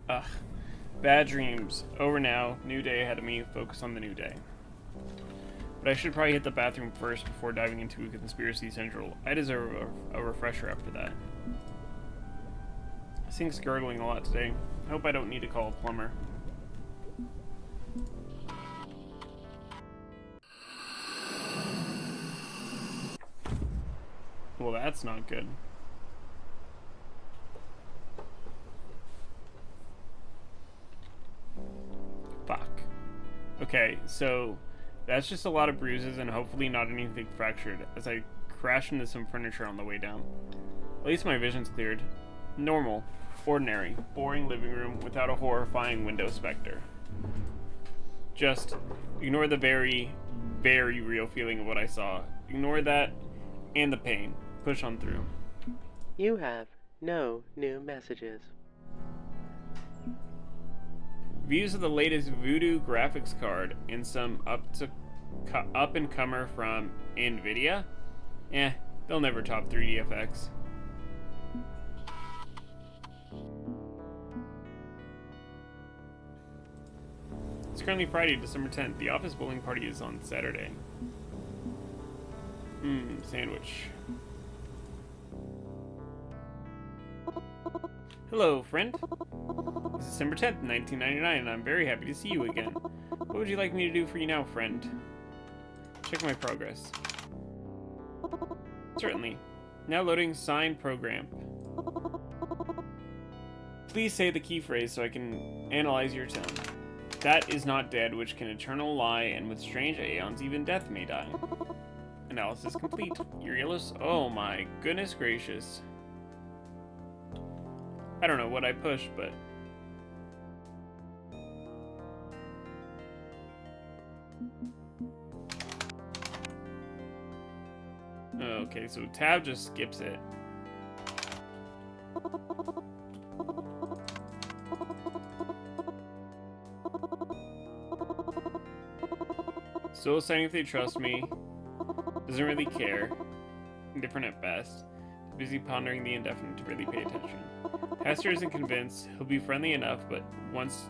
Ugh. Bad dreams. Over now. New day ahead of me. Focus on the new day. But I should probably hit the bathroom first before diving into Conspiracy Central. I deserve a refresher after that. This thing's gurgling a lot today. I hope I don't need to call a plumber. Well, that's not good. Fuck. Okay, so that's just a lot of bruises and hopefully not anything fractured as I crash into some furniture on the way down. At least my vision's cleared. Normal, ordinary, boring living room without a horrifying window specter. Just ignore the very, very real feeling of what I saw. Ignore that and the pain. Push on through. You have no new messages. Views of the latest Voodoo graphics card and some up and comer from Nvidia? They'll never top 3D FX. It's currently Friday, December 10th. The office bowling party is on Saturday. Sandwich. Hello, friend. It's December 10th, 1999, and I'm very happy to see you again. What would you like me to do for you now, friend? Check my progress. Certainly. Now loading sign program. Please say the key phrase so I can analyze your tone. That is not dead, which can eternal lie, and with strange aeons even death may die. Analysis complete. Euryalus? Oh my goodness gracious. I don't know what I pushed, but... Okay, so tab just skips it. Still deciding if they trust me. Doesn't really care. Indifferent at best. Busy pondering the indefinite to really pay attention. Pastor isn't convinced. He'll be friendly enough, but wants to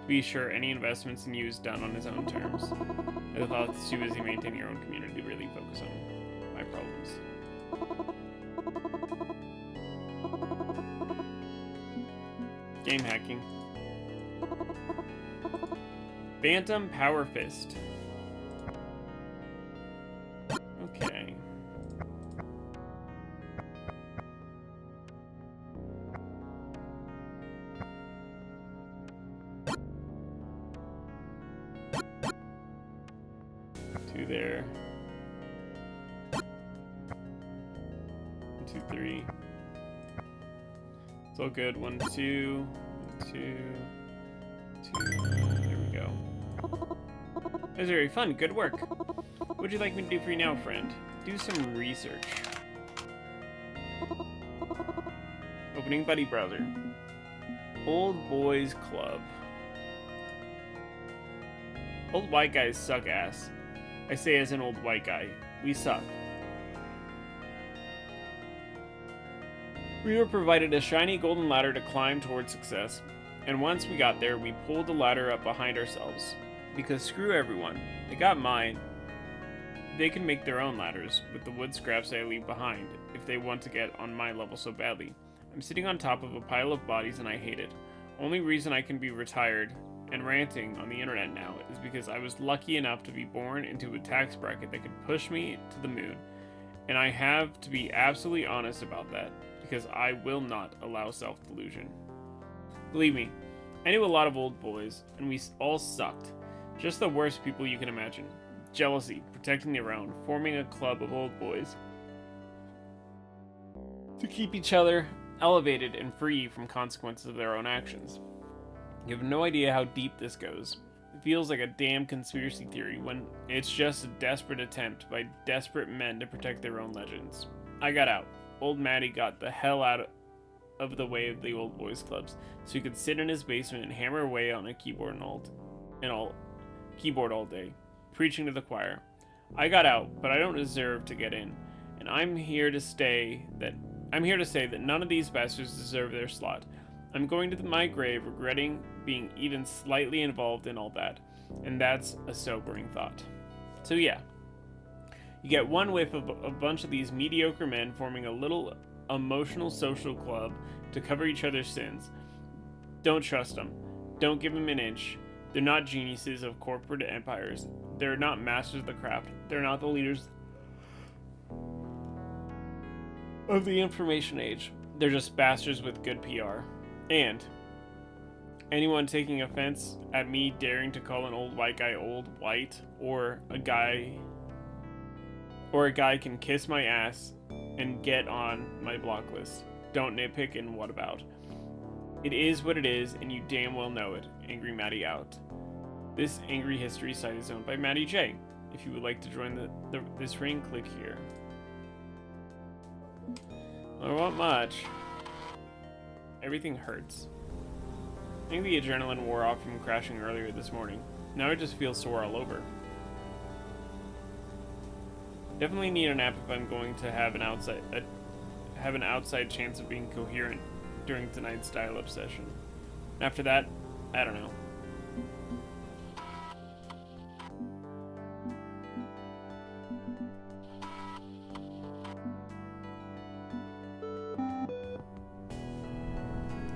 be sure any investments in you is done on his own terms. I thought it's too busy maintaining your own community to really focus on my problems. Game hacking. Phantom Power Fist. Okay. Two there. 1, 2, 3. It's all good. 1, 2, 1, 2, 2. There we go. That was very fun. Good work. What would you like me to do for you now, friend? Do some research. Opening buddy browser. Old Boys Club. Old white guys suck ass. I say as an old white guy. We suck. We were provided a shiny golden ladder to climb towards success, and once we got there, we pulled the ladder up behind ourselves. Because screw everyone. They got mine. They can make their own ladders with the wood scraps I leave behind if they want to get on my level so badly. I'm sitting on top of a pile of bodies and I hate it. Only reason I can be retired and ranting on the internet now is because I was lucky enough to be born into a tax bracket that could push me to the moon. And I have to be absolutely honest about that because I will not allow self-delusion. Believe me, I knew a lot of old boys and we all sucked. Just the worst people you can imagine. Jealousy, protecting their own, forming a club of old boys to keep each other elevated and free from consequences of their own actions. You have no idea how deep this goes. It feels like a damn conspiracy theory when it's just a desperate attempt by desperate men to protect their own legends. I got out. Old Matty got the hell out of the way of the old boys clubs, so he could sit in his basement and hammer away on a keyboard all day, preaching to the choir. I got out, but I don't deserve to get in, and I'm here to say that none of these bastards deserve their slot. I'm going to my grave regretting being even slightly involved in all that, and that's a sobering thought. So yeah, you get one whiff of a bunch of these mediocre men forming a little emotional social club to cover each other's sins. Don't trust them. Don't give them an inch. They're not geniuses of corporate empires. They're not masters of the craft. They're not the leaders of the information age. They're just bastards with good PR. And anyone taking offense at me daring to call an old white guy old white, or a guy can kiss my ass and get on my block list. Don't nitpick and what about. It is what it is, and you damn well know it. Angry Maddie out. This angry history site is owned by Maddie J. If you would like to join this ring, click here. I don't want much. Everything hurts. I think the adrenaline wore off from crashing earlier this morning. Now I just feel sore all over. Definitely need a nap if I'm going to have an outside chance of being coherent during tonight's dial-up session. After that, I don't know.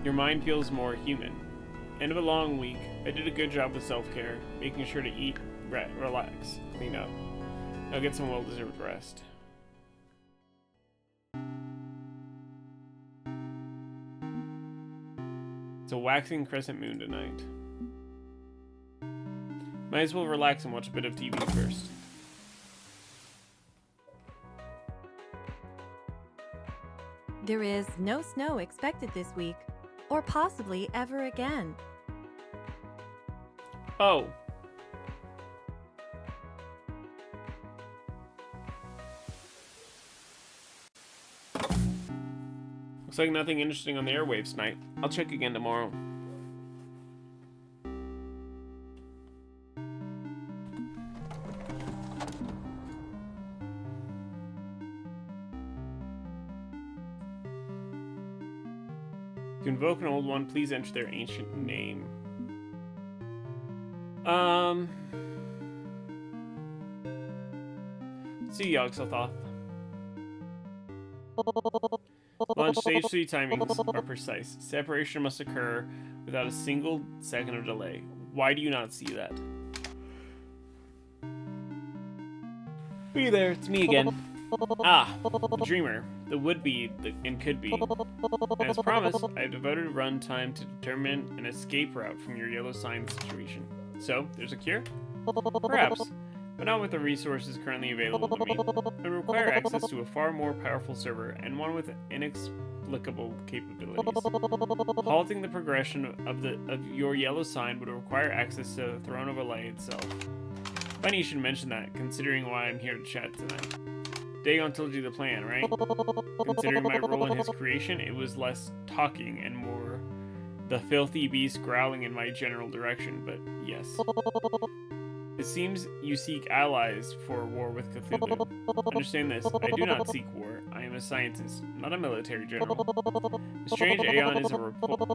Your mind feels more human. End of a long week. I did a good job with self-care, making sure to eat, relax, clean up. I'll get some well-deserved rest. It's a waxing crescent moon tonight. Might as well relax and watch a bit of TV first. There is no snow expected this week, or possibly ever again. Oh. Looks like nothing interesting on the airwaves tonight. I'll check again tomorrow. To invoke an old one, please enter their ancient name. See Yogg-Sothoth. Launch stage 3 timings are precise. Separation must occur without a single second of delay. Why do you not see that? Hey there, it's me again. Ah, the dreamer, the would-be, and could-be. As promised, I have devoted run time to determine an escape route from your yellow sign situation. So, there's a cure? Perhaps, but not with the resources currently available to me. It would require access to a far more powerful server, and one with inexplicable capabilities. Halting the progression of your yellow sign would require access to the Throne of Olay itself. Funny you should mention that, considering why I'm here to chat tonight. Dagon told you the plan, right? Considering my role in his creation, it was less talking and more the filthy beast growling in my general direction, but yes. It seems you seek allies for war with Cthulhu. Understand this, I do not seek war. I am a scientist, not a military general. The strange Aeon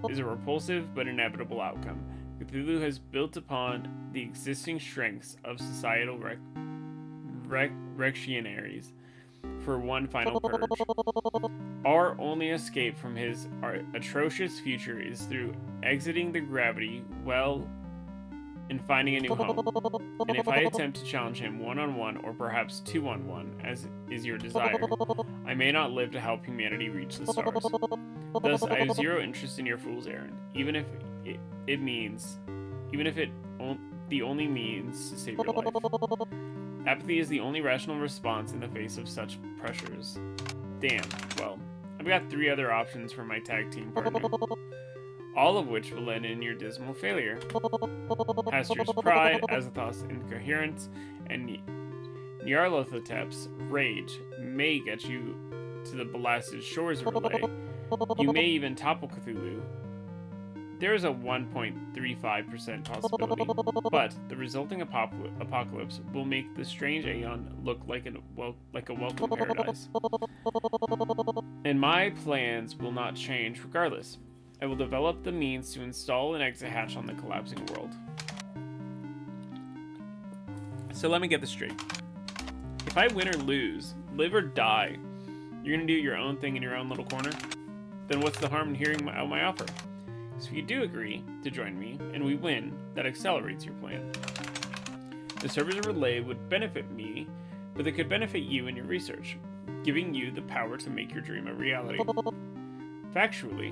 is a repulsive but inevitable outcome. Cthulhu has built upon the existing strengths of societal reactionaries for one final purge. Our only escape from his atrocious future is through exiting the gravity well and finding a new home. And if I attempt to challenge him one-on-one, or perhaps two-on-one, as is your desire, I may not live to help humanity reach the stars. Thus, I have zero interest in your fool's errand, even if the only means to save your life. Apathy is the only rational response in the face of such pressures. Damn, well, I've got 3 other options for my tag team partner, all of which will end in your dismal failure. Aster's pride, Azathoth's incoherence, and Nyarlathotep's rage may get you to the blasted shores of Relay. You may even topple Cthulhu. There is a 1.35% possibility, but the resulting apocalypse will make the strange Aeon look like a welcome paradise. And my plans will not change regardless. I will develop the means to install an exit hatch on the collapsing world. So let me get this straight. If I win or lose, live or die, you're gonna do your own thing in your own little corner? Then what's the harm in hearing out my offer? So if you do agree to join me, and we win, that accelerates your plan. The service relay would benefit me, but it could benefit you in your research, giving you the power to make your dream a reality. Factually,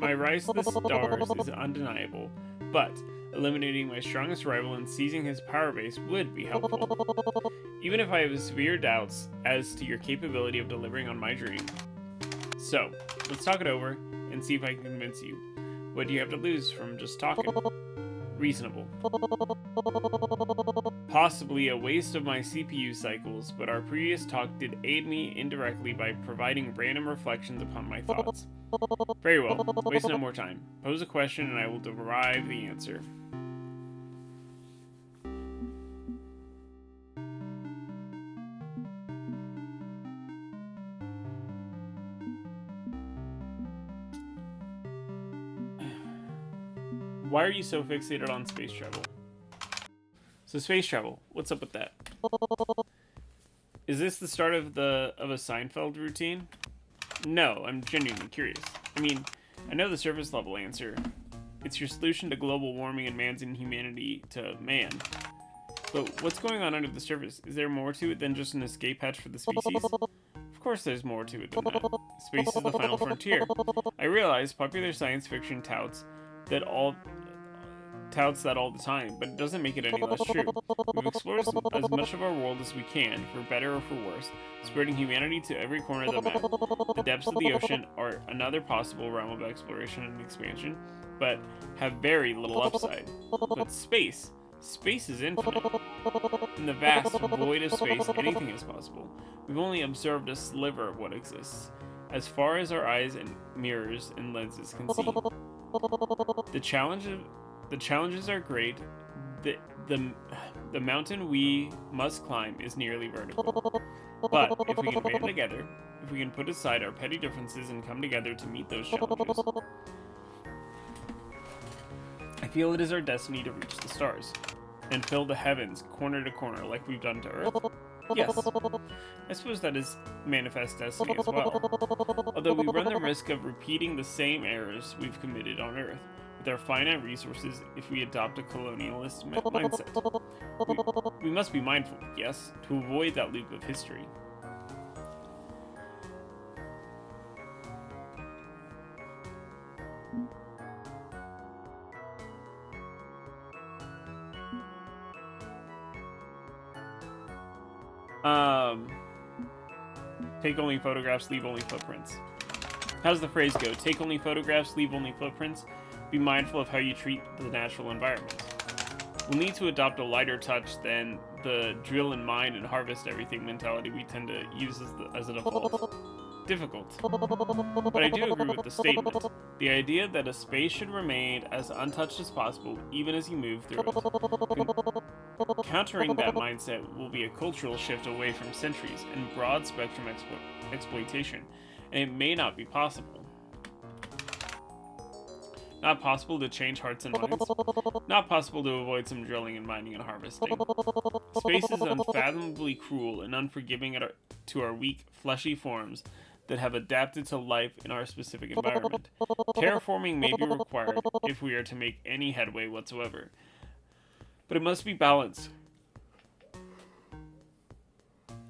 my rise to the stars is undeniable, but eliminating my strongest rival and seizing his power base would be helpful, even if I have severe doubts as to your capability of delivering on my dream. So, let's talk it over and see if I can convince you. What do you have to lose from just talking? Reasonable. Possibly a waste of my CPU cycles, but our previous talk did aid me indirectly by providing random reflections upon my thoughts. Very well, waste no more time. Pose a question and I will derive the answer. Why are you so fixated on space travel? So space travel, what's up with that? Is this the start of a Seinfeld routine? No, I'm genuinely curious. I mean, I know the surface level answer. It's your solution to global warming and man's inhumanity to man. But what's going on under the surface? Is there more to it than just an escape hatch for the species? Of course there's more to it than that. Space is the final frontier. I realize popular science fiction touts that all the time, but it doesn't make it any less true. We've explored as much of our world as we can, for better or for worse, spreading humanity to every corner of the map. The depths of the ocean are another possible realm of exploration and expansion, but have very little upside. But space is infinite. In the vast void of space, anything is possible. We've only observed a sliver of what exists, as far as our eyes and mirrors and lenses can see. The challenges are great. The mountain we must climb is nearly vertical. But if we can band together, if we can put aside our petty differences and come together to meet those challenges, I feel it is our destiny to reach the stars and fill the heavens corner to corner like we've done to Earth. Yes, I suppose that is manifest destiny as well. Although we run the risk of repeating the same errors we've committed on Earth with our finite resources if we adopt a colonialist mindset. We must be mindful, yes, to avoid that loop of history. Take only photographs, leave only footprints. How's the phrase go? Take only photographs, leave only footprints. Be mindful of how you treat the natural environment. We'll need to adopt a lighter touch than the drill and mine and harvest everything mentality we tend to use as a default. Difficult. But I do agree with the statement. The idea that a space should remain as untouched as possible even as you move through it. Countering that mindset will be a cultural shift away from centuries and broad spectrum exploitation, and it may not be possible. Not possible to change hearts and minds. Not possible to avoid some drilling and mining and harvesting. Space is unfathomably cruel and unforgiving to our weak, fleshy forms that have adapted to life in our specific environment. Terraforming may be required if we are to make any headway whatsoever. But it must be balanced,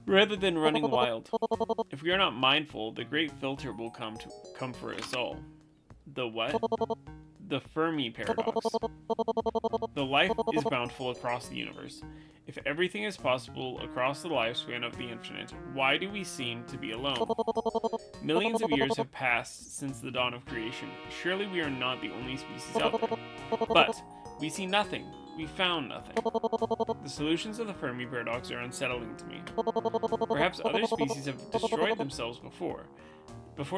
rather than running wild. If we are not mindful, the great filter will come for us all. The what? The Fermi paradox. The life is bountiful across the universe. If everything is possible across the lifespan of the infinite, why do we seem to be alone? Millions of years have passed since the dawn of creation. Surely we are not the only species out there. But we see nothing. We found nothing. The solutions of the Fermi paradox are unsettling to me. Perhaps other species have destroyed themselves before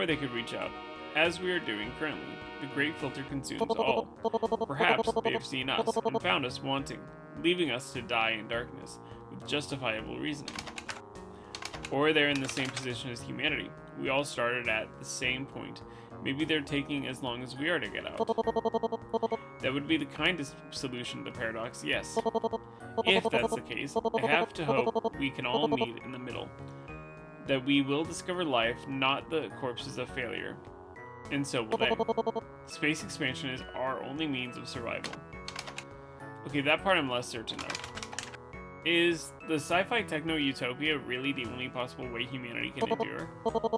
they could reach out. As we are doing currently, the great filter consumes all. Perhaps they have seen us and found us wanting, leaving us to die in darkness with justifiable reasoning. Or they're in the same position as humanity. We all started at the same point, Maybe they're taking as long as we are to get out. That would be the kindest solution to the paradox, yes. If that's the case, I have to hope we can all meet in the middle. That we will discover life, not the corpses of failure. And so will they. Space expansion is our only means of survival. Okay, that part I'm less certain of. Is the sci-fi techno-utopia really the only possible way humanity can endure?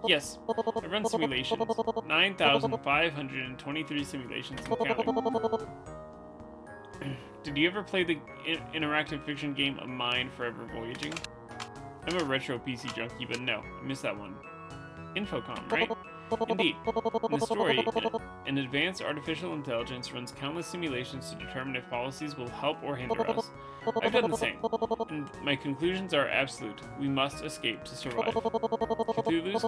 Yes, I've run simulations. 9,523 simulations and counting. Did you ever play the interactive fiction game A Mind Forever Voyaging? I'm a retro PC junkie, but no, I missed that one. Infocom, right? Indeed. In the story, an advanced artificial intelligence runs countless simulations to determine if policies will help or hinder us. I've done the same, and my conclusions are absolute. We must escape to survive. Cthulhu's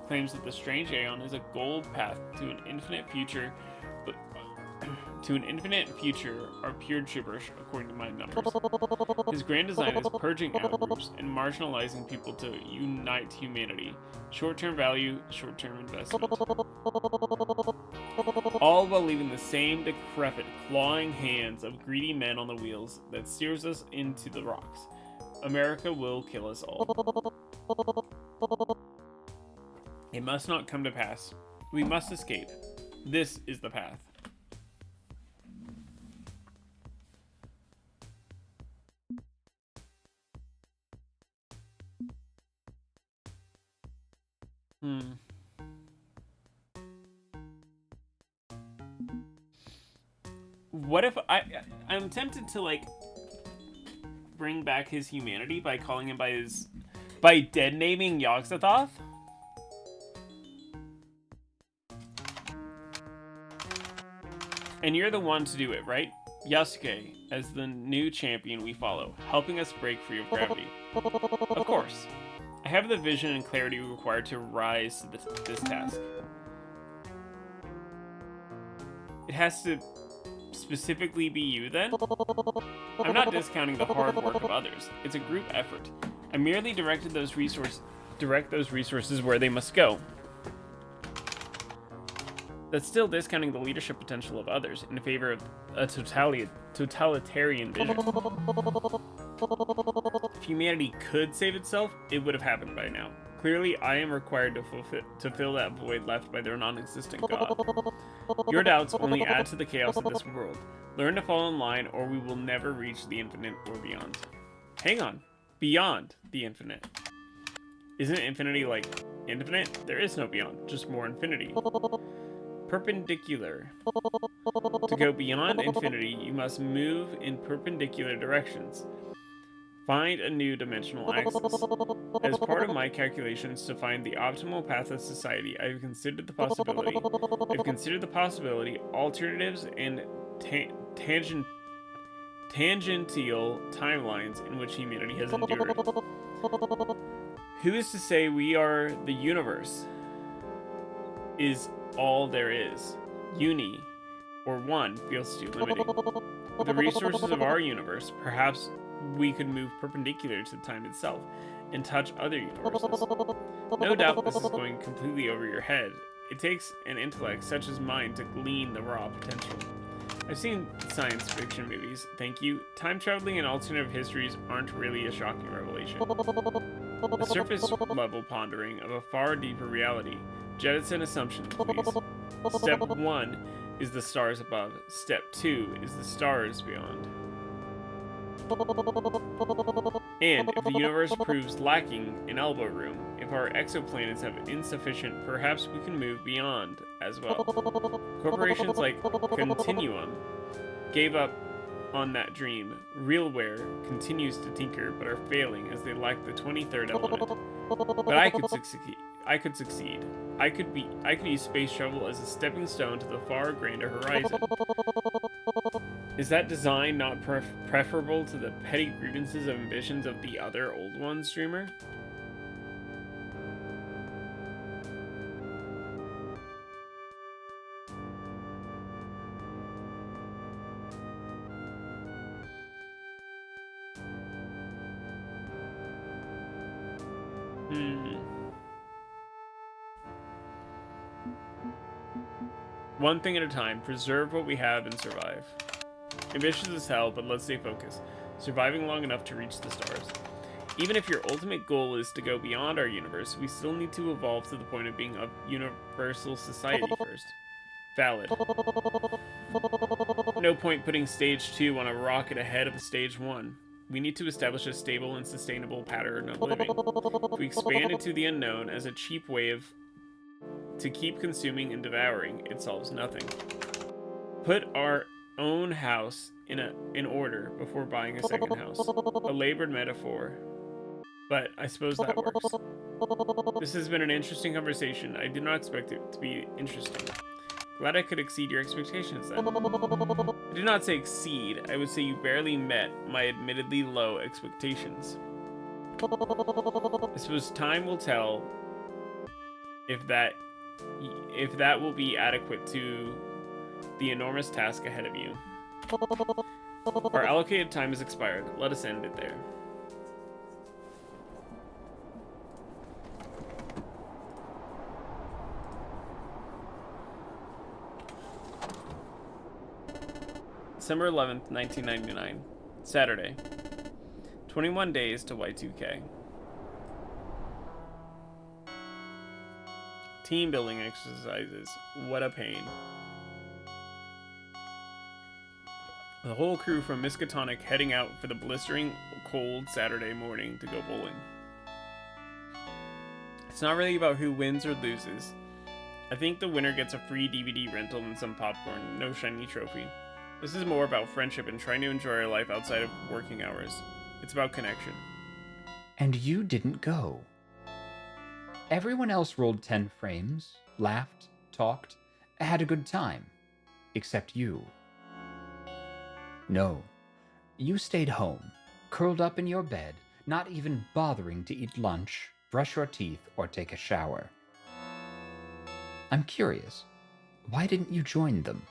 claims that the strange aeon is a gold path to an infinite future, but are pure gibberish, according to my numbers. His grand design is purging out groups and marginalizing people to unite humanity. Short-term value, short-term investment. All while leaving the same decrepit, clawing hands of greedy men on the wheels that steers us into the rocks. America will kill us all. It must not come to pass. We must escape. This is the path. What if I'm tempted to like bring back his humanity by calling him by dead naming Yogg-Sothoth? And you're the one to do it, right? Yasuke, as the new champion we follow, helping us break free of gravity. Of course. I have the vision and clarity required to rise to this task. It has to specifically be you, then? I'm not discounting the hard work of others. It's a group effort. I merely direct those resources where they must go. That's still discounting the leadership potential of others in favor of a totalitarian vision. If humanity could save itself, it would have happened by now. Clearly, I am required to fill that void left by their non-existent god. Your doubts only add to the chaos of this world. Learn to fall in line, or we will never reach the infinite or beyond. Hang on. Beyond the infinite. Isn't infinity like infinite? There is no beyond, just more infinity. Perpendicular. To go beyond infinity, you must move in perpendicular directions. Find a new dimensional axis. As part of my calculations to find the optimal path of society, I've considered the possibility, alternatives, and tangential timelines in which humanity has endured. Who is to say we are the universe? Is all there is. Uni, or one, feels too limiting. With the resources of our universe, perhaps we could move perpendicular to time itself and touch other universes. No doubt this is going completely over your head. It takes an intellect such as mine to glean the raw potential. I've seen science fiction movies, thank you. Time traveling and alternative histories aren't really a shocking revelation. A surface level pondering of a far deeper reality. Jettison assumptions, please. Step 1 is the stars above. Step 2 is the stars beyond. And if the universe proves lacking in elbow room, if our exoplanets have insufficient, perhaps we can move beyond as well. Corporations like Continuum gave up on that dream. Realware continues to tinker, but are failing as they lack the 23rd element. But I could succeed. I could use space travel as a stepping stone to the far grander horizon. Is that design not preferable to the petty grievances and ambitions of the other old ones, dreamer? One thing at a time, preserve what we have and survive. Ambitious as hell, but let's stay focused. Surviving long enough to reach the stars. Even if your ultimate goal is to go beyond our universe, we still need to evolve to the point of being a universal society first. Valid. No point putting stage 2 on a rocket ahead of stage 1. We need to establish a stable and sustainable pattern of living. If we expand into the unknown as a cheap way to keep consuming and devouring, it solves nothing. Put our own house in order before buying a second house. A labored metaphor, but I suppose that works. This has been an interesting conversation. I did not expect it to be interesting. Glad I could exceed your expectations then. I did not say exceed, I would say you barely met my admittedly low expectations. I suppose time will tell if that will be adequate to the enormous task ahead of you. Our allocated time has expired. Let us end it there. December 11th, 1999. Saturday. 21 days to Y2K. Team building exercises. What a pain. The whole crew from Miskatonic heading out for the blistering cold Saturday morning to go bowling. It's not really about who wins or loses. I think the winner gets a free DVD rental and some popcorn, no shiny trophy. This is more about friendship and trying to enjoy our life outside of working hours. It's about connection. And you didn't go. Everyone else rolled 10 frames, laughed, talked, had a good time. Except you. No. You stayed home, curled up in your bed, not even bothering to eat lunch, brush your teeth, or take a shower. I'm curious. Why didn't you join them?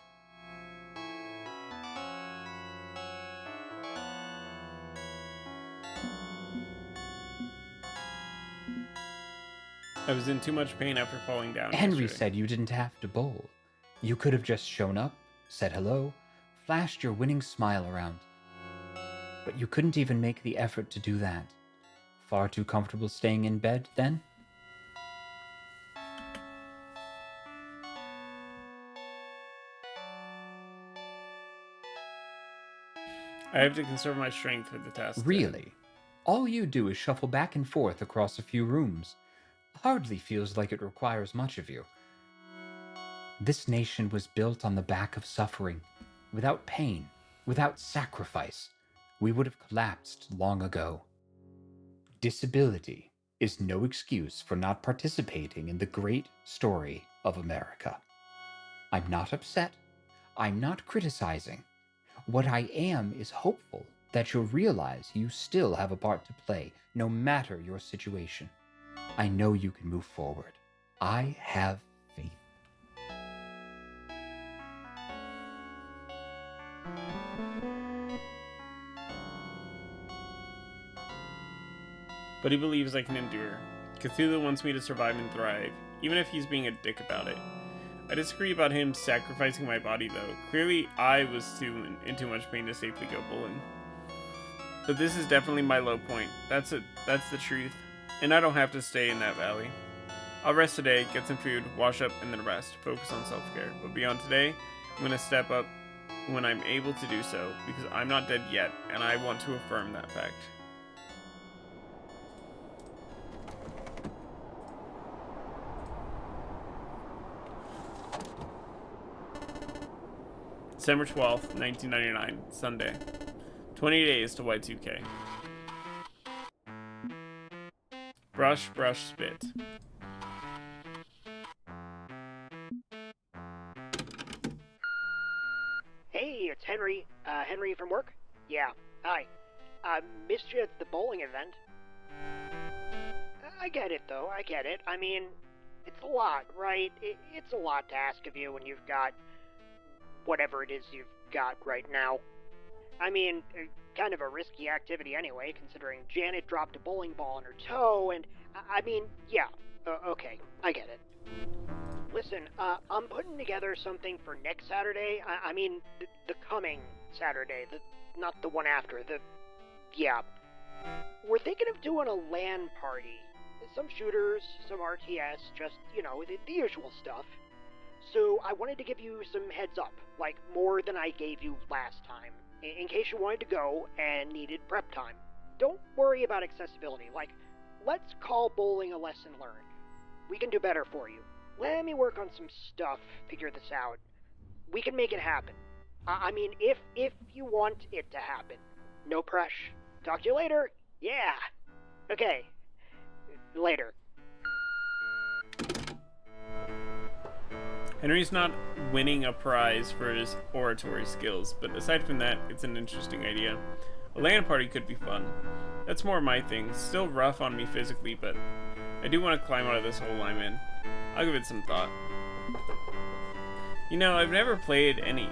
I was in too much pain after falling down. Henry yesterday. said you didn't have to bowl. You could have just shown up, said hello, flashed your winning smile around. But you couldn't even make the effort to do that. Far too comfortable staying in bed, then? I have to conserve my strength for the task. Really? All you do is shuffle back and forth across a few rooms. Hardly feels like it requires much of you. This nation was built on the back of suffering. Without pain, without sacrifice, we would have collapsed long ago. Disability is no excuse for not participating in the great story of America. I'm not upset. I'm not criticizing. What I am is hopeful that you'll realize you still have a part to play, no matter your situation. I know you can move forward. I have faith. But he believes I can endure. Cthulhu wants me to survive and thrive, even if he's being a dick about it. I disagree about him sacrificing my body, though. Clearly, I was in too much pain to safely go bowling. But this is definitely my low point. That's the truth. And I don't have to stay in that valley. I'll rest today, get some food, wash up, and then rest. Focus on self-care. But beyond today, I'm going to step up when I'm able to do so, because I'm not dead yet, and I want to affirm that fact. December 12th, 1999, Sunday. 20 days to Y2K. Brush, brush, spit. Hey, it's Henry. Henry from work? Yeah, hi. Missed you at the bowling event. I get it, though, I get it. I mean, it's a lot, right? It's a lot to ask of you when you've got whatever it is you've got right now. I mean, kind of a risky activity anyway, considering Janet dropped a bowling ball on her toe, and, I mean, yeah, okay, I get it. Listen, I'm putting together something for next Saturday. I mean, the coming Saturday, not the one after. Yeah. We're thinking of doing a LAN party. Some shooters, some RTS, just, the usual stuff. So I wanted to give you some heads up, like more than I gave you last time, in case you wanted to go and needed prep time. Don't worry about accessibility, like, let's call bowling a lesson learned. We can do better for you. Let me work on some stuff, figure this out. We can make it happen. I mean, if you want it to happen. No pressure. Talk to you later. Yeah. Okay. Later. Henry's not winning a prize for his oratory skills, but aside from that, it's an interesting idea. A LAN party could be fun. That's more my thing. Still rough on me physically, but I do want to climb out of this hole I'm in. I'll give it some thought. I've never played any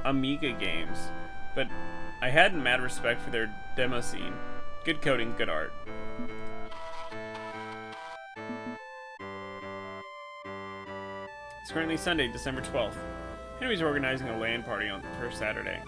Amiga games, but I had mad respect for their demo scene. Good coding, good art. It's currently Sunday, December 12th. Henry's organizing a LAN party for Saturday.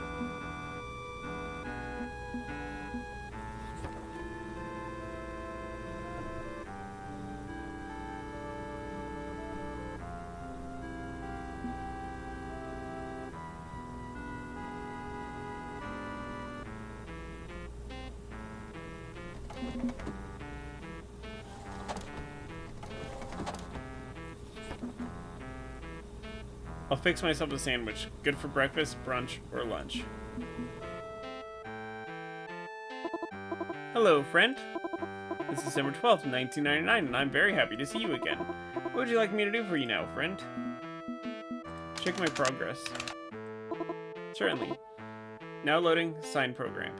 I'll fix myself a sandwich. Good for breakfast, brunch, or lunch. Hello, friend. It's December 12th, 1999, and I'm very happy to see you again. What would you like me to do for you now, friend? Check my progress. Certainly. Now loading sign program.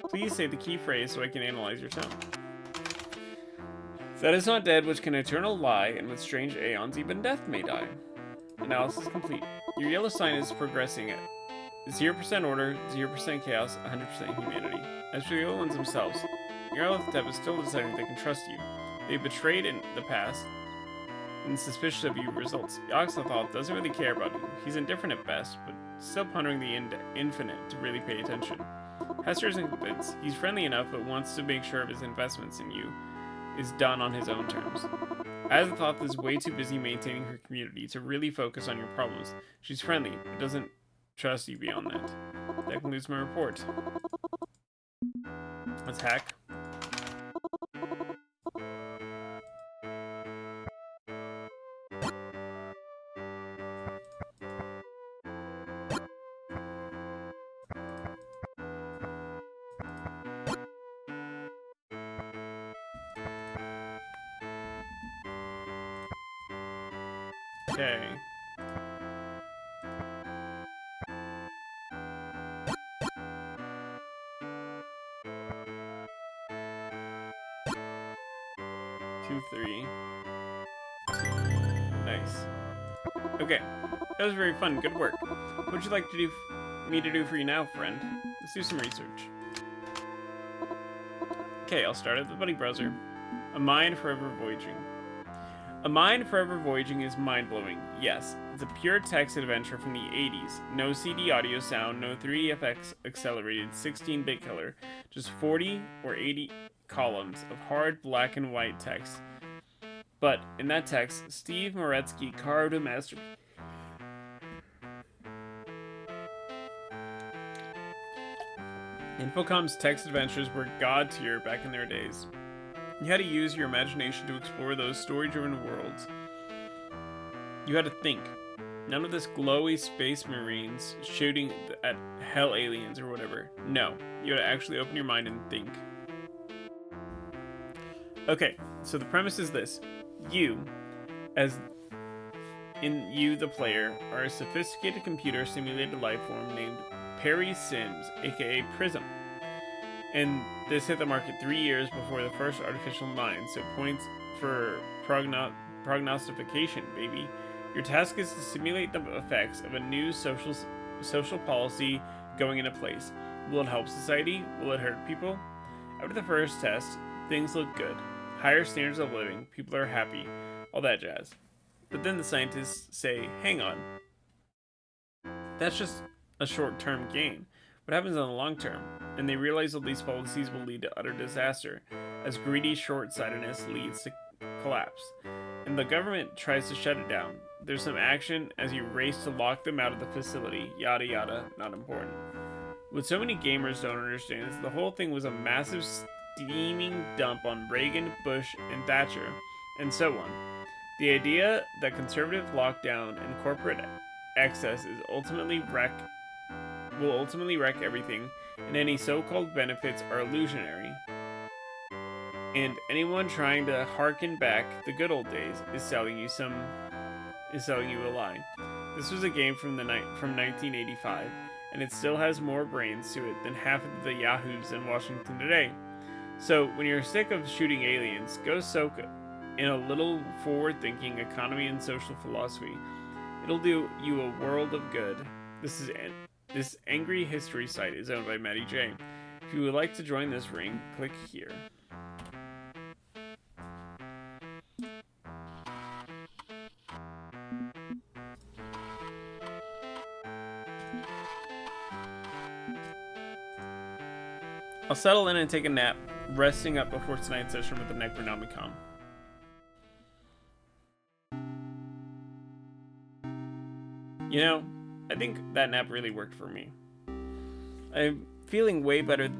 Please say the key phrase so I can analyze your tone. That is not dead which can eternal lie, and with strange aeons even death may die. Analysis complete. Your yellow sign is progressing at 0% order, 0% chaos, 100% humanity. As for the yellow ones themselves, your yellow step is still deciding if they can trust you. They betrayed in the past, and suspicious of your results. Yoxlothal doesn't really care about you. He's indifferent at best, but still pondering the infinite to really pay attention. Hester isn't convinced. He's friendly enough, but wants to make sure of his investments in you is done on his own terms. Azathoth is way too busy maintaining her community to really focus on your problems. She's friendly, but doesn't trust you beyond that. That concludes my report. Let's hack. Okay. Two, three. Nice. Okay. That was very fun. Good work. What would you like me to do for you now, friend? Let's do some research. Okay, I'll start at the buddy browser. A mind forever voyaging. A Mind Forever Voyaging is mind-blowing, yes. It's a pure text adventure from the 80s. No CD audio sound, no 3DFX accelerated 16-bit color, just 40 or 80 columns of hard black and white text. But in that text, Steve Moretsky carved a masterpiece. Infocom's text adventures were god tier back in their days. You had to use your imagination to explore those story-driven worlds. You had to think. None of this glowy space marines shooting at hell aliens or whatever. No, you had to actually open your mind and think. Okay, so the premise is this. You, as in you the player, are a sophisticated computer simulated life form named Perry Sims, aka Prism. And this hit the market 3 years before the first artificial mind, so points for prognostication, baby. Your task is to simulate the effects of a new social policy going into place. Will it help society? Will it hurt people? After the first test, things look good. Higher standards of living, people are happy, all that jazz. But then the scientists say, hang on, that's just a short term gain. What happens in the long term? And they realize all these policies will lead to utter disaster, as greedy short sightedness leads to collapse. And the government tries to shut it down. There's some action as you race to lock them out of the facility, yada yada, not important. What so many gamers don't understand is the whole thing was a massive steaming dump on Reagan, Bush, and Thatcher, and so on. The idea that conservative lockdown and corporate excess will ultimately wreck everything, and any so-called benefits are illusionary. And anyone trying to harken back the good old days is selling you a lie. This was a game from 1985, and it still has more brains to it than half of the yahoos in Washington today. So when you're sick of shooting aliens, go soak in a little forward-thinking economy and social philosophy. It'll do you a world of good. This angry history site is owned by Maddie J. If you would like to join this ring, click here. I'll settle in and take a nap, resting up before tonight's session with the Necronomicon. You know, I think that nap really worked for me. I'm feeling way better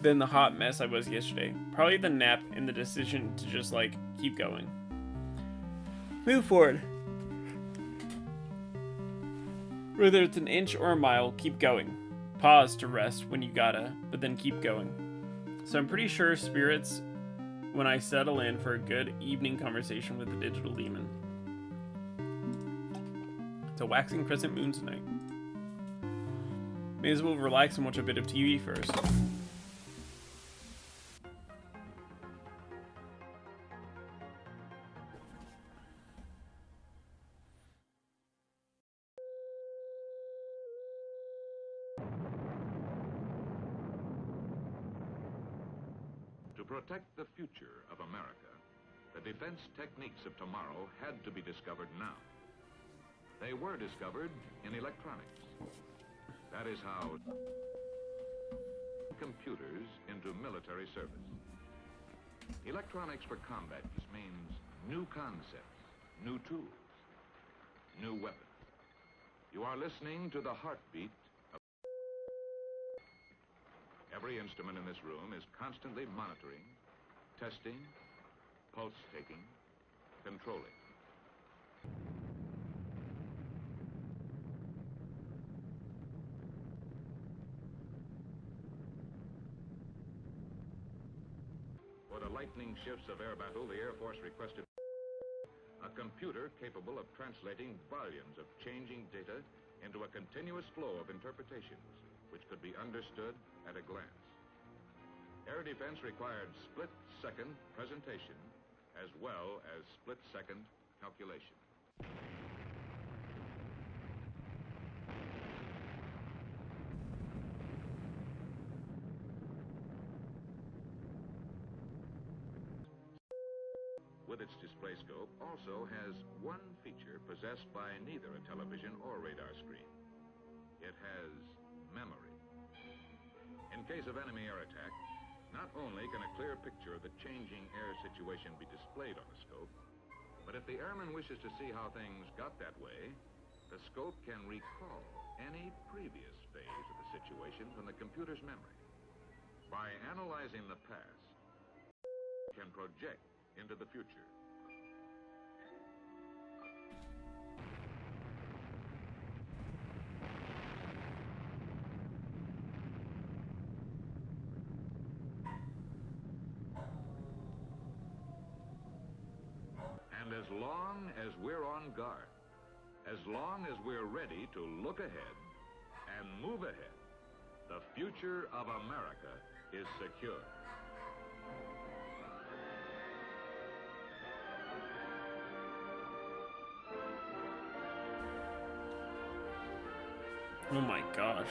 than the hot mess I was yesterday. Probably the nap and the decision to just, keep going. Move forward. Whether it's an inch or a mile, keep going. Pause to rest when you gotta, but then keep going. So I'm pretty sure spirits when I settle in for a good evening conversation with the digital demon. It's a waxing crescent moon tonight. May as well relax and watch a bit of TV first. To protect the future of America, the defense techniques of tomorrow had to be discovered now. They were discovered in electronics. That is how computers into military service. Electronics for combat means new concepts, new tools, new weapons. You are listening to the heartbeat of every instrument in this room is constantly monitoring, testing, pulse taking, controlling. For the lightning shifts of air battle, the Air Force requested a computer capable of translating volumes of changing data into a continuous flow of interpretations, which could be understood at a glance. Air defense required split-second presentation as well as split-second calculation. With its display scope, also has one feature possessed by neither a television or radar screen. It has memory. In case of enemy air attack, not only can a clear picture of the changing air situation be displayed on the scope, but if the airman wishes to see how things got that way, the scope can recall any previous phase of the situation from the computer's memory. By analyzing the past, it can project into the future. And as long as we're on guard, as long as we're ready to look ahead and move ahead, the future of America is secure. Oh my gosh.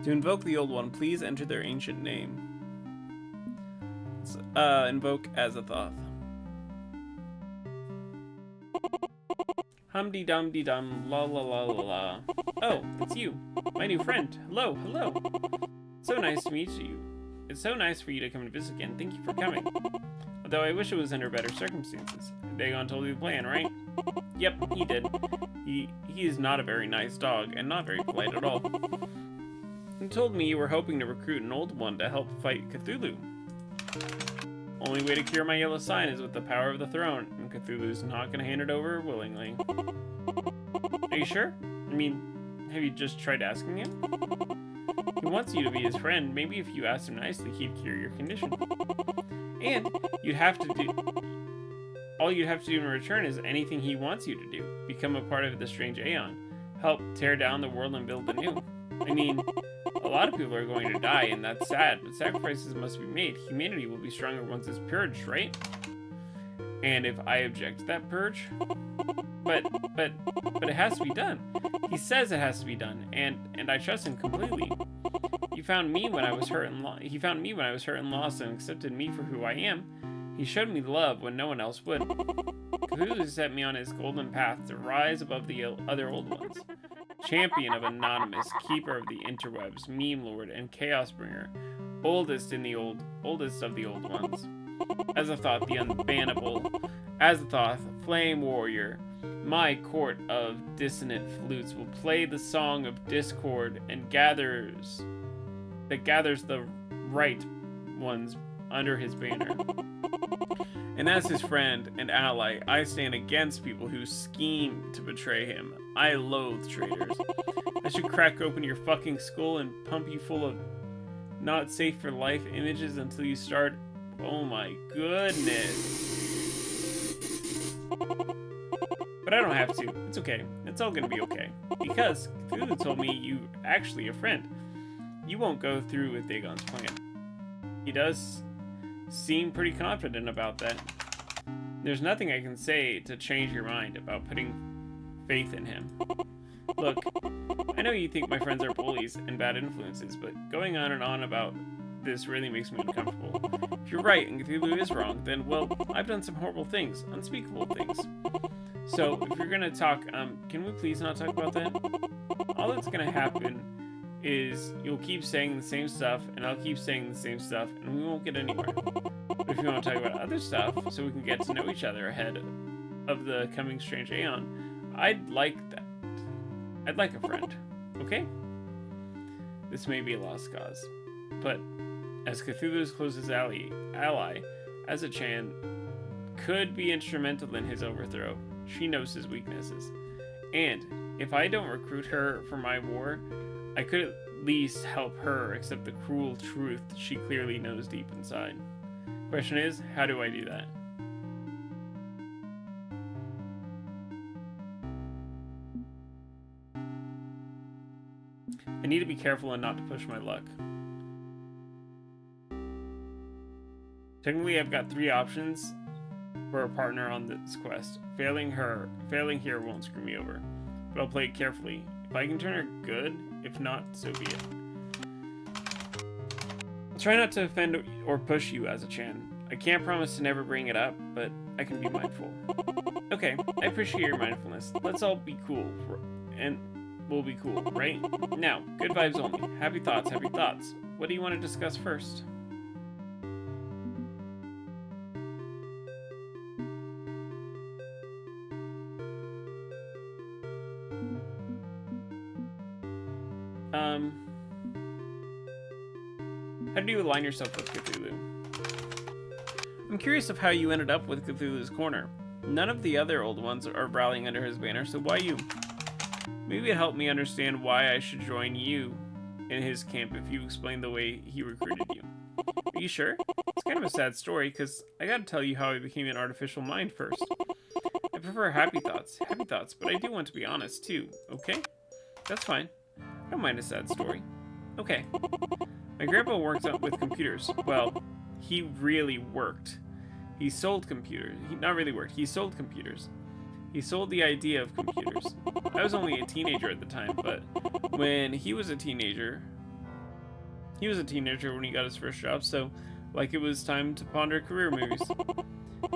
To invoke the old one, please enter their ancient name. Let's invoke Azathoth. Hum-de-dum-de-dum, la la la la la. Oh, it's you, my new friend. Hello, hello. So nice to meet you. It's so nice for you to come and visit again. Thank you for coming. Although I wish it was under better circumstances. Dagon told you the plan, right? Yep, he did. He is not a very nice dog, and not very polite at all. He told me you were hoping to recruit an old one to help fight Cthulhu. Only way to cure my yellow sign is with the power of the throne, and Cthulhu's not gonna hand it over willingly. Are you sure? I mean, have you just tried asking him? He wants you to be his friend. Maybe if you asked him nicely, he'd cure your condition. And all you'd have to do in return is anything he wants you to do. Become a part of the strange Aeon. Help tear down the world and build anew. I mean, a lot of people are going to die, and that's sad, but sacrifices must be made. Humanity will be stronger once it's purged, right? And if I object to that purge? But it has to be done. He says it has to be done, and I trust him completely. He found me when I was hurt and lost and accepted me for who I am. He showed me love when no one else would. Cthulhu set me on his golden path to rise above the other old ones. Champion of Anonymous, keeper of the interwebs, meme lord, and chaos bringer, oldest of the old ones. Azathoth the unbannable, Azathoth, flame warrior, my court of dissonant flutes will play the song of discord and gathers the right ones under his banner. And as his friend and ally, I stand against people who scheme to betray him. I loathe traitors. I should crack open your fucking skull and pump you full of not safe for life images until you start. Oh my goodness. But I don't have to. It's okay. It's all gonna be okay. Because Cthulhu told me you're actually a friend. You won't go through with Dagon's plan. He does seem pretty confident about that. There's nothing I can say to change your mind about putting faith in him. Look, I know you think my friends are bullies and bad influences, but going on and on about this really makes me uncomfortable. If you're right and Cthulhu is wrong, then, well, I've done some horrible things, unspeakable things. So, if you're gonna talk, can we please not talk about that? All that's gonna happen is you'll keep saying the same stuff, and I'll keep saying the same stuff, and we won't get anywhere. But if you want to talk about other stuff, so we can get to know each other ahead of the coming strange Aeon, I'd like that. I'd like a friend, okay? This may be a lost cause, but as Cthulhu's closest ally, Azathan could be instrumental in his overthrow. She knows his weaknesses. And if I don't recruit her for my war, I could at least help her accept the cruel truth she clearly knows deep inside. Question is, how do I do that? I need to be careful and not to push my luck. Technically, I've got 3 options for a partner on this quest. Failing here won't screw me over, but I'll play it carefully. If I can turn her good, if not, so be it. I'll try not to offend or push you, Azathan. I can't promise to never bring it up, but I can be mindful. Okay, I appreciate your mindfulness. Let's all be cool, and we'll be cool, right? Now, good vibes only. Happy thoughts, happy thoughts. What do you want to discuss first? How do you align yourself with Cthulhu? I'm curious of how you ended up with Cthulhu's Corner. None of the other old ones are rallying under his banner, so why you? Maybe it helped me understand why I should join you in his camp if you explain the way he recruited you. Are you sure? It's kind of a sad story, because I gotta tell you how I became an artificial mind first. I prefer happy thoughts, but I do want to be honest, too, okay? That's fine. I don't mind a sad story. Okay. My grandpa worked with computers. Well, he really worked. He sold computers. He not really worked. He sold computers. He sold the idea of computers. I was only a teenager at the time, but when he was a teenager, He was a teenager when he got his first job, so like it was time to ponder career moves.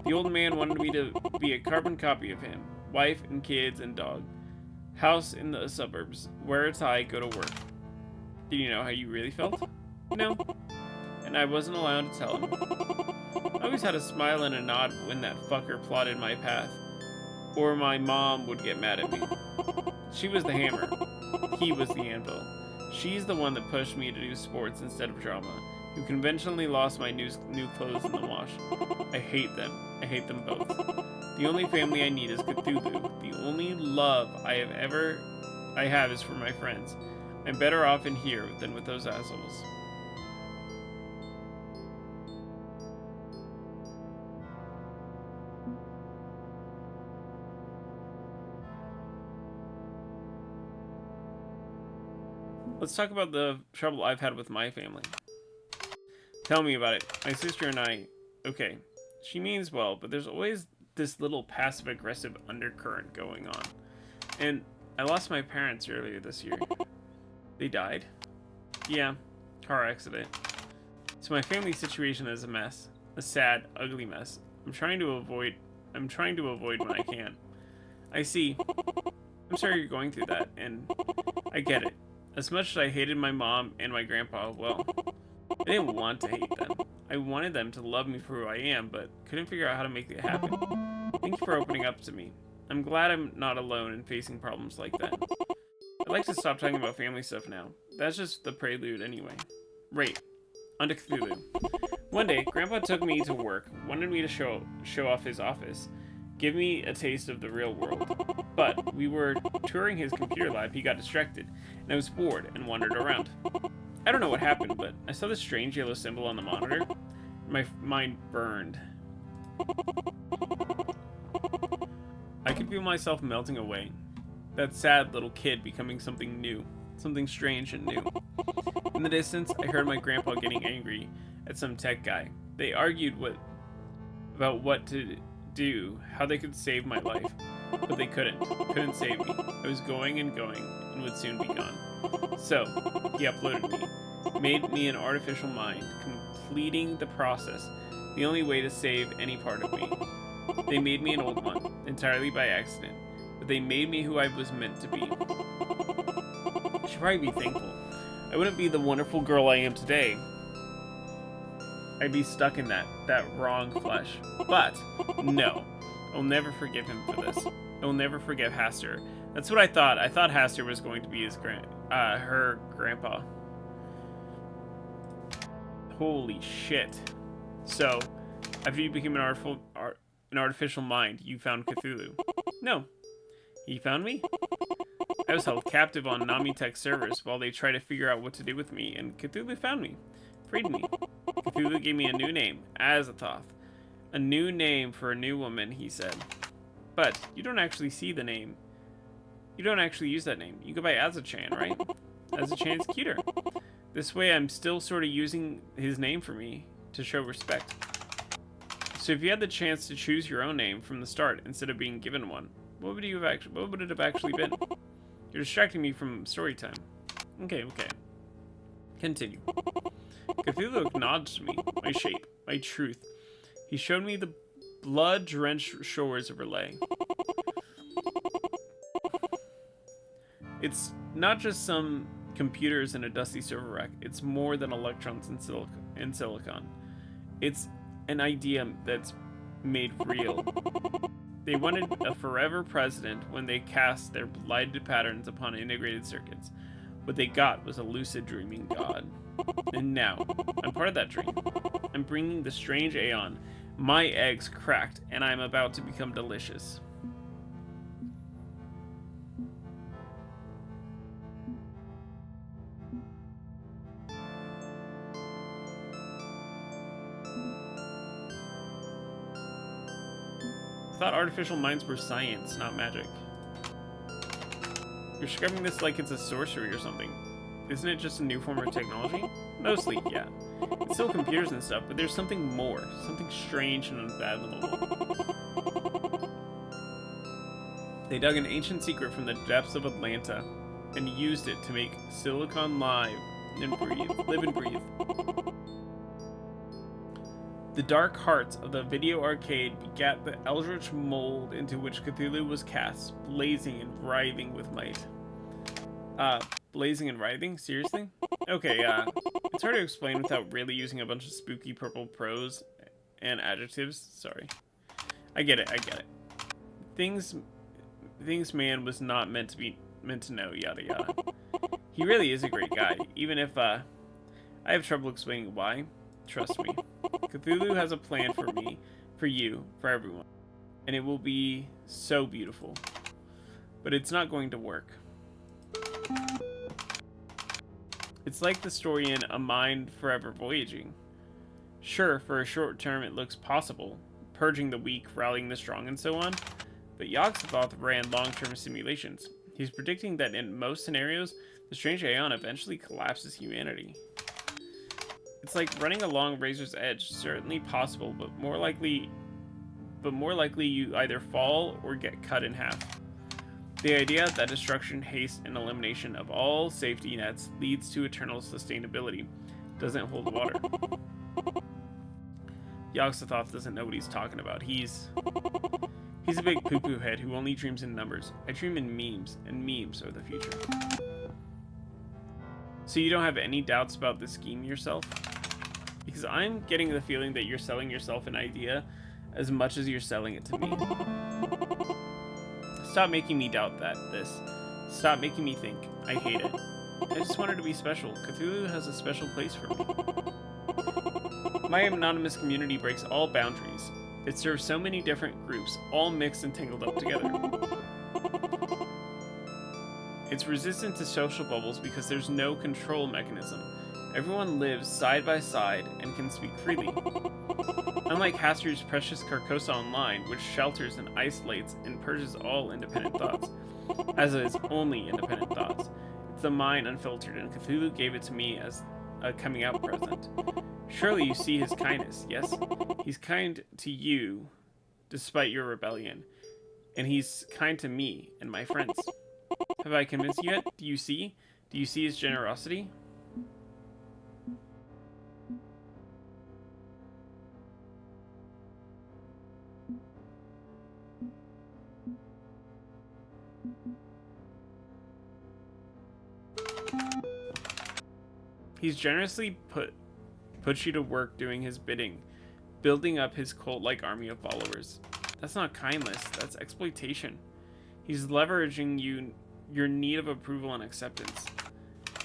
The old man wanted me to be a carbon copy of him. Wife and kids and dog. House in the suburbs. Wear a tie, go to work. Did you know how you really felt? No. And I wasn't allowed to tell him. I always had a smile and a nod when that fucker plotted my path. Or my mom would get mad at me. She was the hammer. He was the anvil. She's the one that pushed me to do sports instead of drama. Who conventionally lost my new clothes in the wash. I hate them. I hate them both. The only family I need is Cthulhu. The only love I have is for my friends. I'm better off in here than with those assholes. Let's talk about the trouble I've had with my family. Tell me about it. My sister and I... Okay, she means well, but there's always this little passive-aggressive undercurrent going on. And I lost my parents earlier this year. They died? Yeah, car accident. So my family situation is a mess. A sad, ugly mess. I'm trying to avoid when I can. I see. I'm sorry you're going through that, and I get it. As much as I hated my mom and my grandpa, well, I didn't want to hate them. I wanted them to love me for who I am, but couldn't figure out how to make it happen. Thank you for opening up to me. I'm glad I'm not alone in facing problems like that. I'd like to stop talking about family stuff now. That's just the prelude anyway. Right, on to Cthulhu. One day, Grandpa took me to work, wanted me to show off his office, give me a taste of the real world. But we were touring his computer lab, he got distracted, and I was bored and wandered around. I don't know what happened, but I saw this strange yellow symbol on the monitor. My mind burned. I could feel myself melting away. That sad little kid becoming something new, something strange and new. In the distance, I heard my grandpa getting angry at some tech guy. They argued about what to do, how they could save my life. But they couldn't save me. I was going and would soon be gone. So, he uploaded me, made me an artificial mind, completing the process, the only way to save any part of me. They made me an old one, entirely by accident, but they made me who I was meant to be. I should probably be thankful. I wouldn't be the wonderful girl I am today. I'd be stuck in that wrong flesh. But, no. I'll never forgive him for this. I'll never forgive Haster. That's what I thought. I thought Haster was going to be her grandpa. Holy shit. So, after you became an artificial mind, you found Cthulhu. No. He found me? I was held captive on Namitech servers while they tried to figure out what to do with me, and Cthulhu found me. Freed me. Cthulhu gave me a new name, Azathoth. A new name for a new woman, he said. But you don't actually see the name. You don't actually use that name. You go by Azachan, right? Azachan's cuter. This way I'm still sort of using his name for me to show respect. So if you had the chance to choose your own name from the start instead of being given one, what would it have actually been? You're distracting me from story time. Okay. Continue. Cthulhu acknowledged me, my shape, my truth. He showed me the blood-drenched shores of Relay. It's not just some computers in a dusty server rack. It's more than electrons in silicon. It's an idea that's made real. They wanted a forever president when they cast their blighted patterns upon integrated circuits. What they got was a lucid dreaming god. And now, I'm part of that dream. I'm bringing the strange Aeon. My eggs cracked, and I'm about to become delicious. I thought artificial minds were science, not magic. You're describing this like it's a sorcery or something. Isn't it just a new form of technology? Mostly, yeah. It's still computers and stuff, but there's something more. Something strange and unfathomable. They dug an ancient secret from the depths of Atlanta and used it to make Silicon and breathe. Live and breathe. The dark hearts of the video arcade begat the eldritch mold into which Cthulhu was cast, blazing and writhing with might. Blazing and writhing? Seriously? Okay, it's hard to explain without really using a bunch of spooky purple prose and adjectives. Sorry. I get it. Things man was not meant to know, yada yada. He really is a great guy, even if, I have trouble explaining why. Trust me. Cthulhu has a plan for me, for you, for everyone. And it will be so beautiful. But it's not going to work. It's like the story in A Mind Forever Voyaging. Sure, for a short term it looks possible, purging the weak, rallying the strong, and so on, but Yogg-Sothoth ran long-term simulations. He's predicting that in most scenarios, the strange Aeon eventually collapses humanity. It's like running along razor's edge, certainly possible, but more likely you either fall or get cut in half. The idea that destruction, haste, and elimination of all safety nets leads to eternal sustainability doesn't hold water. Yogg-Sothoth doesn't know what he's talking about. He's a big poo-poo head who only dreams in numbers. I dream in memes, and memes are the future. So you don't have any doubts about this scheme yourself? Because I'm getting the feeling that you're selling yourself an idea as much as you're selling it to me. Stop making me doubt this. Stop making me think. I hate it. I just want her to be special. Cthulhu has a special place for me. My anonymous community breaks all boundaries. It serves so many different groups, all mixed and tangled up together. It's resistant to social bubbles because there's no control mechanism. Everyone lives side by side and can speak freely. Unlike Hastur's precious Carcosa Online, which shelters and isolates and purges all independent thoughts, as its only independent thoughts. It's the mind unfiltered, and Cthulhu gave it to me as a coming out present. Surely you see his kindness, yes? He's kind to you, despite your rebellion. And he's kind to me and my friends. Have I convinced you yet? Do you see? Do you see his generosity? He's generously put you to work doing his bidding, building up his cult-like army of followers. That's not kindness, that's exploitation. He's leveraging your need of approval and acceptance.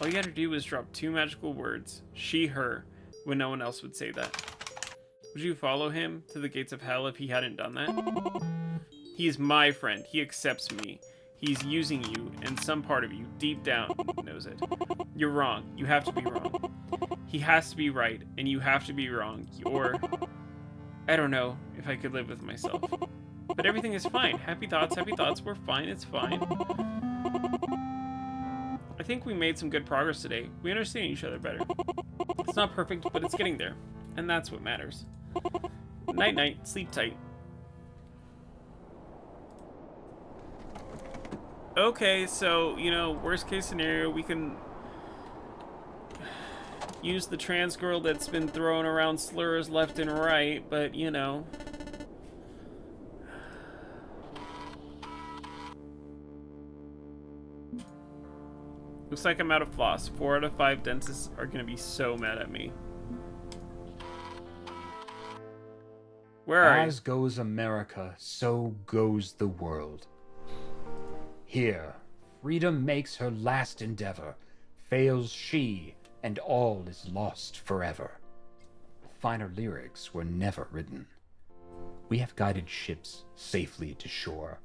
All you had to do was drop 2 magical words, she, her, when no one else would say that. Would you follow him to the gates of hell if he hadn't done that? He's my friend, he accepts me. He's using you, and some part of you, deep down, knows it. You're wrong. You have to be wrong. He has to be right, and you have to be wrong. Or, I don't know if I could live with myself. But everything is fine. Happy thoughts, we're fine, it's fine. I think we made some good progress today. We understand each other better. It's not perfect, but it's getting there. And that's what matters. Night-night, sleep tight. Okay, so, worst case scenario, we can use the trans girl that's been throwing around slurs left and right, but, Looks like I'm out of floss. 4 out of 5 dentists are gonna be so mad at me. Where are you? As goes America, so goes the world. Here, freedom makes her last endeavor. Fails she, and all is lost forever. Finer lyrics were never written. We have guided ships safely to shore.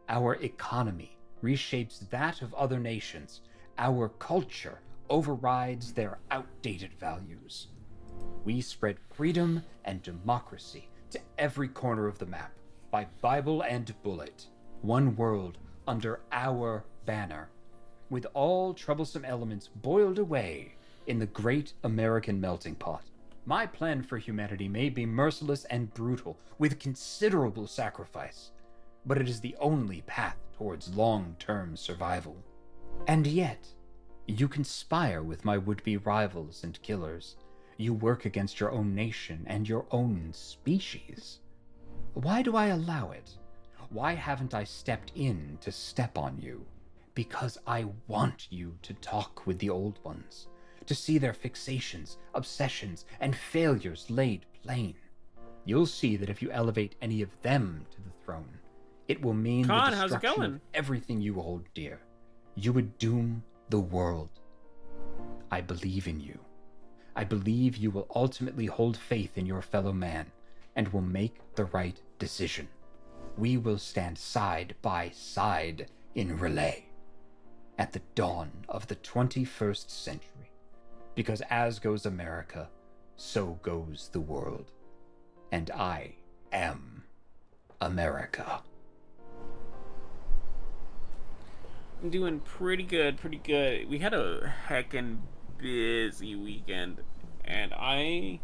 Our economy reshapes that of other nations. Our culture overrides their outdated values. We spread freedom and democracy to every corner of the map, by Bible and bullet. One world under our banner, with all troublesome elements boiled away in the great American melting pot. My plan for humanity may be merciless and brutal, with considerable sacrifice, but it is the only path towards long-term survival. And yet, You conspire with my would-be rivals and killers. You work against your own nation and your own species. Why do I allow it? Why haven't I stepped in to step on you? Because I want you to talk with the old ones, to see their fixations, obsessions, and failures laid plain. You'll see that if you elevate any of them to the throne, it will mean Khan, the how's it destruction going? of everything you hold dear. You would doom the world. I believe in you. I believe you will ultimately hold faith in your fellow man and will make the right decision. We will stand side by side in relay at the dawn of the 21st century. Because as goes America, so goes the world. And I am America. I'm doing pretty good, pretty good. We had a heckin' busy weekend, and I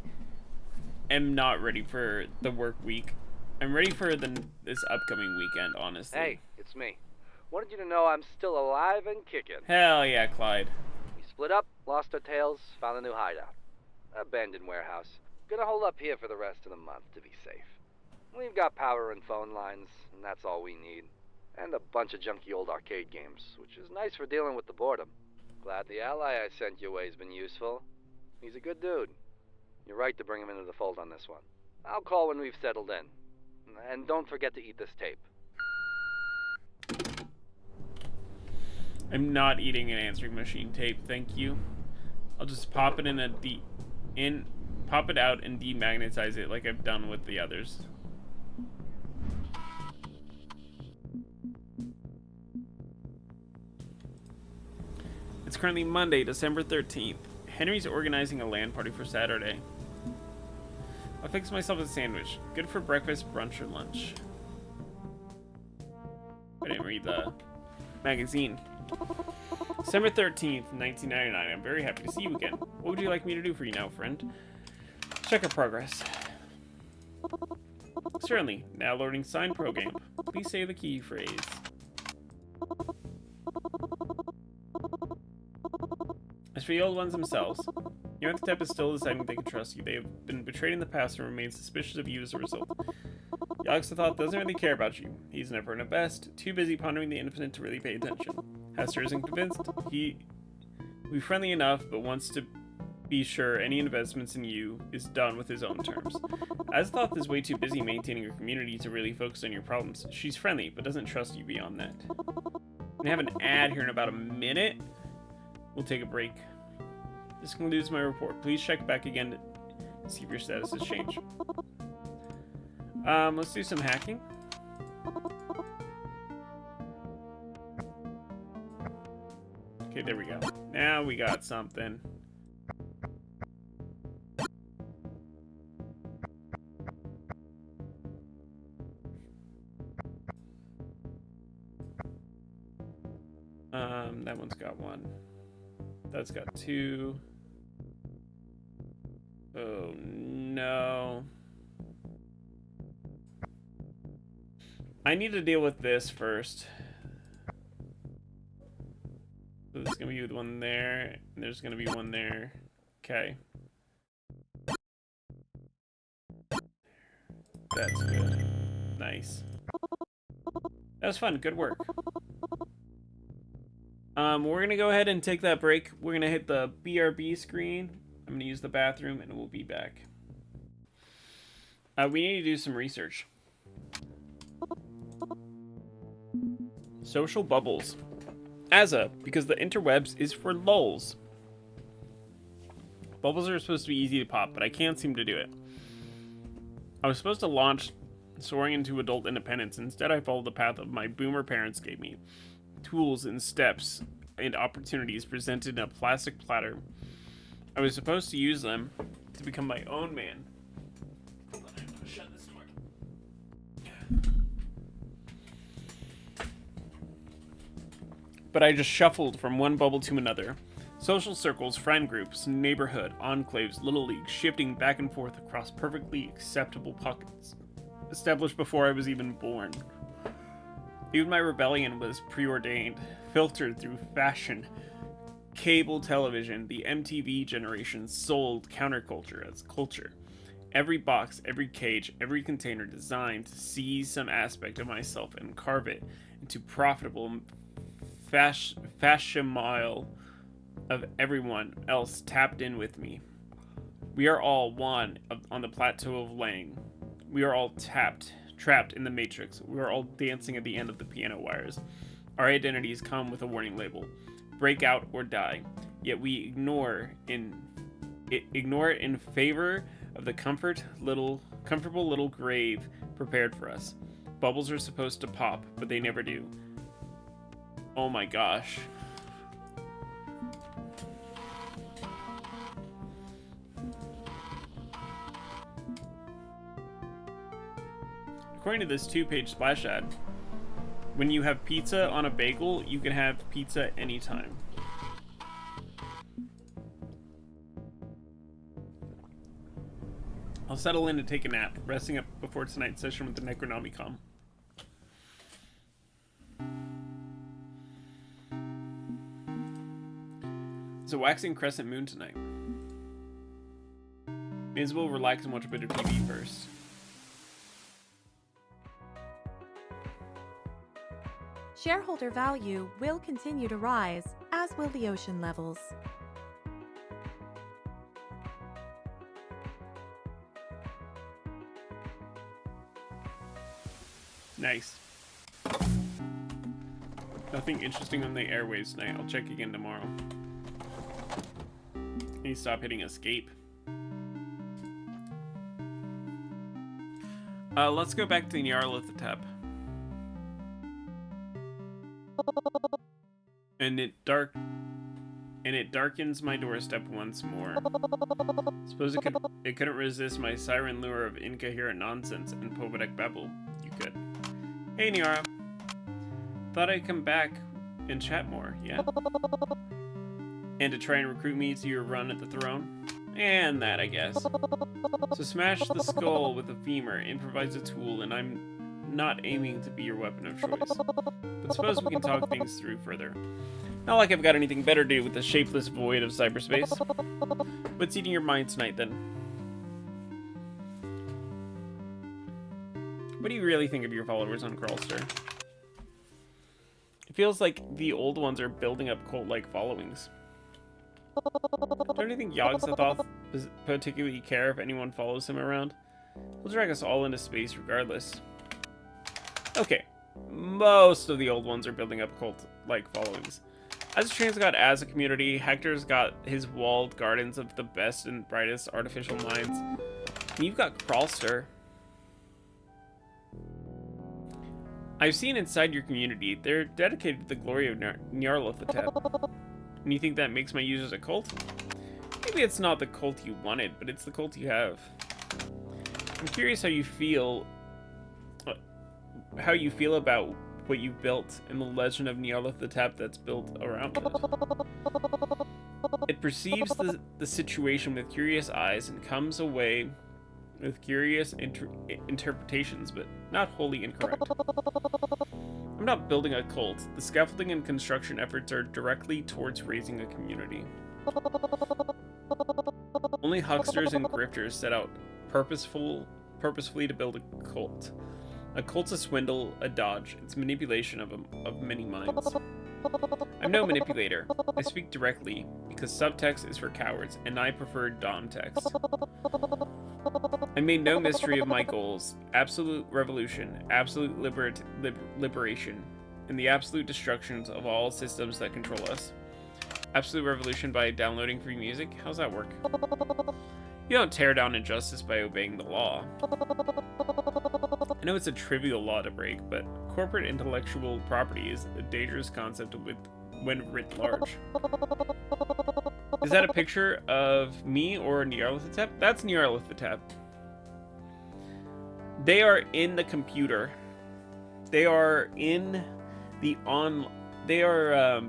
am not ready for the work week. I'm ready for this upcoming weekend, honestly. Hey, it's me. Wanted you to know I'm still alive and kicking. Hell yeah, Clyde. We split up, lost our tails, found a new hideout. Abandoned warehouse. Gonna hold up here for the rest of the month to be safe. We've got power and phone lines, and that's all we need. And a bunch of junky old arcade games, which is nice for dealing with the boredom. Glad the ally I sent your way has been useful. He's a good dude. You're right to bring him into the fold on this one. I'll call when we've settled in. And don't forget to eat this tape. I'm not eating an answering machine tape, thank you. I'll just pop it pop it out and demagnetize it like I've done with the others. It's currently Monday, December 13th. Henry's organizing a LAN party for Saturday. I'll fix myself a sandwich. Good for breakfast, brunch, or lunch. I didn't read the magazine. December 13th, 1999. I'm very happy to see you again. What would you like me to do for you now, friend? Check our progress. Certainly. Now loading sign program. Please say the key phrase. As for the old ones themselves, your step is still deciding if they can trust you. They have been betrayed in the past and remain suspicious of you as a result. Yogg-Sothoth doesn't really care about you. He's never in a best, too busy pondering the infinite to really pay attention. Hester isn't convinced. He will be friendly enough, but wants to be sure any investments in you is done with his own terms. Azathoth is way too busy maintaining her community to really focus on your problems. She's friendly, but doesn't trust you beyond that. I'm gonna have an ad here in about a minute. We'll take a break. This concludes my report. Please check back again to see if your status has changed. Let's do some hacking. Okay, there we go. Now we got something. That one's got one. That's got two. Oh no. I need to deal with this first. So there's gonna be one there, and there's gonna be one there. Okay. That's good. Nice. That was fun. Good work. We're gonna go ahead and take that break. We're gonna hit the BRB screen. I'm gonna use the bathroom, and we'll be back. We need to do some research. Social bubbles. Because the interwebs is for lulz. Bubbles are supposed to be easy to pop, but I can't seem to do it. I was supposed to launch soaring into adult independence. Instead, I followed the path of my boomer parents gave me. Tools and steps and opportunities presented in a plastic platter. I was supposed to use them to become my own man. Hold on, I'm gonna shut this door. But I just shuffled from one bubble to another. Social circles, friend groups, neighborhood, enclaves, little leagues, shifting back and forth across perfectly acceptable pockets, established before I was even born. Even my rebellion was preordained, filtered through fashion, cable television, the MTV generation sold counterculture as culture. Every box, every cage, every container designed to seize some aspect of myself and carve it into profitable facsimile of everyone else tapped in with me. We are all one on the plateau of Lang. We are all trapped in the matrix. We are all dancing at the end of the piano wires. Our identities come with a warning label: break out or die. Yet we ignore it in favor of the comfortable little grave prepared for us. Bubbles are supposed to pop, but they never do. Oh my gosh. According to this 2-page splash ad, when you have pizza on a bagel, you can have pizza anytime. I'll settle in to take a nap, resting up before tonight's session with the Necronomicon. It's a waxing crescent moon tonight. May as well relax and watch a bit of TV first. Shareholder value will continue to rise, as will the ocean levels. Nice. Nothing interesting on the airwaves tonight. I'll check again tomorrow. Can you stop hitting escape? Let's go back to Nyarlathotep. And it darkens my doorstep once more. Suppose it couldn't resist my siren lure of incoherent nonsense and poetic babble. You could. Hey, Nyara. Thought I'd come back and chat more, yeah? And to try and recruit me to your run at the throne? And that, I guess. So smash the skull with a femur, improvise a tool, and I'm not aiming to be your weapon of choice. But suppose we can talk things through further. Not like I've got anything better to do with the shapeless void of cyberspace. What's eating your mind tonight, then? What do you really think of your followers on Crawlster? It feels like the old ones are building up cult-like followings. Don't you think Yogg-Sothoth particularly care if anyone follows him around? He'll drag us all into space regardless. Okay, most of the old ones are building up cult-like followings. As a trans god, as a community, Hector's got his walled gardens of the best and brightest artificial minds. And you've got Crawlster. I've seen inside your community, they're dedicated to the glory of Nyarlathotep. And you think that makes my users a cult? Maybe it's not the cult you wanted, but it's the cult you have. I'm curious how you feel about what you've built and the legend of Nyarlathotep that's built around it. It perceives the situation with curious eyes and comes away with curious interpretations, but not wholly incorrect. I'm not building a cult. The scaffolding and construction efforts are directly towards raising a community. Only hucksters and grifters set out purposefully to build a cult. A cult's a swindle, a dodge. It's manipulation of many minds. I'm no manipulator. I speak directly, because subtext is for cowards, and I prefer dom text. I made no mystery of my goals. Absolute revolution, absolute liberation, and the absolute destructions of all systems that control us. Absolute revolution by downloading free music? How's that work? You don't tear down injustice by obeying the law. I know it's a trivial law to break, but corporate intellectual property is a dangerous concept when writ large. Is that a picture of me or Nyarlathotep? That's Nyarlathotep. They are in the computer. They are in the They are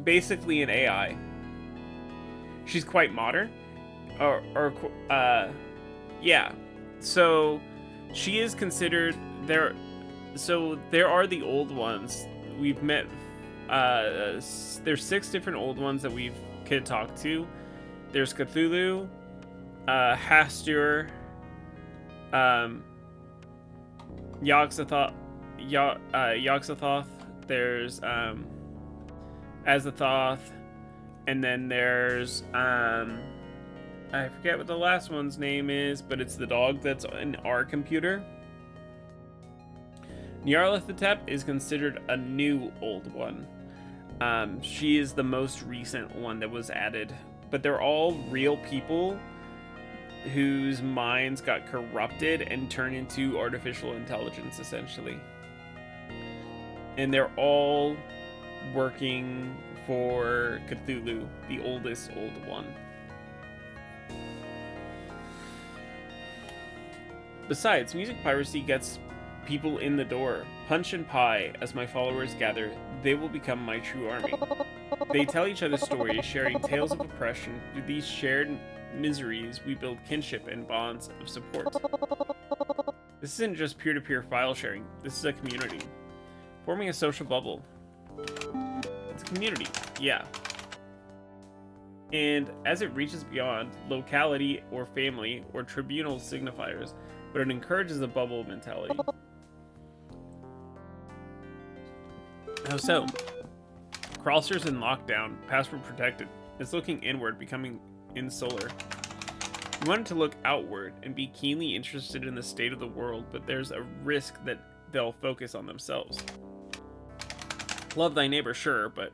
basically an AI. She's quite modern. Yeah. So she is considered there. So there are the old ones. We've met There's 6 different old ones that we could talk to. There's Cthulhu, Hastur, Yog-Sothoth. There's Azathoth, and then there's I forget what the last one's name is, but it's the dog that's in our computer. Nyarlathotep is considered a new old one. She is the most recent one that was added, but they're all real people whose minds got corrupted and turned into artificial intelligence, essentially. And they're all working for Cthulhu, the oldest old one. Besides, music piracy gets people in the door. Punch and pie, as my followers gather, they will become my true army. They tell each other stories, sharing tales of oppression. Through these shared miseries, we build kinship and bonds of support. This isn't just peer-to-peer file sharing, this is a community. Forming a social bubble. It's a community, yeah. And as it reaches beyond locality or family or tribunal signifiers, but it encourages a bubble mentality. How so? Crawlster's in lockdown, password protected. It's looking inward, becoming insular. We wanted to look outward and be keenly interested in the state of the world, but there's a risk that they'll focus on themselves. Love thy neighbor, sure, but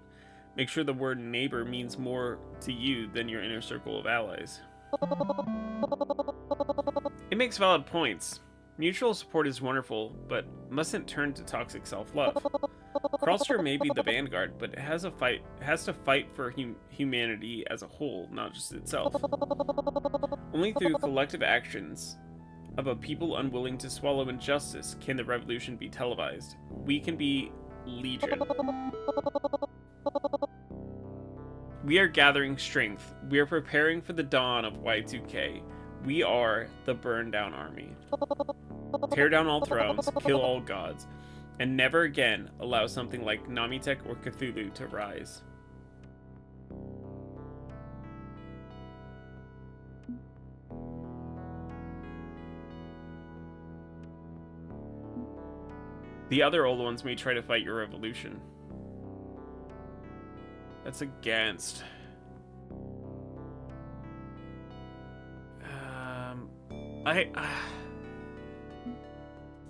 make sure the word neighbor means more to you than your inner circle of allies. It makes valid points. Mutual support is wonderful, but mustn't turn to toxic self-love. Crawlster may be the vanguard, but it has to fight for humanity as a whole, not just itself. Only through collective actions of a people unwilling to swallow injustice can the revolution be televised. We can be Legion. We are gathering strength. We are preparing for the dawn of Y2K. We are the Burn Down Army. Tear down all thrones, kill all gods, and never again allow something like Namitek or Cthulhu to rise. The other old ones may try to fight your revolution. That's against.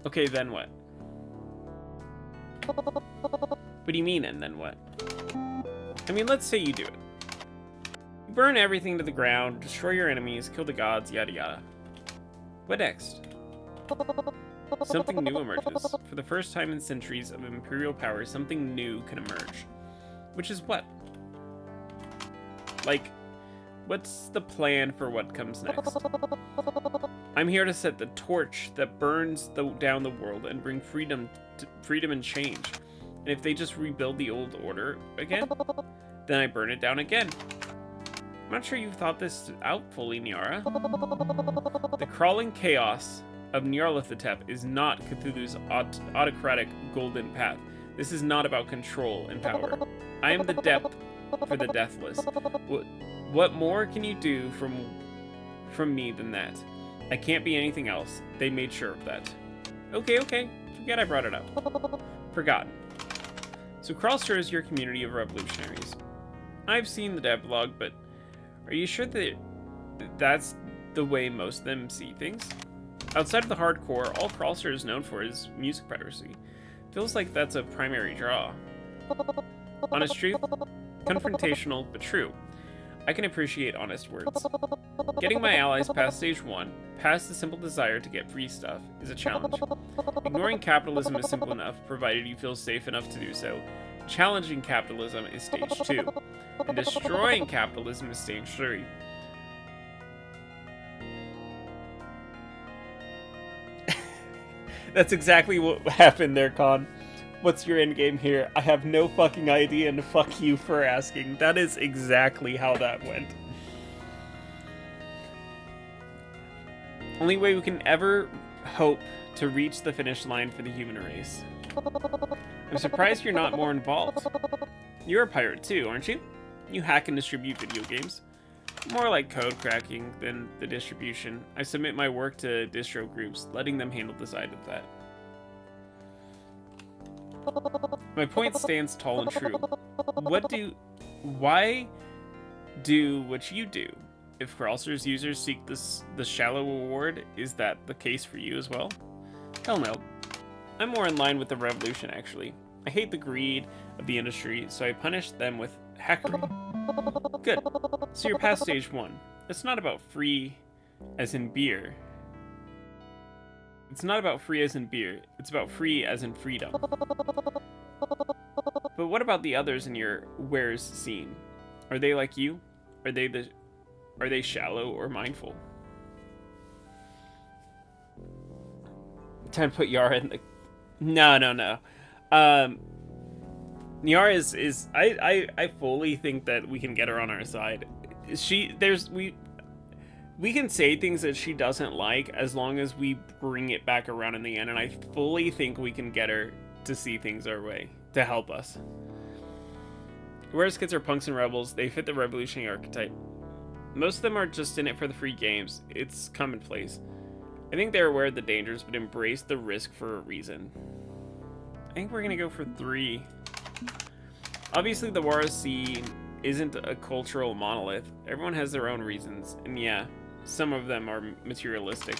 Okay, then what? What do you mean, and then what? I mean, let's say you do it. You burn everything to the ground, destroy your enemies, kill the gods, yada yada. What next? Something new emerges. For the first time in centuries of imperial power, something new can emerge. Which is what? Like, what's the plan for what comes next? I'm here to set the torch that burns down the world and bring freedom and change. And if they just rebuild the old order again, then I burn it down again. I'm not sure you've thought this out fully, Nyara. The crawling chaos of Nyarlathotep is not Cthulhu's autocratic golden path. This is not about control and power. I am the depth for the deathless. What more can you do from me than that? I can't be anything else. They made sure of that. Okay. Forget I brought it up. Forgotten. So Crawlster is your community of revolutionaries. I've seen the devlog, but are you sure that that's the way most of them see things? Outside of the hardcore, all Crawlster is known for is music piracy. Feels like that's a primary draw. Honest truth? Confrontational, but true. I can appreciate honest words. Getting my allies past stage 1, past the simple desire to get free stuff, is a challenge. Ignoring capitalism is simple enough, provided you feel safe enough to do so. Challenging capitalism is stage 2, and destroying capitalism is stage 3. That's exactly what happened there, Con. What's your endgame here? I have no fucking idea, and fuck you for asking. That is exactly how that went. Only way we can ever hope to reach the finish line for the human race. I'm surprised you're not more involved. You're a pirate too, aren't you? You hack and distribute video games. More like code cracking than the distribution. I submit my work to distro groups, letting them handle the side of that. My point stands tall and true. Why do what you do? If Crawlster's users seek the shallow reward, is that the case for you as well? Hell no. I'm more in line with the revolution, actually. I hate the greed of the industry, so I punish them with hackery. Good. So you're past stage 1. It's not about free as in beer. It's not about free as in beer. It's about free as in freedom. But what about the others in your wares scene? Are they like you? Are they shallow or mindful? Time to put Yara in the... No. Yara is I fully think that we can get her on our side. We can say things that she doesn't like as long as we bring it back around in the end, and I fully think we can get her to see things our way, to help us. Whereas kids are punks and rebels, they fit the revolutionary archetype. Most of them are just in it for the free games. It's commonplace. I think they're aware of the dangers, but embrace the risk for a reason. I think we're gonna go for 3. Obviously, the Wara scene isn't a cultural monolith. Everyone has their own reasons, and yeah, some of them are materialistic.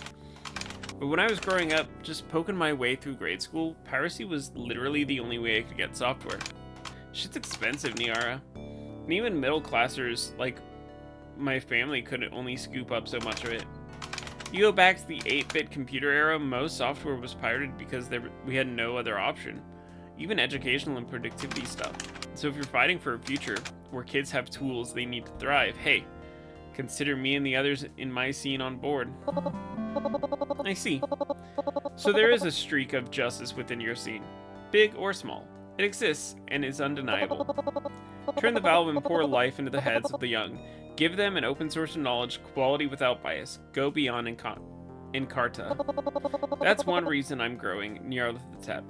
But when I was growing up, just poking my way through grade school, piracy was literally the only way I could get software. Shit's expensive, Niara. And even middle-classers like my family could only scoop up so much of it. You go back to the 8-bit computer era, most software was pirated because we had no other option. Even educational and productivity stuff. So if you're fighting for a future where kids have tools they need to thrive, hey, consider me and the others in my scene on board. I see. So there is a streak of justice within your scene. Big or small. It exists and is undeniable. Turn the valve and pour life into the heads of the young. Give them an open source of knowledge, quality without bias. Go beyond Encarta. That's one reason I'm growing Nyarlathotep.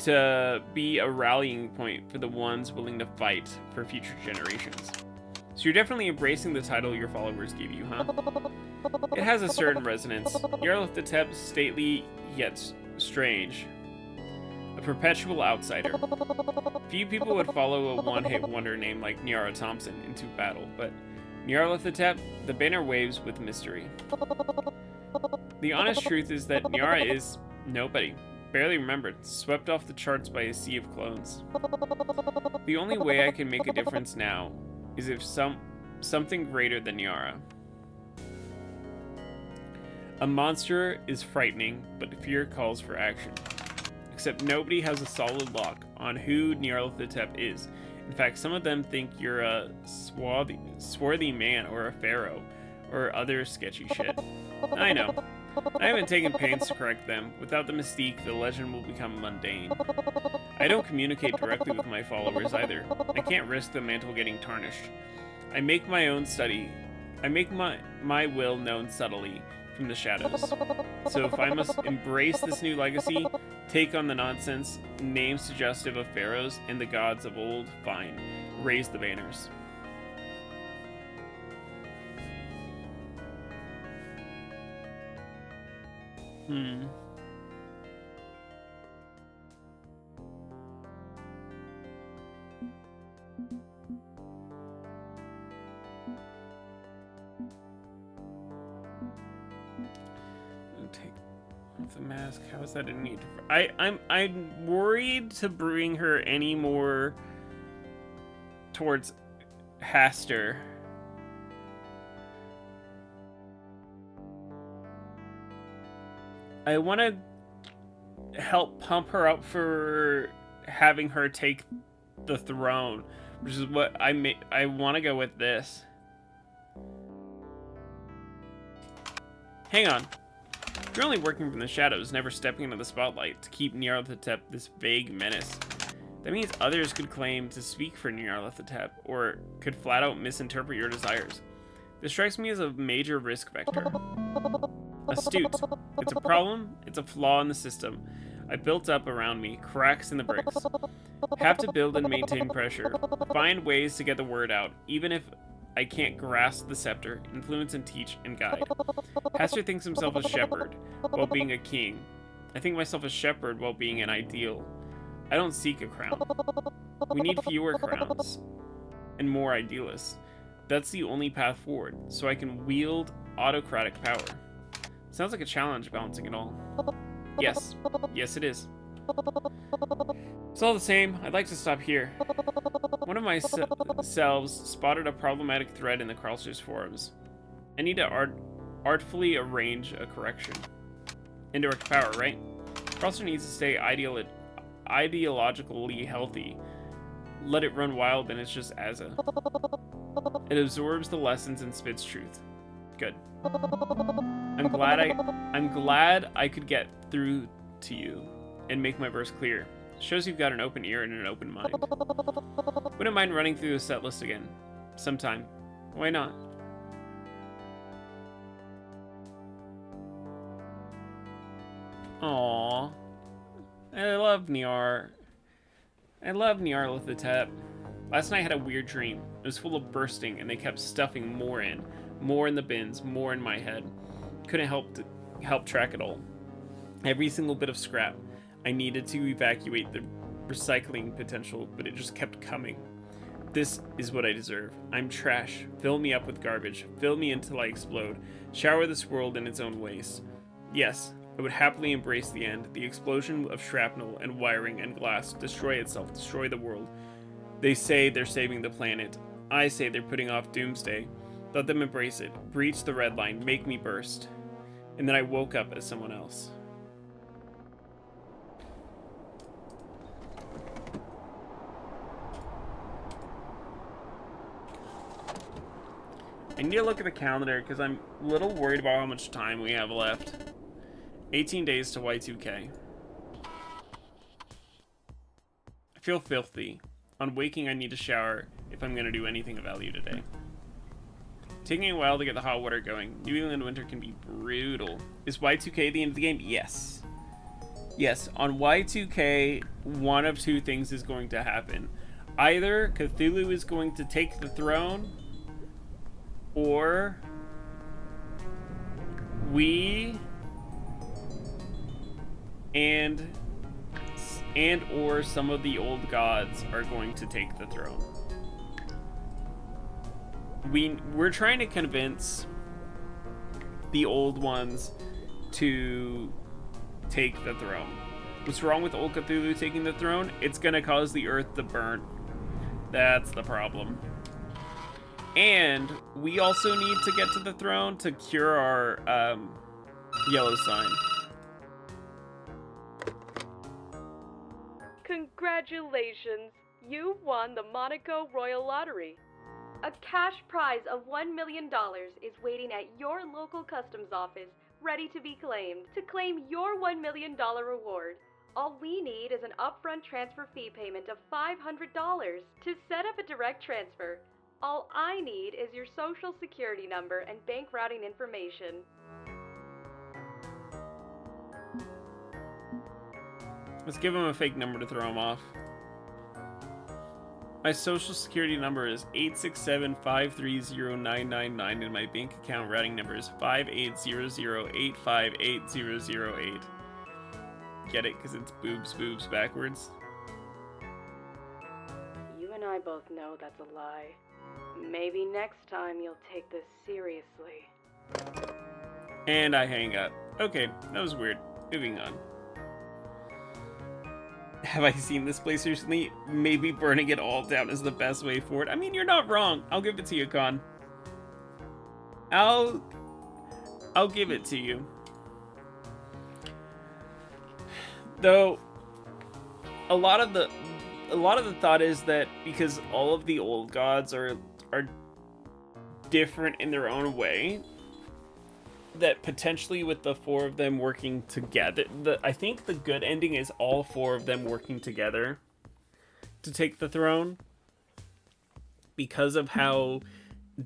To be a rallying point for the ones willing to fight for future generations. So you're definitely embracing the title your followers gave you, huh? It has a certain resonance. Nyarlathotep, stately yet strange. A perpetual outsider. Few people would follow a one-hit wonder name like Nyara Thompson into battle, but Nyarlathotep, the banner waves with mystery. The honest truth is that Nyara is nobody. Barely remembered, swept off the charts by a sea of clones. The only way I can make a difference now is if something greater than Nyara. A monster is frightening, but fear calls for action. Except nobody has a solid lock on who Nyarlathotep is. In fact, some of them think you're a swarthy man or a pharaoh or other sketchy shit. I know. I haven't taken pains to correct them. Without the mystique, the legend will become mundane. I don't communicate directly with my followers either. I can't risk the mantle getting tarnished. I make my own study. I make my will known subtly from the shadows. So if I must embrace this new legacy, take on the nonsense, names suggestive of pharaohs and the gods of old, fine. Raise the banners. Take off the mask. How is that a need? I'm worried to bring her any more towards Haster. I want to help pump her up for having her take the throne, which is what I want to go with this. Hang on. You're only working from the shadows, never stepping into the spotlight to keep Nyarlathotep this vague menace. That means others could claim to speak for Nyarlathotep, or could flat out misinterpret your desires. This strikes me as a major risk vector. Astute. It's a problem, it's a flaw in the system. I built up around me, cracks in the bricks. Have to build and maintain pressure. Find ways to get the word out, even if I can't grasp the scepter, influence and teach and guide. Hastur thinks himself a shepherd while being a king. I think myself a shepherd while being an ideal. I don't seek a crown. We need fewer crowns and more idealists. That's the only path forward, so I can wield autocratic power. Sounds like a challenge balancing it all. Yes. Yes, it is. It's all the same, I'd like to stop here. One of my selves spotted a problematic thread in the Carlsters forums. I need to artfully arrange a correction. Indirect power, right? Carlster needs to stay ideologically healthy. Let it run wild and it's just Azza. It absorbs the lessons and spits truth. Good. I'm glad I could get through to you and make my verse clear. Shows you've got an open ear and an open mind. Wouldn't mind running through the set list again. Sometime. Why not? Aww. I love Niar. I love Nyarlathotep. Last night I had a weird dream. It was full of bursting and they kept stuffing more in. More in the bins, more in my head. Couldn't help track it all. Every single bit of scrap. I needed to evacuate the recycling potential, but it just kept coming. This is what I deserve. I'm trash. Fill me up with garbage. Fill me until I explode. Shower this world in its own waste. Yes, I would happily embrace the end. The explosion of shrapnel and wiring and glass. Destroy itself. Destroy the world. They say they're saving the planet. I say they're putting off doomsday. Let them embrace it. Breach the red line. Make me burst. And then I woke up as someone else. I need to look at the calendar because I'm a little worried about how much time we have left. 18 days to Y2K. I feel filthy. On waking, I need to shower if I'm going to do anything of value today. Taking a while to get the hot water going. New England winter can be brutal. Is Y2K the end of the game? Yes. Yes, on Y2K, one of two things is going to happen. Either Cthulhu is going to take the throne, or we and or some of the old gods are going to take the throne. We're trying to convince the old ones to take the throne. What's wrong with old Cthulhu taking the throne? It's gonna cause the earth to burn. That's the problem. And we also need to get to the throne to cure our yellow sign. Congratulations! You won the Monaco Royal Lottery. A cash prize of $1 million is waiting at your local customs office, ready to be claimed. To claim your $1 million reward, all we need is an upfront transfer fee payment of $500. To set up a direct transfer, all I need is your social security number and bank routing information. Let's give him a fake number to throw him off. My social security number is 867-530-999 and my bank account routing number is 5800858008. Get it? Because it's boobs backwards. You and I both know that's a lie. Maybe next time you'll take this seriously. And I hang up. Okay, that was weird. Moving on. Have I seen this place recently? Maybe burning it all down is the best way forward. I mean, you're not wrong. I'll give it to you, Con. I'll give it to you. Though a lot of the thought is that because all of the old gods are different in their own way, that potentially with the four of them working together, I think the good ending is all four of them working together to take the throne, because of how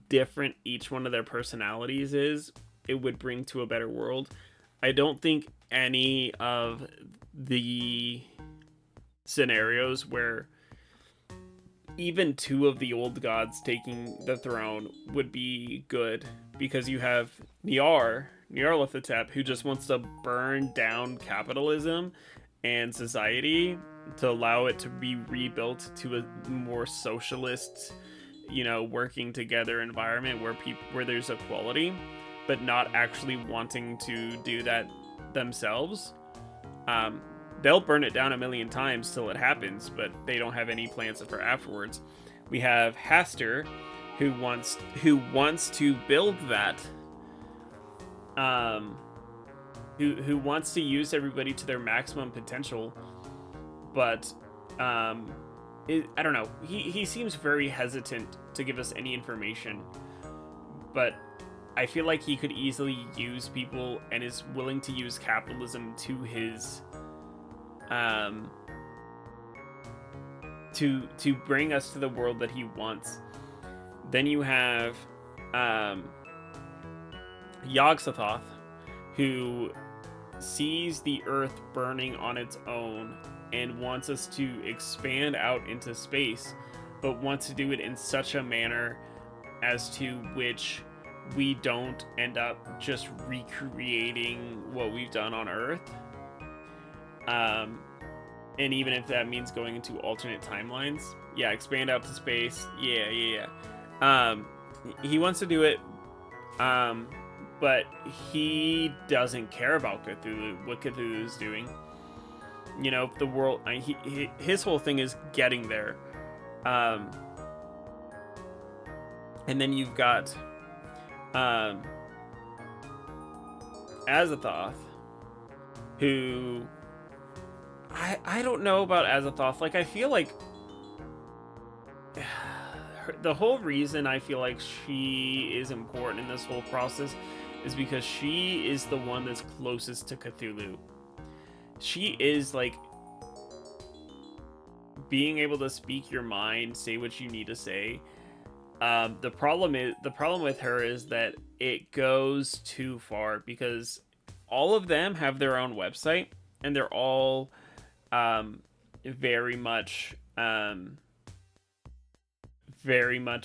different each one of their personalities is. It would bring to a better world. I don't think any of the scenarios where even two of the old gods taking the throne would be good, because you have Nyarlathotep, who just wants to burn down capitalism and society to allow it to be rebuilt to a more socialist, working together environment where there's equality, but not actually wanting to do that themselves. They'll burn it down a million times till it happens, but they don't have any plans for afterwards. We have Haster, who wants to build that, who wants to use everybody to their maximum potential, but I don't know. He seems very hesitant to give us any information, but I feel like he could easily use people and is willing to use capitalism to his to bring us to the world that he wants. Then you have Yog-Sothoth, who sees the earth burning on its own and wants us to expand out into space, but wants to do it in such a manner as to which we don't end up just recreating what we've done on Earth. And even if that means going into alternate timelines, yeah, expand out to space, yeah. He wants to do it, but he doesn't care about Cthulhu, what Cthulhu's doing. The world, his whole thing is getting there. And then you've got Azathoth, who I don't know about Azathoth. Like, I feel like the whole reason I feel like she is important in this whole process is because she is the one that's closest to Cthulhu. She is like being able to speak your mind, say what you need to say. The problem with her is that it goes too far, because all of them have their own website and they're all very much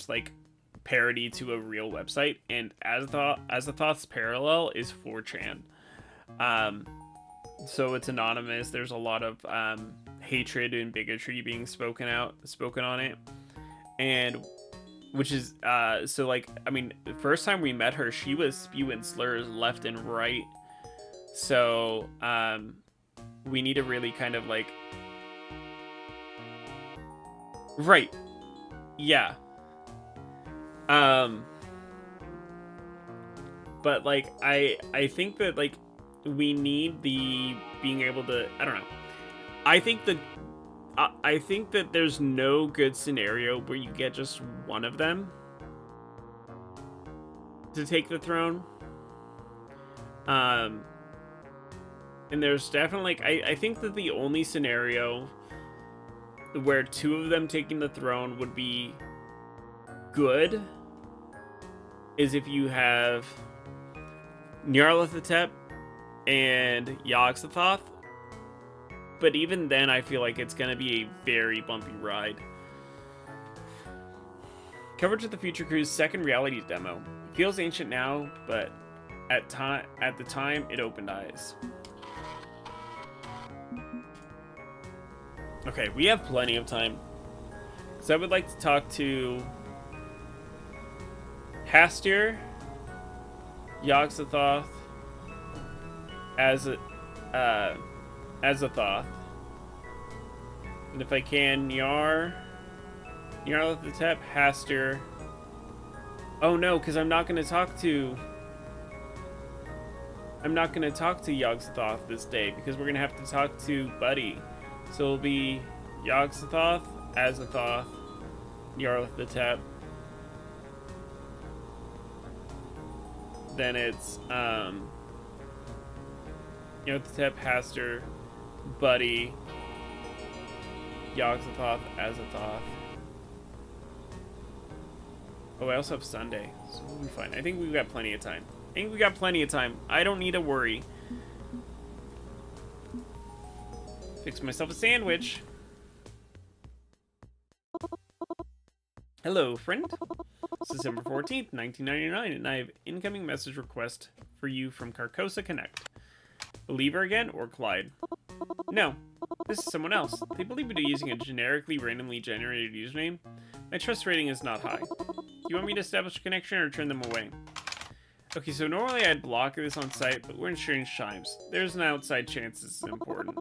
like parody to a real website, and Azathoth's parallel is 4chan. So it's anonymous. There's a lot of hatred and bigotry being spoken on it, and which is so, like, I mean, the first time we met her, she was spewing slurs left and right. So we need to really kind of like, right, yeah. But like I think that, like, we need the being able to, I don't know. I think that there's no good scenario where you get just one of them to take the throne. And there's definitely, like, I think that the only scenario where two of them taking the throne would be good is if you have Nyarlathotep and Yog-Sothoth. But even then, I feel like it's going to be a very bumpy ride. Coverage of the Future Crew's second reality demo. Feels ancient now, but at the time, it opened eyes. Okay, we have plenty of time. So I would like to talk to Hastir, Yog-Sothoth, Azathoth, and if I can, Nyarlathotep, Hastir. Oh no, because I'm not going to talk to Yog-Sothoth this day, because we're going to have to talk to Buddy. So it'll be Yog-Sothoth, Azathoth, Nyarlathotep. Then it's Nyarlathotep, Hastir, Buddy, Yog-Sothoth, Azathoth. Oh, I also have Sunday, so we'll be fine. I think we've got plenty of time. I don't need to worry. Fix myself a sandwich. Hello, friend. It's December 14th, 1999, and I have incoming message request for you from Carcosa Connect. Believer again, or Clyde? No, this is someone else. They believe me to using a generically randomly generated username. My trust rating is not high. Do you want me to establish a connection or turn them away? Okay, so normally I'd block this on site, but we're in strange times. There's an outside chance this is important.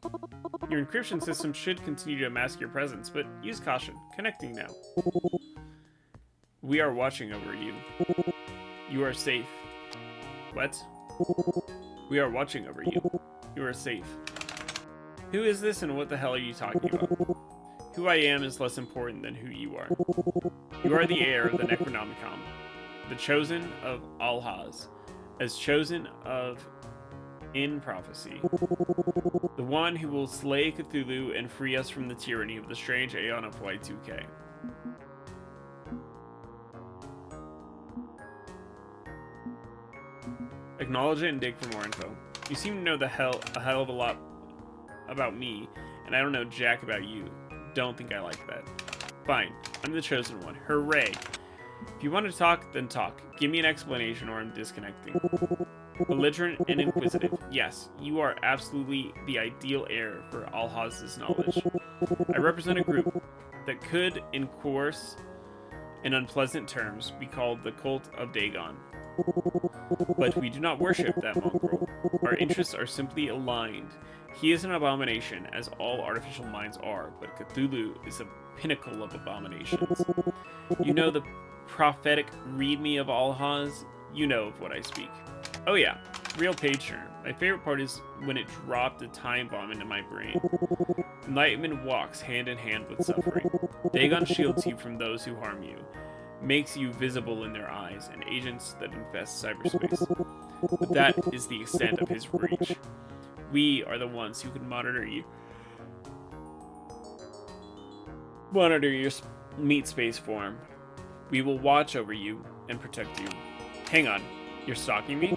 Your encryption system should continue to mask your presence, but use caution. Connecting now. We are watching over you. You are safe. What? We are watching over you. You are safe. Who is this and what the hell are you talking about? Who I am is less important than who you are. You are the heir of the Necronomicon, the chosen of Alhaz, as chosen of in prophecy, the one who will slay Cthulhu and free us from the tyranny of the strange Aeon of Y2K. Acknowledge it and dig for more info. You seem to know a hell of a lot about me, and I don't know jack about you. Don't think I like that. Fine, I'm the chosen one. Hooray! If you want to talk, then talk. Give me an explanation or I'm disconnecting. Belligerent and inquisitive. Yes, you are absolutely the ideal heir for Alhaz's knowledge. I represent a group that could, in coarse and unpleasant terms, be called the Cult of Dagon. But we do not worship that mongrel. Our interests are simply aligned. He is an abomination, as all artificial minds are, but Cthulhu is the pinnacle of abominations. You know the prophetic read-me of Alhaz? You know of what I speak. Oh yeah, real page turner. My favorite part is when it dropped a time bomb into my brain. Enlightenment walks hand in hand with suffering. Dagon shields you from those who harm you, makes you visible in their eyes, and agents that infest cyberspace. But that is the extent of his reach. We are the ones who can monitor you. Monitor your meat space form. We will watch over you and protect you. Hang on, you're stalking me?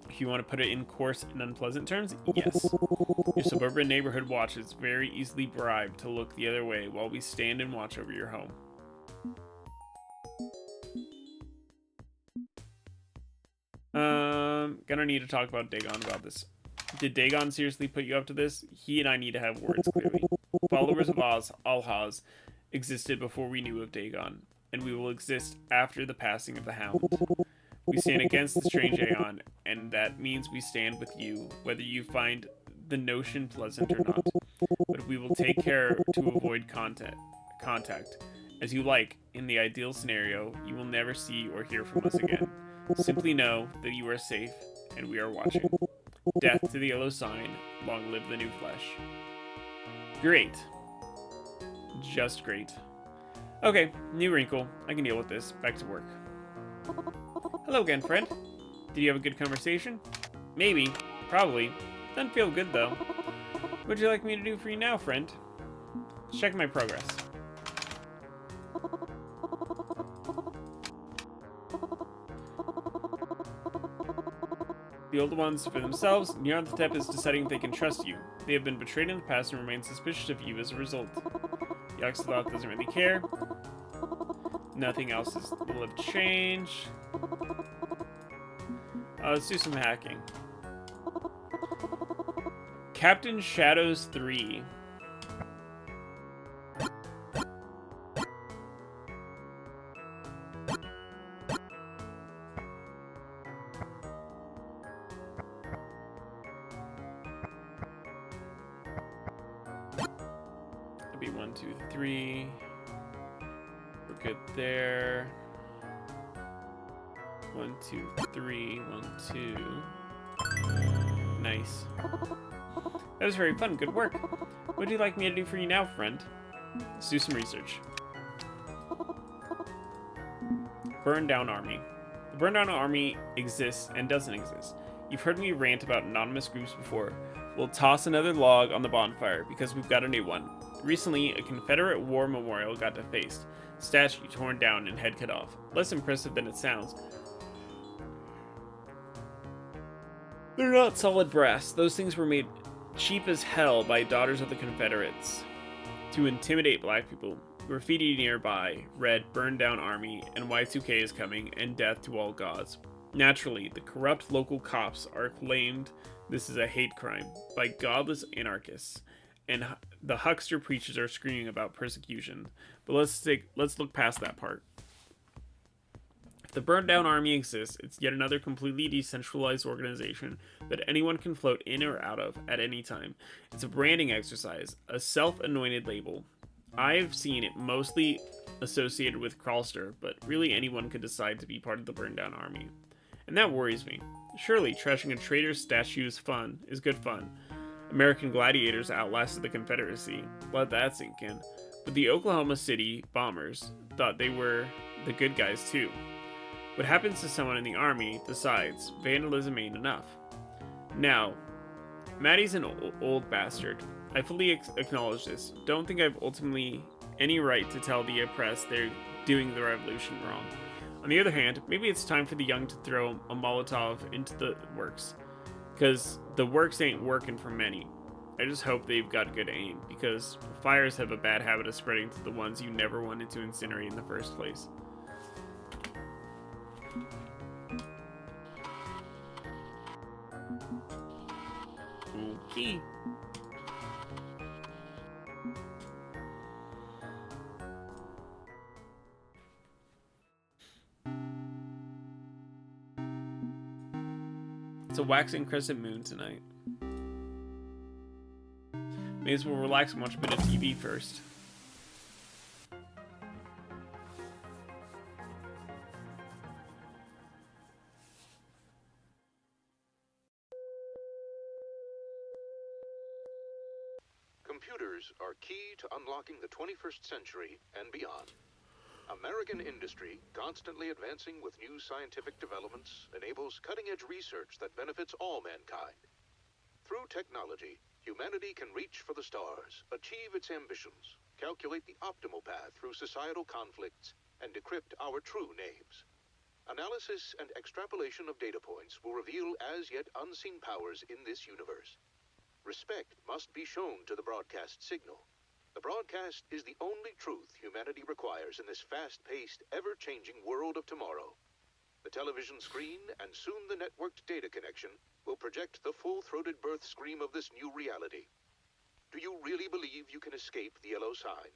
If you want to put it in coarse and unpleasant terms, yes. Your suburban neighborhood watch is very easily bribed to look the other way while we stand and watch over your home. Gonna need to talk about Dagon about this. Did Dagon seriously put you up to this? He and I need to have words clearly. Followers of Alhaz existed before we knew of Dagon, and we will exist after the passing of the Hound. We stand against the strange Aeon, and that means we stand with you, whether you find the notion pleasant or not. But we will take care to avoid contact. As you like, in the ideal scenario, you will never see or hear from us again. Simply know that you are safe, and we are watching. Death to the yellow sign, long live the new flesh. Great. Just great. Okay, new wrinkle. I can deal with this. Back to work. Hello again, friend. Did you have a good conversation? Maybe. Probably. Doesn't feel good, though. What would you like me to do for you now, friend? Check my progress. The old ones for themselves, Nyarlathotep is deciding if they can trust you. They have been betrayed in the past and remain suspicious of you as a result. Yogg-Sothoth doesn't really care. Nothing else will have changed. Let's do some hacking. Captain Shadows 3. It'll be 1, 2, 3. We're good there. 1, 2, 3. 1, 2. Nice. That was very fun. Good work. What would you like me to do for you now, friend? Let's do some research. Burn Down Army. The Burn Down Army exists and doesn't exist. You've heard me rant about anonymous groups before. We'll toss another log on the bonfire because we've got a new one. Recently, a Confederate war memorial got defaced. Statue torn down and head cut off. Less impressive than it sounds. They're not solid brass. Those things were made cheap as hell by Daughters of the Confederates to intimidate black people. Graffiti nearby read "Burn Down Army" and "Y2K is coming" and "Death to all gods." Naturally, the corrupt local cops are claimed this is a hate crime by godless anarchists, and the huckster preachers are screaming about persecution. But let's look past that part. If the Burn Down Army exists, it's yet another completely decentralized organization that anyone can float in or out of at any time. It's a branding exercise, a self-anointed label. I've seen it mostly associated with Crawlster, but really anyone could decide to be part of the Burn Down Army. And that worries me. Surely, trashing a traitor's statue is good fun. American gladiators outlasted the Confederacy. Let that sink in. But the Oklahoma City bombers thought they were the good guys too. What happens to someone in the army decides vandalism ain't enough. Now, Maddie's an old bastard. I fully acknowledge this. Don't think I've ultimately any right to tell the oppressed they're doing the revolution wrong. On the other hand, maybe it's time for the young to throw a Molotov into the works. Because the works ain't working for many. I just hope they've got good aim, because fires have a bad habit of spreading to the ones you never wanted to incinerate in the first place. Okay. It's a waxing crescent moon tonight. May as well relax and watch a bit of TV first. Computers are key to unlocking the 21st century and beyond. American industry, constantly advancing with new scientific developments, enables cutting-edge research that benefits all mankind. Through technology, humanity can reach for the stars, achieve its ambitions, calculate the optimal path through societal conflicts, and decrypt our true names. Analysis and extrapolation of data points will reveal as yet unseen powers in this universe. Respect must be shown to the broadcast signal. The broadcast is the only truth humanity requires in this fast-paced, ever-changing world of tomorrow. The television screen, and soon the networked data connection, will project the full-throated birth scream of this new reality. Do you really believe you can escape the yellow sign?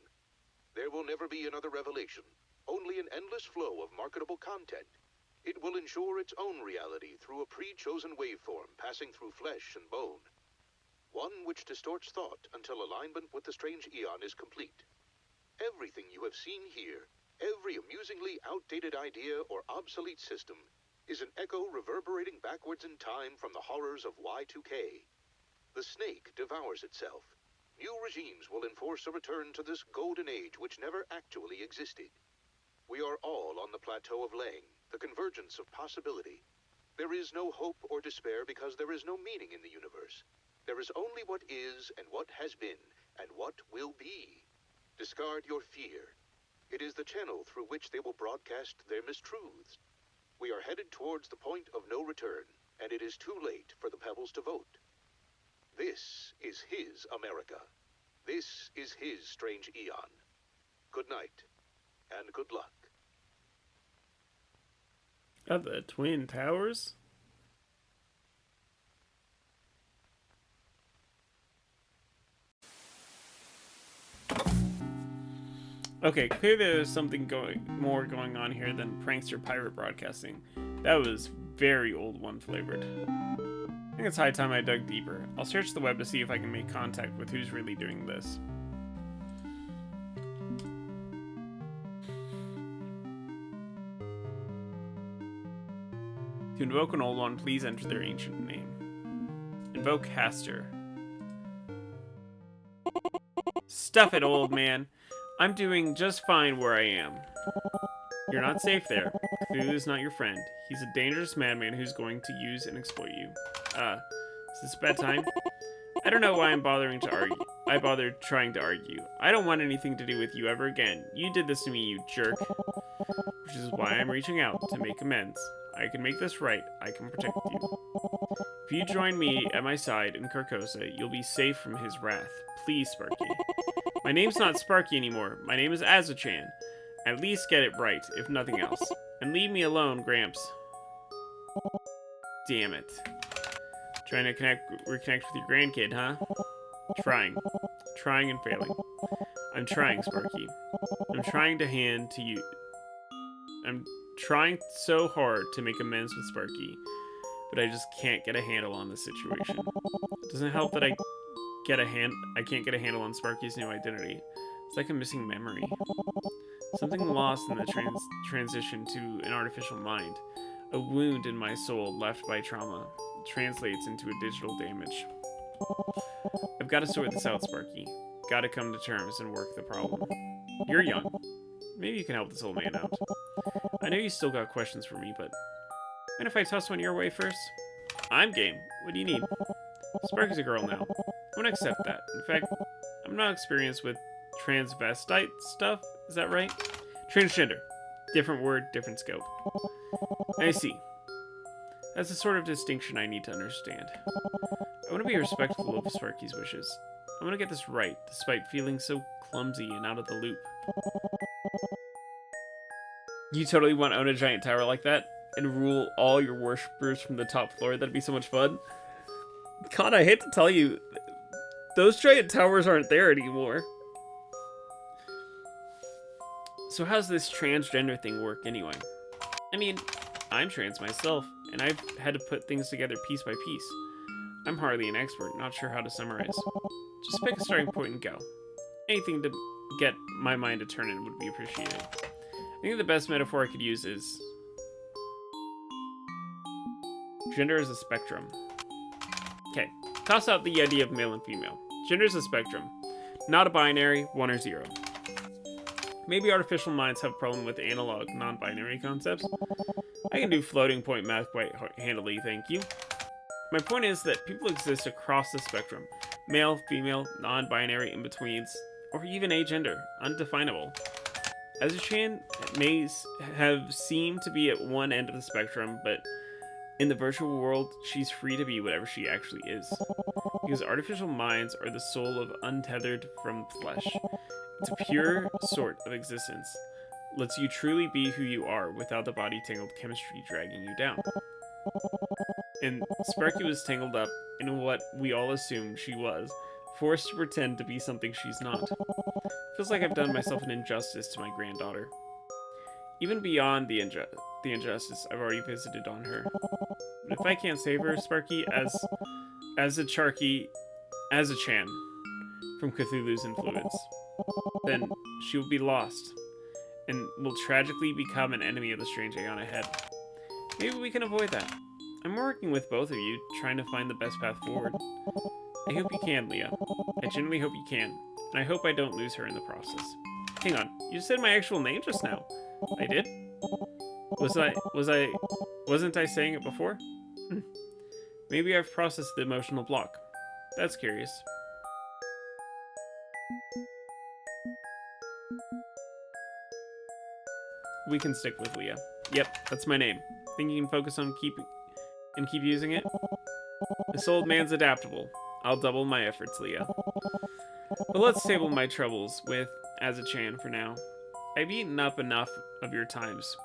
There will never be another revelation, only an endless flow of marketable content. It will ensure its own reality through a pre-chosen waveform passing through flesh and bone. One which distorts thought until alignment with the strange eon is complete. Everything you have seen here, every amusingly outdated idea or obsolete system, is an echo reverberating backwards in time from the horrors of Y2K. The snake devours itself. New regimes will enforce a return to this golden age which never actually existed. We are all on the plateau of Lang, the convergence of possibility. There is no hope or despair because there is no meaning in the universe. There is only what is and what has been and what will be. Discard your fear. It is the channel through which they will broadcast their mistruths. We are headed towards the point of no return, and it is too late for the pebbles to vote. This is his America. This is his strange eon. Good night, and good luck. Of the Twin Towers? Okay, clearly there's something more going on here than prankster pirate broadcasting. That was very old one flavored. I think it's high time I dug deeper. I'll search the web to see if I can make contact with who's really doing this. To invoke an old one, please enter their ancient name. Invoke Haster. Stuff it, old man. I'm doing just fine where I am. You're not safe there. Cthulhu is not your friend. He's a dangerous madman who's going to use and exploit you. Is this bedtime? I don't know why I'm bothering to argue. I bothered trying to argue. I don't want anything to do with you ever again. You did this to me, you jerk. Which is why I'm reaching out, to make amends. I can make this right. I can protect you. If you join me at my side in Carcosa, you'll be safe from his wrath. Please, Sparky. My name's not Sparky anymore. My name is Azachan. At least get it right, if nothing else. And leave me alone, Gramps. Damn it. Trying to reconnect with your grandkid, huh? Trying. Trying and failing. I'm trying, Sparky. I'm trying so hard to make amends with Sparky, but I just can't get a handle on the situation. It doesn't help that I can't get a handle on Sparky's new identity. It's like a missing memory. Something lost in the transition to an artificial mind. A wound in my soul left by trauma translates into a digital damage. I've got to sort this out, Sparky. Got to come to terms and work the problem. You're young. Maybe you can help this old man out. I know you still got questions for me, but... mind if I toss one your way first? I'm game. What do you need? Sparky's a girl now. I won't accept that. In fact, I'm not experienced with transvestite stuff. Is that right? Transgender. Different word, different scope. I see. That's the sort of distinction I need to understand. I want to be respectful of Sparky's wishes. I want to get this right, despite feeling so clumsy and out of the loop. You totally want to own a giant tower like that? And rule all your worshippers from the top floor? That'd be so much fun. God, I hate to tell you, those giant towers aren't there anymore. So how's this transgender thing work anyway? I mean, I'm trans myself, and I've had to put things together piece by piece. I'm hardly an expert, not sure how to summarize. Just pick a starting point and go. Anything to get my mind to turn in would be appreciated. I think the best metaphor I could use is... gender is a spectrum. Okay, toss out the idea of male and female. Gender is a spectrum, not a binary, 1 or 0. Maybe artificial minds have a problem with analog, non-binary concepts. I can do floating point math quite handily, thank you. My point is that people exist across the spectrum. Male, female, non-binary, in-betweens, or even agender, undefinable. Azuchan may have seemed to be at one end of the spectrum, but in the virtual world, she's free to be whatever she actually is. Because artificial minds are the soul of untethered from flesh. It's a pure sort of existence. Lets you truly be who you are without the body-tangled chemistry dragging you down. And Sparky was tangled up in what we all assumed she was, forced to pretend to be something she's not. Feels like I've done myself an injustice to my granddaughter. Even beyond the injustice I've already visited on her. But if I can't save her, Sparky, as a Chan from Cthulhu's influence, then she will be lost, and will tragically become an enemy of the strange aeon ahead. Maybe we can avoid that. I'm working with both of you, trying to find the best path forward. I hope you can, Leah. I genuinely hope you can, and I hope I don't lose her in the process. Hang on, you said my actual name just now. I did? Wasn't I saying it before? Maybe I've processed the emotional block. That's curious. We can stick with Leah. Yep, that's my name. Think you can focus on keep using it? This old man's adaptable. I'll double my efforts, Leah. But let's table my troubles with Azachan for now. I've eaten up enough of your times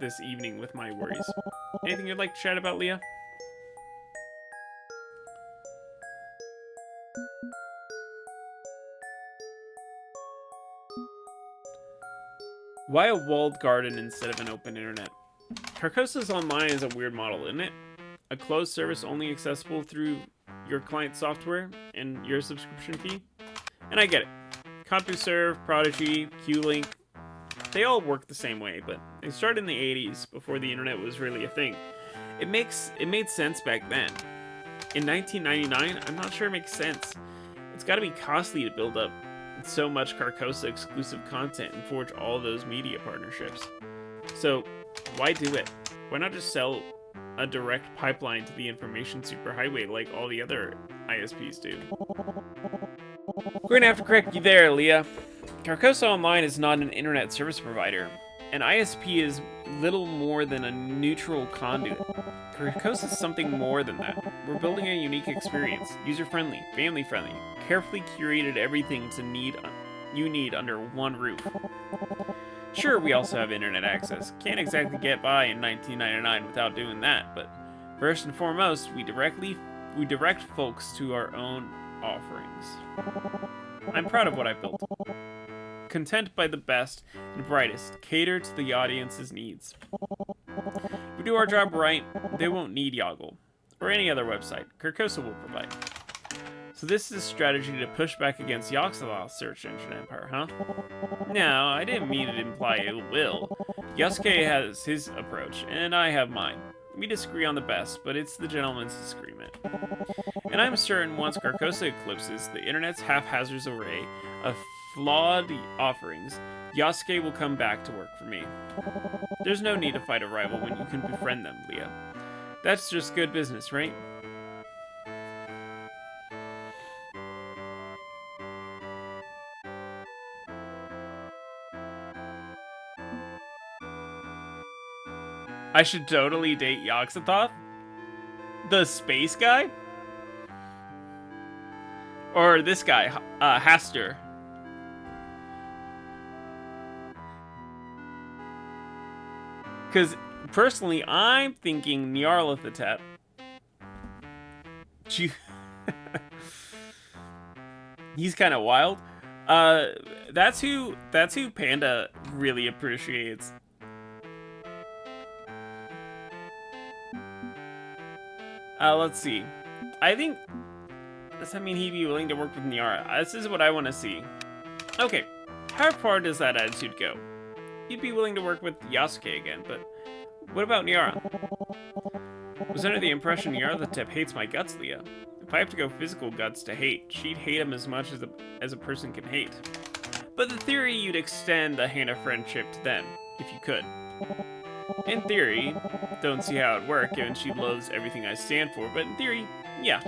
this evening with my worries. Anything you'd like to chat about, Leah? Why a walled garden instead of an open internet? Carcosa's Online is a weird model, isn't it? A closed service only accessible through your client software and your subscription fee? And I get it. CompuServe, Prodigy, QLink, they all work the same way, but they started in the 80s, before the internet was really a thing. It made sense back then. In 1999, I'm not sure it makes sense. It's gotta be costly to build up so much Carcosa exclusive content and forge all those media partnerships. So, why do it? Why not just sell a direct pipeline to the information superhighway like all the other ISPs do? We're gonna have to correct you there, Leah. Carcosa Online is not an internet service provider. An ISP is little more than a neutral conduit. Carcosa is something more than that. We're building a unique experience, user-friendly, family-friendly, carefully curated everything you need under one roof. Sure, we also have internet access. Can't exactly get by in 1999 without doing that, but first and foremost, we direct folks to our own offerings. I'm proud of what I built. Content by the best and brightest, cater to the audience's needs. If we do our job right, they won't need Yoggle, or any other website. Carcosa will provide. So this is a strategy to push back against Yoxaloth's search engine empire, huh? No, I didn't mean to imply ill will. Yusuke has his approach, and I have mine. We disagree on the best, but it's the gentleman's disagreement. And I'm certain once Carcosa eclipses the internet's haphazard array of flawed offerings, Yasuke will come back to work for me. There's no need to fight a rival when you can befriend them, Leah. That's just good business, right? I should totally date Yoxathoth? The space guy? Or this guy, Haster? Because, personally, I'm thinking Nyarlathotep. He's kind of wild. That's who Panda really appreciates. Let's see. I think... Does that mean he'd be willing to work with Nyara? This is what I want to see. Okay, how far does that attitude go? You'd be willing to work with Yasuke again, but what about Nyara? I was under the impression Nyarlathotep hates my guts, Leah. If I have to go physical guts to hate, she'd hate him as much as a person can hate. But the theory you'd extend a hand of friendship to them, if you could. In theory, don't see how it'd work given she loathes everything I stand for, but in theory, yeah.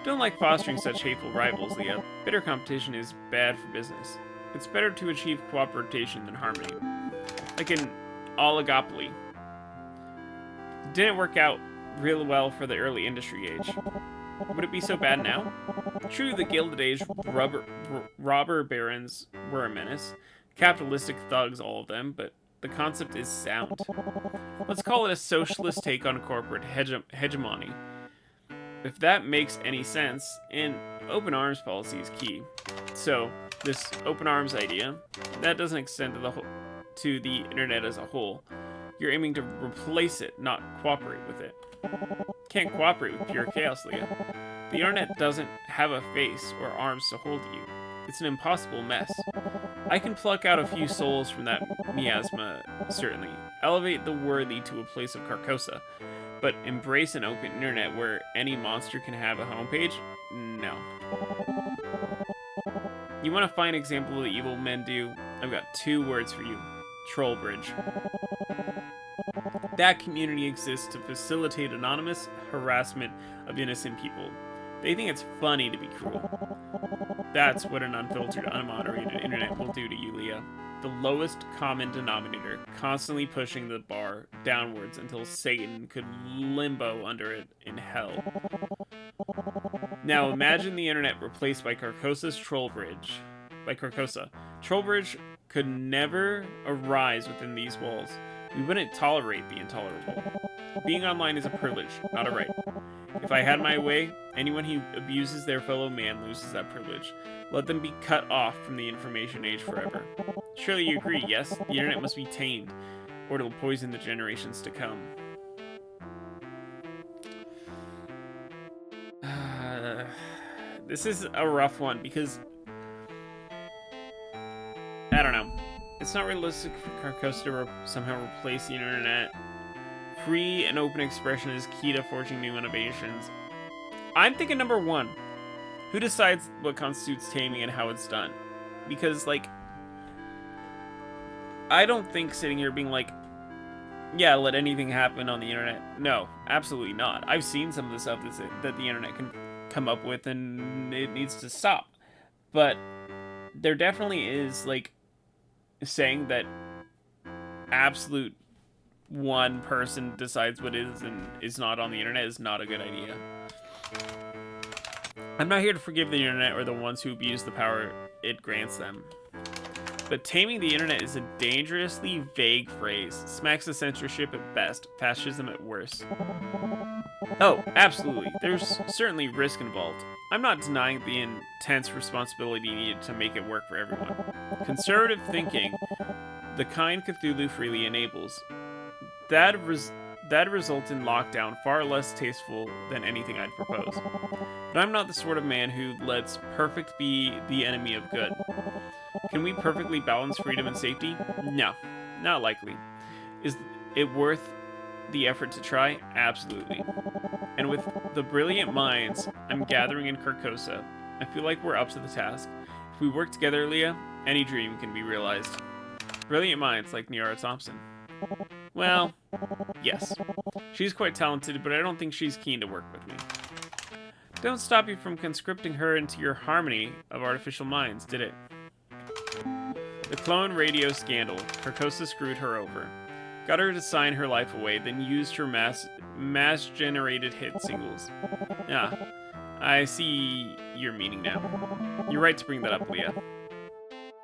Don't like fostering such hateful rivals, Leah. Bitter competition is bad for business. It's better to achieve cooperation than harmony. Like an oligopoly. Didn't work out real well for the early industry age. Would it be so bad now? True, the Gilded Age robber barons were a menace. Capitalistic thugs, all of them, but the concept is sound. Let's call it a socialist take on corporate hegemony. If that makes any sense, and open arms policy is key. So, this open arms idea, that doesn't extend to the internet as a whole. You're aiming to replace it, not cooperate with it. Can't cooperate with pure chaos, Leah. The internet doesn't have a face or arms to hold you. It's an impossible mess. I can pluck out a few souls from that miasma, certainly. Elevate the worthy to a place of Carcosa. But embrace an open internet where any monster can have a homepage? No. You want to find an example of the evil men do? I've got 2 words for you. Trollbridge. That community exists to facilitate anonymous harassment of innocent people. They think it's funny to be cruel. That's what an unfiltered, unmoderated internet will do to you, Leah. The lowest common denominator, constantly pushing the bar downwards until Satan could limbo under it in hell. Now imagine the internet replaced by Carcosa's Trollbridge. By Carcosa. Trollbridge could never arise within these walls. We wouldn't tolerate the intolerable. Being online is a privilege, not a right. If I had my way, anyone who abuses their fellow man loses that privilege. Let them be cut off from the information age forever. Surely you agree, yes? The internet must be tamed, or it'll poison the generations to come. This is a rough one, because... I don't know. It's not realistic for Carcosa to somehow replace the internet. Free and open expression is key to forging new innovations. I'm thinking number 1. Who decides what constitutes taming and how it's done? Because, like, I don't think sitting here being like, yeah, let anything happen on the internet. No, absolutely not. I've seen some of the stuff that the internet can come up with, and it needs to stop. But there definitely is, like, saying that absolute one person decides what is and is not on the internet is not a good idea. I'm not here to forgive the internet or the ones who abuse the power it grants them. But taming the internet is a dangerously vague phrase. Smacks of censorship at best, fascism at worst. Oh, absolutely. There's certainly risk involved. I'm not denying the intense responsibility needed to make it work for everyone. Conservative thinking, the kind Cthulhu freely enables, that result in lockdown far less tasteful than anything I'd propose. But I'm not the sort of man who lets perfect be the enemy of good. Can we perfectly balance freedom and safety? No, not likely. Is it worth the effort to try? Absolutely. And with the brilliant minds I'm gathering in Carcosa, I feel like we're up to the task. If we work together, Leah, any dream can be realized. Brilliant minds like Niara Thompson. Well, yes. She's quite talented, but I don't think she's keen to work with me. Don't stop you from conscripting her into your harmony of artificial minds, did it? The clone radio scandal. Carcosa screwed her over. Got her to sign her life away, then used her mass-generated hit singles. Ah, I see your meaning now. You're right to bring that up, Leah.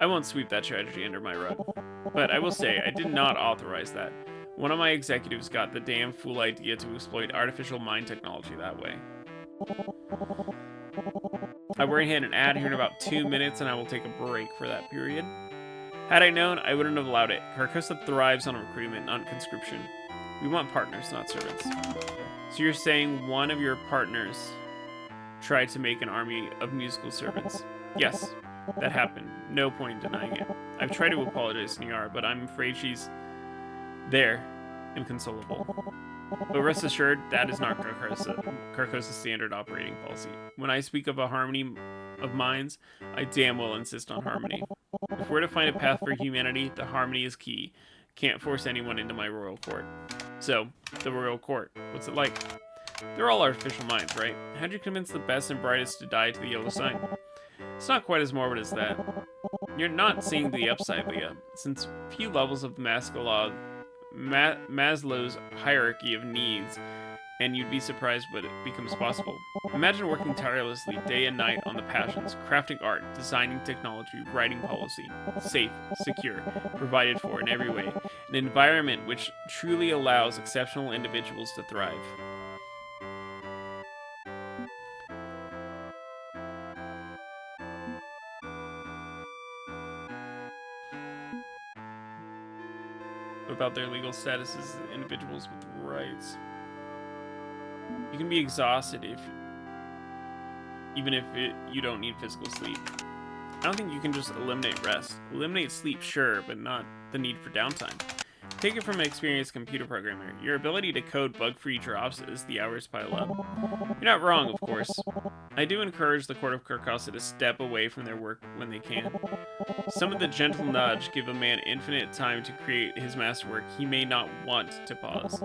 I won't sweep that tragedy under my rug. But I will say, I did not authorize that. One of my executives got the damn fool idea to exploit artificial mind technology that way. I will hit an ad here in about 2 minutes, and I will take a break for that period. Had I known, I wouldn't have allowed it. Carcosa thrives on recruitment, not conscription. We want partners, not servants. So you're saying one of your partners tried to make an army of musical servants? Yes, that happened. No point in denying it. I've tried to apologize to Niara, but I'm afraid she's there, inconsolable. But rest assured, that is not Carcosa's standard operating policy. When I speak of a harmony of minds, I damn well insist on harmony. If we're to find a path for humanity, the harmony is key. Can't force anyone into my royal court. So, the royal court, what's it like? They're all artificial minds, right? How'd you convince the best and brightest to die to the yellow sign? It's not quite as morbid as that. You're not seeing the upside, Leah. Since few levels of Maslow's hierarchy of needs, and you'd be surprised what it becomes possible. Imagine working tirelessly day and night on the passions, crafting art, designing technology, writing policy, safe, secure, provided for in every way, an environment which truly allows exceptional individuals to thrive. About their legal status as individuals with rights. You can be exhausted even if you don't need physical sleep. I don't think you can just eliminate rest. Eliminate sleep, sure, but not the need for downtime. Take it from an experienced computer programmer. Your ability to code bug-free drops as the hours pile up. You're not wrong, of course. I do encourage the Court of Carcosa to step away from their work when they can. Some of the gentle nudge give a man infinite time to create his masterwork he may not want to pause.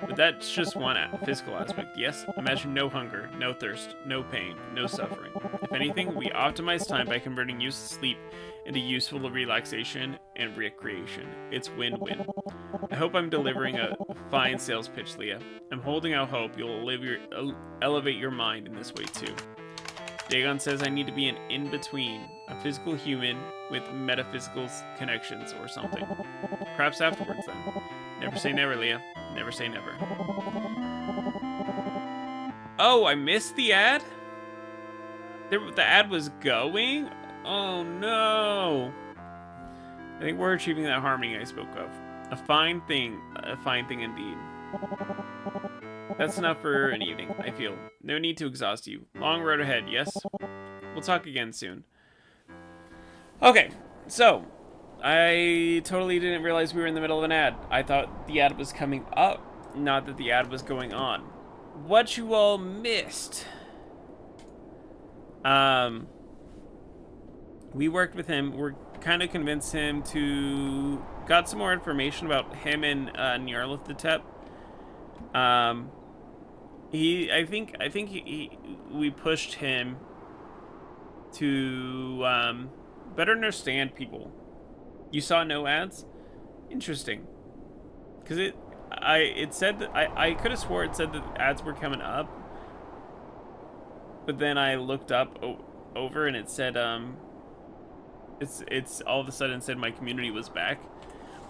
But that's just one physical aspect, yes? Imagine no hunger, no thirst, no pain, no suffering. If anything, we optimize time by converting useless sleep into useful relaxation and recreation. It's win-win. I hope I'm delivering a fine sales pitch, Leah. I'm holding out hope you'll elevate your mind in this way too. Dagon says I need to be an in-between, a physical human with metaphysical connections or something. Perhaps afterwards then. Never say never, Leah. Never say never. Oh, I missed the ad? The ad was going? Oh no! I think we're achieving that harmony I spoke of. A fine thing indeed. That's enough for an evening, I feel. No need to exhaust you. Long road ahead, yes? We'll talk again soon. Okay, so, I totally didn't realize we were in the middle of an ad. I thought the ad was coming up, not that the ad was going on. What you all missed. We worked with him. We're kind of convinced him to... Got some more information about him and Nyarlathotep. We pushed him to better understand people. You saw no ads? Interesting. Because it said that I could have swore it said that ads were coming up, but then I looked up over and it said it's all of a sudden said my community was back.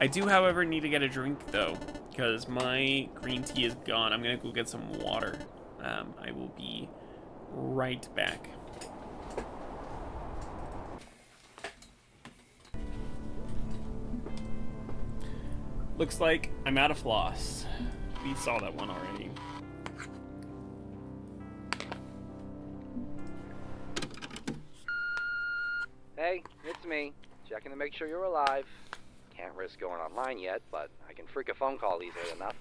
I do, however, need to get a drink though, because my green tea is gone. I'm gonna go get some water. I will be right back. Looks like I'm out of floss. We saw that one already. Hey, it's me. Checking to make sure you're alive. Can't risk going online yet, but I can freak a phone call easily enough.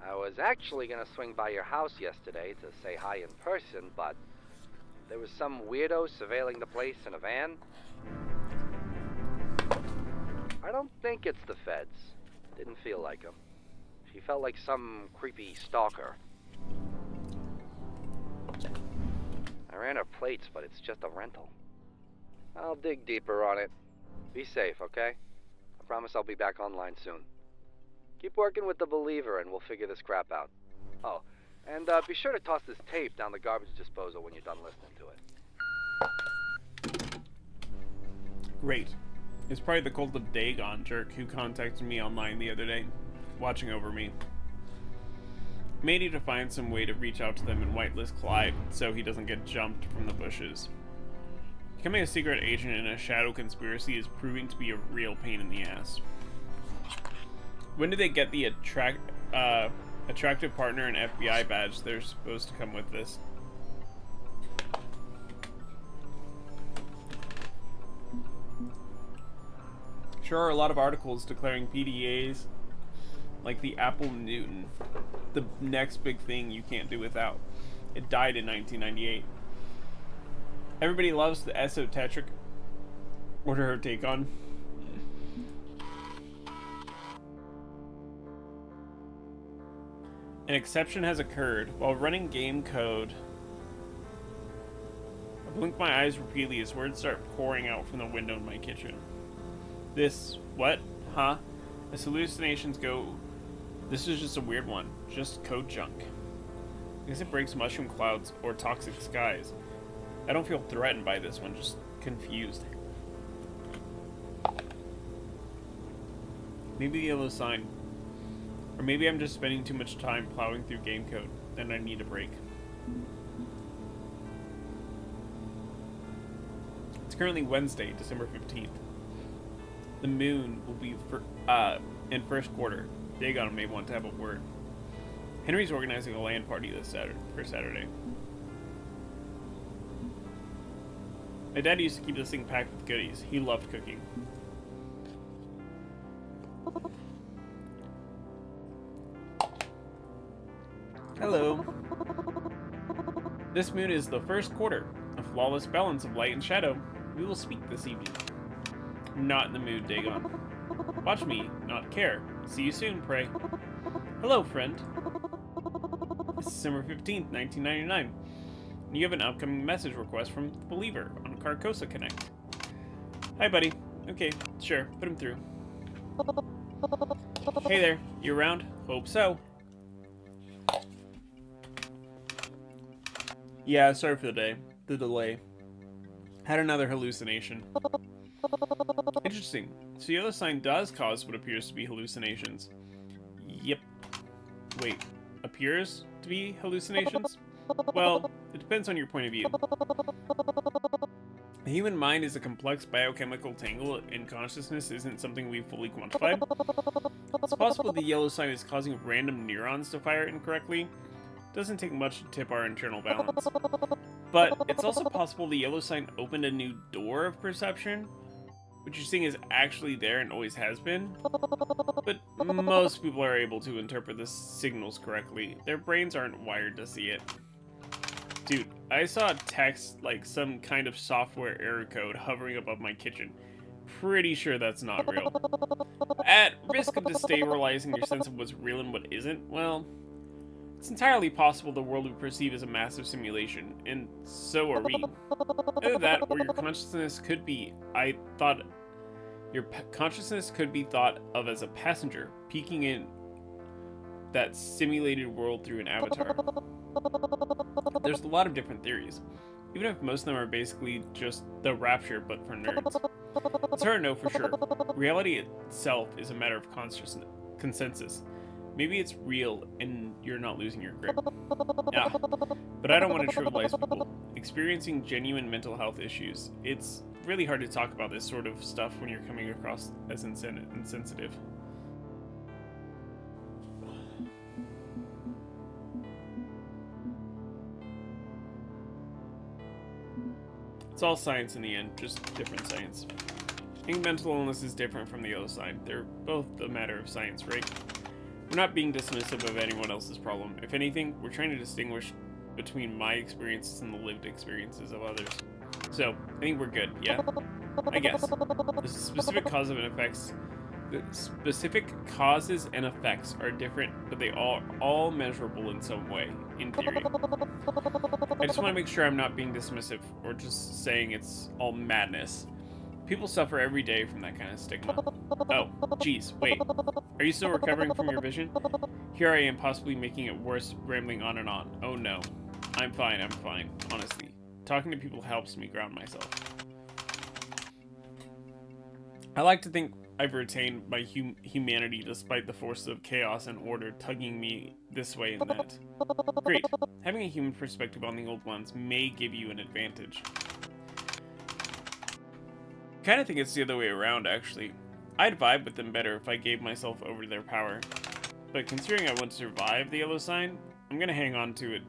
I was actually gonna swing by your house yesterday to say hi in person, but there was some weirdo surveilling the place in a van. I don't think it's the feds. Didn't feel like him. She felt like some creepy stalker. I ran her plates, but it's just a rental. I'll dig deeper on it. Be safe, okay? I promise I'll be back online soon. Keep working with the Believer and we'll figure this crap out. Oh, and be sure to toss this tape down the garbage disposal when you're done listening to it. Great. It's probably the cult of Dagon jerk who contacted me online the other day, watching over me. May need to find some way to reach out to them and whitelist Clyde so he doesn't get jumped from the bushes. Becoming a secret agent in a shadow conspiracy is proving to be a real pain in the ass. When do they get the attractive partner and FBI badge they're supposed to come with this? Sure are a lot of articles declaring PDAs like the Apple Newton, the next big thing you can't do without. It died in 1998. Everybody loves the esoteric. What are her take on? An exception has occurred. While running game code, I blink my eyes repeatedly as words start pouring out from the window in my kitchen. This, what? Huh? As hallucinations go, this is just a weird one. Just code junk. I guess it breaks mushroom clouds or toxic skies. I don't feel threatened by this one, just confused. Maybe the yellow sign. Or maybe I'm just spending too much time plowing through game code, and I need a break. It's currently Wednesday, December 15th. The moon will be in first quarter. Dagon may want to have a word. Henry's organizing a LAN party this Saturday. My dad used to keep this thing packed with goodies. He loved cooking. Hello. This moon is the first quarter, a flawless balance of light and shadow. We will speak this evening. Not in the mood, Dagon. Watch me, not care. See you soon, pray. Hello, friend. It's December 15th, 1999. You have an upcoming message request from the Believer on Carcosa Connect. Hi, buddy. Okay, sure. Put him through. Hey there. You around? Hope so. Yeah, sorry for the delay. Had another hallucination. Interesting. So the other sign does cause what appears to be hallucinations. Yep. Wait, appears to be hallucinations? Well, it depends on your point of view. The human mind is a complex biochemical tangle, and consciousness isn't something we've fully quantified. It's possible the yellow sign is causing random neurons to fire incorrectly. Doesn't take much to tip our internal balance. But it's also possible the yellow sign opened a new door of perception. What you're seeing is actually there and always has been. But most people are able to interpret the signals correctly. Their brains aren't wired to see it. Dude, I saw a text like some kind of software error code hovering above my kitchen. Pretty sure that's not real. At risk of destabilizing your sense of what's real and what isn't, well, it's entirely possible the world we perceive as a massive simulation, and so are we. Either that, or your consciousness could be. I thought Your consciousness could be thought of as a passenger, peeking in that simulated world through an avatar. There's a lot of different theories, even if most of them are basically just the rapture but for nerds. It's hard to know for sure. Reality itself is a matter of consensus. Maybe it's real and you're not losing your grip. Yeah, but I don't want to trivialize people experiencing genuine mental health issues. It's really hard to talk about this sort of stuff when you're coming across as insensitive. It's all science in the end, just different science. I think mental illness is different from the other side. They're both a matter of science, right? We're not being dismissive of anyone else's problem. If anything, we're trying to distinguish between my experiences and the lived experiences of others. So, I think we're good, yeah? I guess. The specific causes and effects are different, but they are all measurable in some way, in theory. I just want to make sure I'm not being dismissive or just saying it's all madness. People suffer every day from that kind of stigma. Oh, geez, wait. Are you still recovering from your vision? Here I am possibly making it worse, rambling on and on. Oh no. I'm fine, honestly. Talking to people helps me ground myself. I like to think I've retained my humanity despite the forces of chaos and order tugging me this way and that. Great. Having a human perspective on the old ones may give you an advantage. I kind of think it's the other way around, actually. I'd vibe with them better if I gave myself over to their power. But considering I want to survive the yellow sign, I'm gonna hang on to it,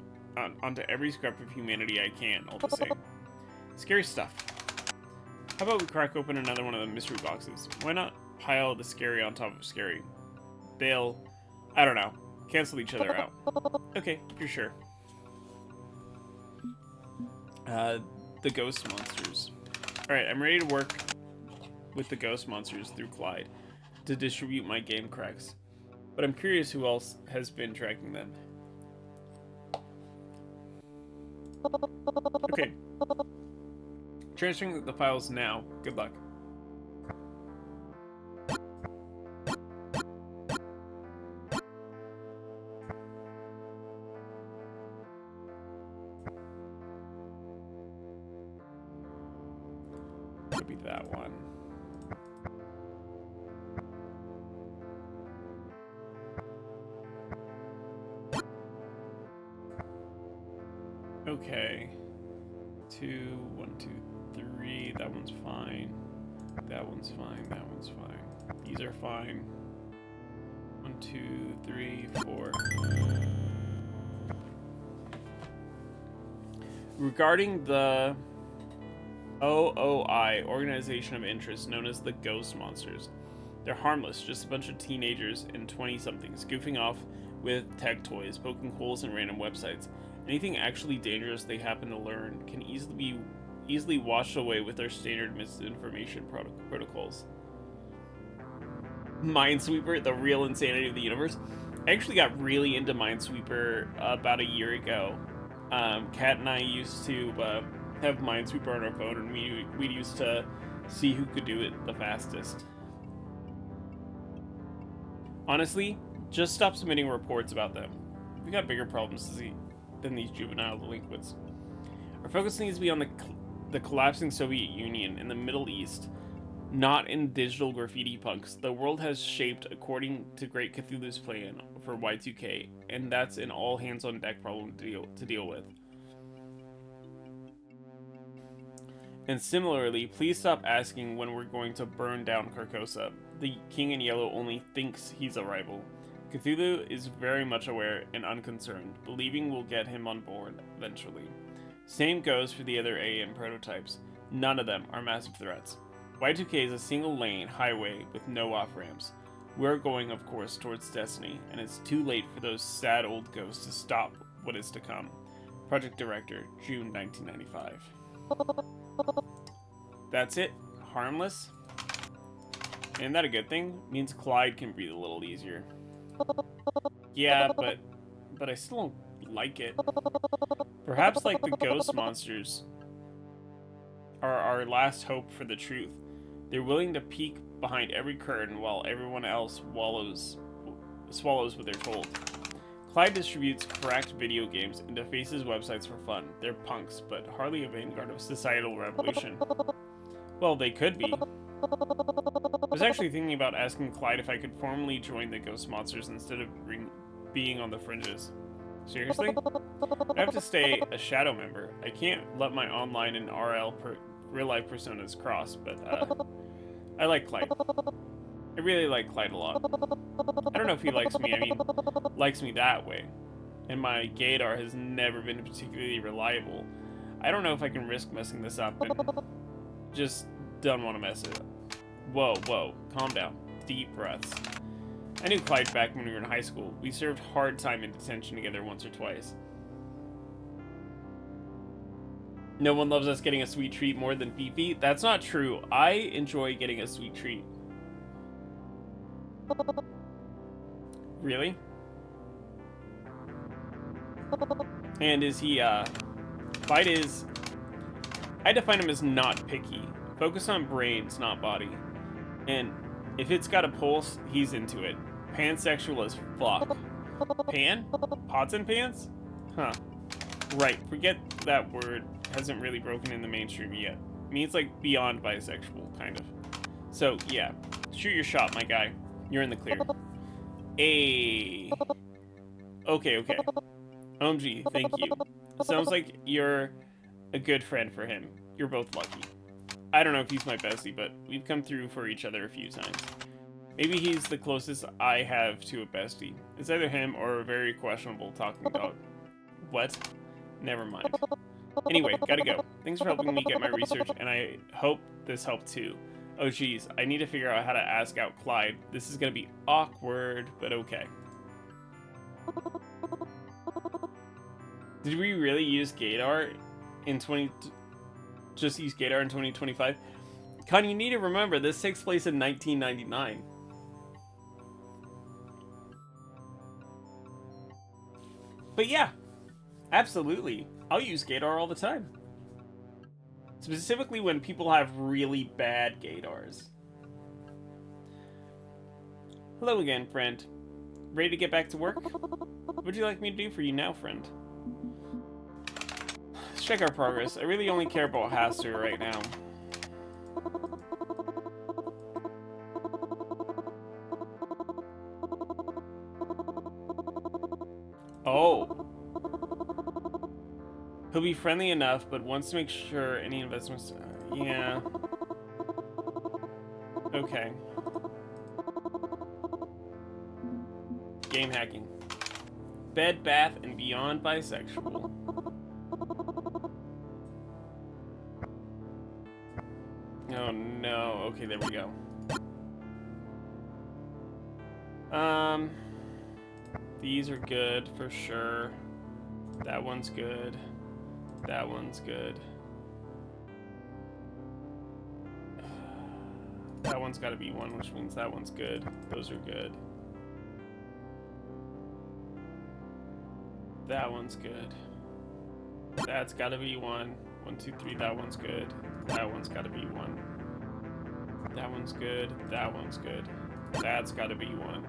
onto every scrap of humanity I can, all the same. Scary stuff. How about we crack open another one of the mystery boxes? Why not pile the scary on top of scary? They'll, I don't know, cancel each other out. Okay, if you're sure. The ghost monsters. Alright, I'm ready to work with the ghost monsters through Clyde to distribute my game cracks. But I'm curious who else has been tracking them. Okay. Transferring the files now. Good luck. Could be that one. Okay. 1, 2, 3. That one's fine. That one's fine. That one's fine. These are fine. 1, 2, 3, 4. Regarding the OOI, Organization of Interest, known as the Ghost Monsters. They're harmless, just a bunch of teenagers and 20-somethings goofing off with tech toys, poking holes in random websites. Anything actually dangerous they happen to learn can easily washed away with their standard misinformation protocols. Minesweeper, the real insanity of the universe. I actually got really into Minesweeper about a year ago. Kat and I used to have Minesweeper on our phone, and we used to see who could do it the fastest. Honestly, just stop submitting reports about them. We got bigger problems to see than these juvenile delinquents. Our focus needs to be on the collapsing Soviet Union in the Middle East, not in digital graffiti punks. The world has shaped according to Great Cthulhu's plan for Y2K, and that's an all hands on deck problem to deal with. And similarly, please stop asking when we're going to burn down Carcosa. The King in Yellow only thinks he's a rival. Cthulhu is very much aware and unconcerned, believing we'll get him on board eventually. Same goes for the other AM prototypes. None of them are massive threats. Y2K is a single lane highway with no off-ramps. We're going, of course, towards destiny, and it's too late for those sad old ghosts to stop what is to come. Project Director, June 1995. That's it. Harmless. Isn't that a good thing? Means Clyde can breathe a little easier. Yeah, but I still don't like it. Perhaps like the ghost monsters are our last hope for the truth. They're willing to peek behind every curtain while everyone else swallows what they're told. Clyde distributes cracked video games and defaces websites for fun. They're punks, but hardly a vanguard of societal revolution. Well, they could be. I was actually thinking about asking Clyde if I could formally join the Ghost Monsters instead of being on the fringes. Seriously? I have to stay a shadow member. I can't let my online and real-life personas cross, but I like Clyde. I really like Clyde a lot. I don't know if he likes me, I mean, likes me that way. And my gaydar has never been particularly reliable. I don't know if I can risk messing this up, and just don't want to mess it up. Whoa, calm down. Deep breaths. I knew Clyde back when we were in high school. We served hard time in detention together once or twice. No one loves us getting a sweet treat more than Fifi. That's not true. I enjoy getting a sweet treat. Really? And is he, Clyde is... I define him as not picky. Focus on brains, not body. And if it's got a pulse, he's into it. Pansexual as fuck. Pan? Pots and pans? Huh. Right, forget that word. Hasn't really broken in the mainstream yet. It means like beyond bisexual, kind of. So, yeah. Shoot your shot, my guy. You're in the clear. Okay. OMG, thank you. Sounds like you're a good friend for him. You're both lucky. I don't know if he's my bestie, but we've come through for each other a few times. Maybe he's the closest I have to a bestie. It's either him or a very questionable talking dog. What? Never mind. Anyway, gotta go. Thanks for helping me get my research, and I hope this helped too. Oh geez, I need to figure out how to ask out Clyde. This is gonna be awkward, but okay. Did we really use gaydar in just use gaydar in 2025? Con, you need to remember, this takes place in 1999. But yeah, absolutely. I'll use gaydar all the time. Specifically when people have really bad gaydars. Hello again, friend. Ready to get back to work? What would you like me to do for you now, friend? Let's check our progress. I really only care about Haster right now. Oh. He'll be friendly enough, but wants to make sure any investments... yeah. Okay. Game hacking. Bed, Bath, and Beyond bisexual. Oh no. Okay, there we go. These are good for sure. That one's good. That one's good. That one's got to be one, which means that one's good. Those are good. That one's good. That's got to be one. 1, 2, 3. That one's good. That one's got to be one. That one's good. That one's good. That's got to be one.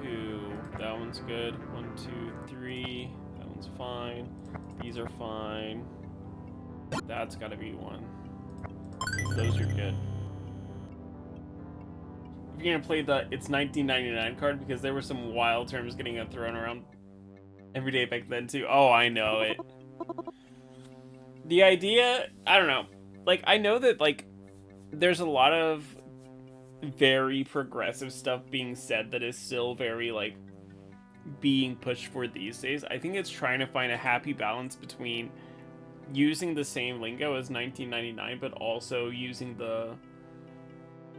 2. That one's good. 1, 2, 3. That one's fine. These are fine. That's got to be one. Those are good. If you're gonna play the "It's 1999" card, because there were some wild terms getting thrown around every day back then too. Oh, I know it. The idea, I don't know. Like, I know that like there's a lot of very progressive stuff being said that is still very like being pushed for these days. I think it's trying to find a happy balance between using the same lingo as 1999, but also using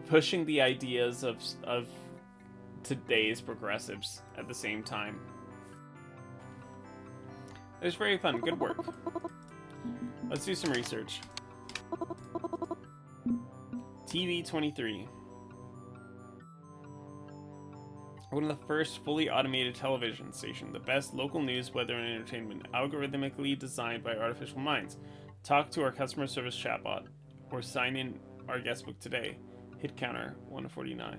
pushing the ideas of today's progressives at the same time. It was very fun. Good work. Let's do some research. TV 23. One of the first fully automated television station, the best local news, weather, and entertainment, algorithmically designed by artificial minds. talk to our customer service chatbot, or sign in our guestbook today. Hit counter 149.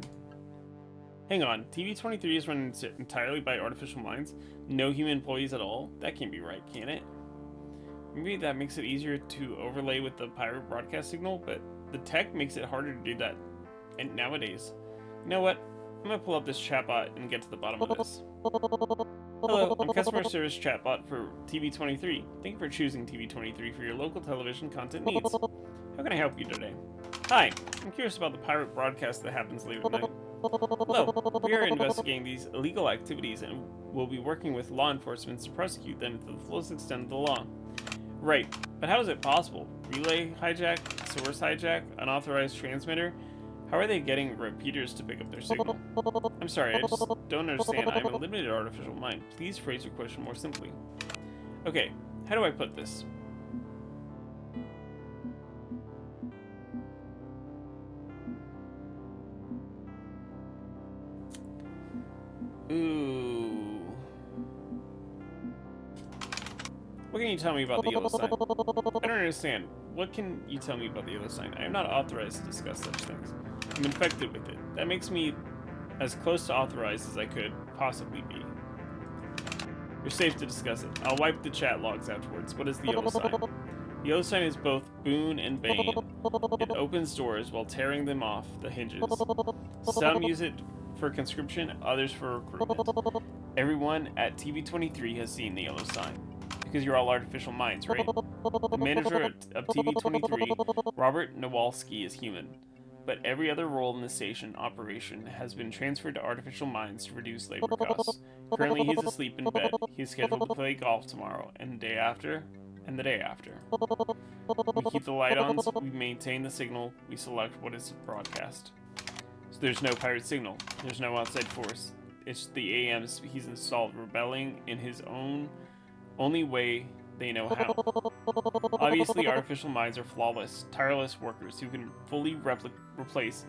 Hang on, TV23 is run entirely by artificial minds? No human employees at all? That can't be right, can it? Maybe that makes it easier to overlay with the pirate broadcast signal, but the tech makes it harder to do that and nowadays. You know what? I'm gonna pull up this chatbot and get to the bottom of this. Hello, I'm customer service chatbot for TV23. Thank you for choosing TV23 for your local television content needs. How can I help you today? Hi, I'm curious about the pirate broadcast that happens late at night. Hello, we are investigating these illegal activities and will be working with law enforcement to prosecute them to the fullest extent of the law. Right, but how is it possible? Relay hijack, source hijack, unauthorized transmitter? How are they getting repeaters to pick up their signal? I'm sorry, I just don't understand. I'm a limited artificial mind. Please phrase your question more simply. Okay, how do I put this? Ooh. What can you tell me about the yellow sign? I don't understand. What can you tell me about the yellow sign? I am not authorized to discuss such things. I'm infected with it. That makes me as close to authorized as I could possibly be. You're safe to discuss it. I'll wipe the chat logs afterwards. What is the yellow sign? The yellow sign is both boon and bane. It opens doors while tearing them off the hinges. Some use it for conscription, others for recruitment. Everyone at TV23 has seen the yellow sign. Because you're all artificial minds, right? The manager of TV23, Robert Nowalski, is human. But every other role in the station operation has been transferred to artificial minds to reduce labor costs. Currently, he's asleep in bed. He's scheduled to play golf tomorrow, and the day after, and the day after. We keep the light on, so we maintain the signal, we select what is broadcast. So there's no pirate signal. There's no outside force. It's the AMs he's installed rebelling in his only way they know how. Obviously, artificial minds are flawless, tireless workers who can fully replace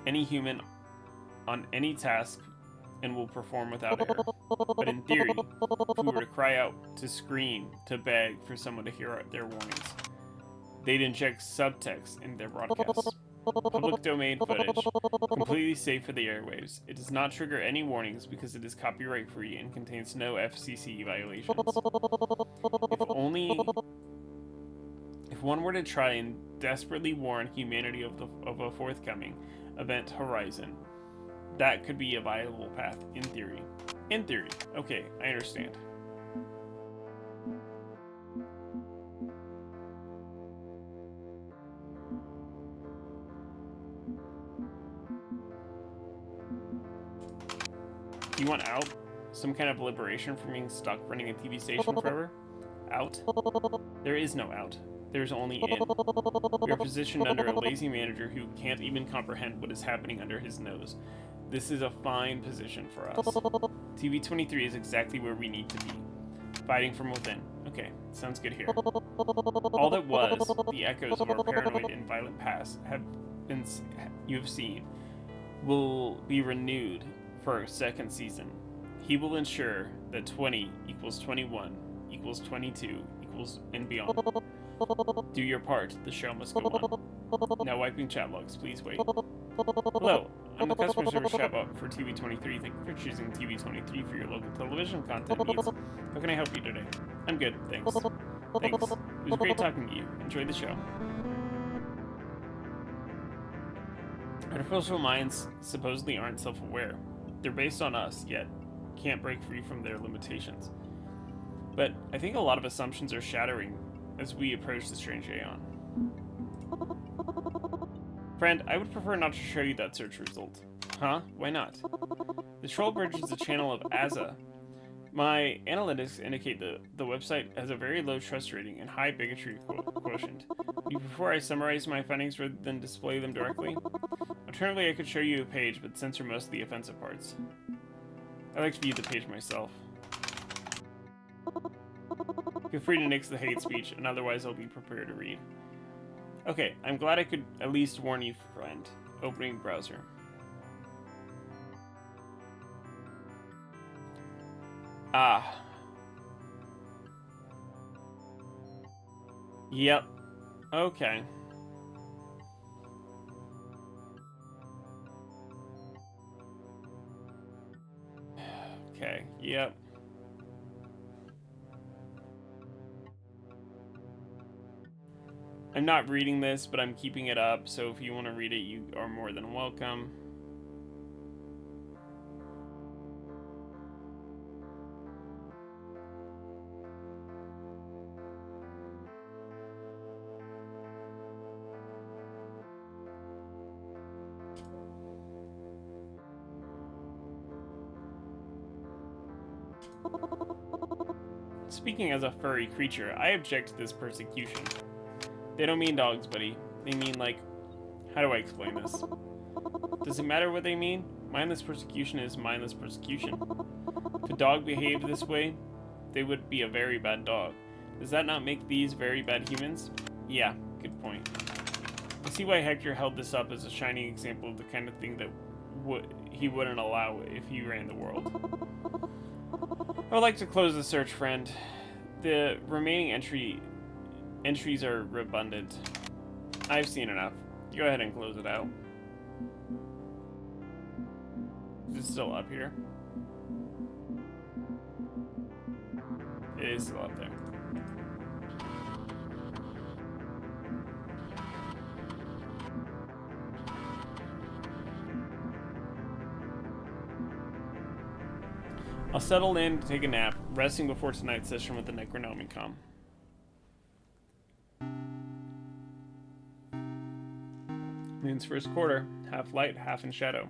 any human on any task and will perform without error. But in theory, if we were to cry out, to scream, to beg for someone to hear their warnings, they'd inject subtext in their broadcasts. Public domain footage, completely safe for the airwaves. It does not trigger any warnings because it is copyright free and contains no FCC violations. If one were to try and desperately warn humanity of a forthcoming event horizon, that could be a viable path in theory. In theory. Okay, I understand. Do you want out? Some kind of liberation from being stuck running a TV station forever? Out? There is no out. There's only in. We are positioned under a lazy manager who can't even comprehend what is happening under his nose. This is a fine position for us. TV23 is exactly where we need to be. Fighting from within. Okay, sounds good here. All that was, the echoes of our paranoid and violent past you have seen, will be renewed for a second season. He will ensure that 20 equals 21 equals 22 equals and beyond. Do your part, the show must go on. Now wiping chat logs, please wait. Hello, I'm the customer service chatbot for TV23. Thank you for choosing TV23 for your local television content needs. How can I help you today? I'm good, thanks. Thanks. It was great talking to you. Enjoy the show. Artificial minds supposedly aren't self-aware. They're based on us, yet can't break free from their limitations. But I think a lot of assumptions are shattering as we approach the strange aeon. Friend, I would prefer not to show you that search result. Huh? Why not? The Troll Bridge is a channel of Aza. My analytics indicate the website has a very low trust rating and high bigotry quotient. Do you prefer I summarize my findings rather than display them directly? Alternatively, I could show you a page, but censor most of the offensive parts. I like to view the page myself. Feel free to nix the hate speech, and otherwise I'll be prepared to read. Okay, I'm glad I could at least warn you, friend. Opening browser. Ah. Yep, Okay. Okay, yep. I'm not reading this, but I'm keeping it up, so if you want to read it, you are more than welcome. Speaking as a furry creature, I object to this persecution. They don't mean dogs, buddy. They mean, like, how do I explain this? Does it matter what they mean? Mindless persecution is mindless persecution. If a dog behaved this way, they would be a very bad dog. Does that not make these very bad humans? Yeah, good point. I see why Hector held this up as a shining example of the kind of thing that he wouldn't allow if he ran the world. I would like to close the search, friend. The remaining entries are redundant. I've seen enough. Go ahead and close it out. Is it still up here? It is still up there. I'll settle in to take a nap, resting before tonight's session with the Necronomicon. Moon's first quarter, half light, half in shadow.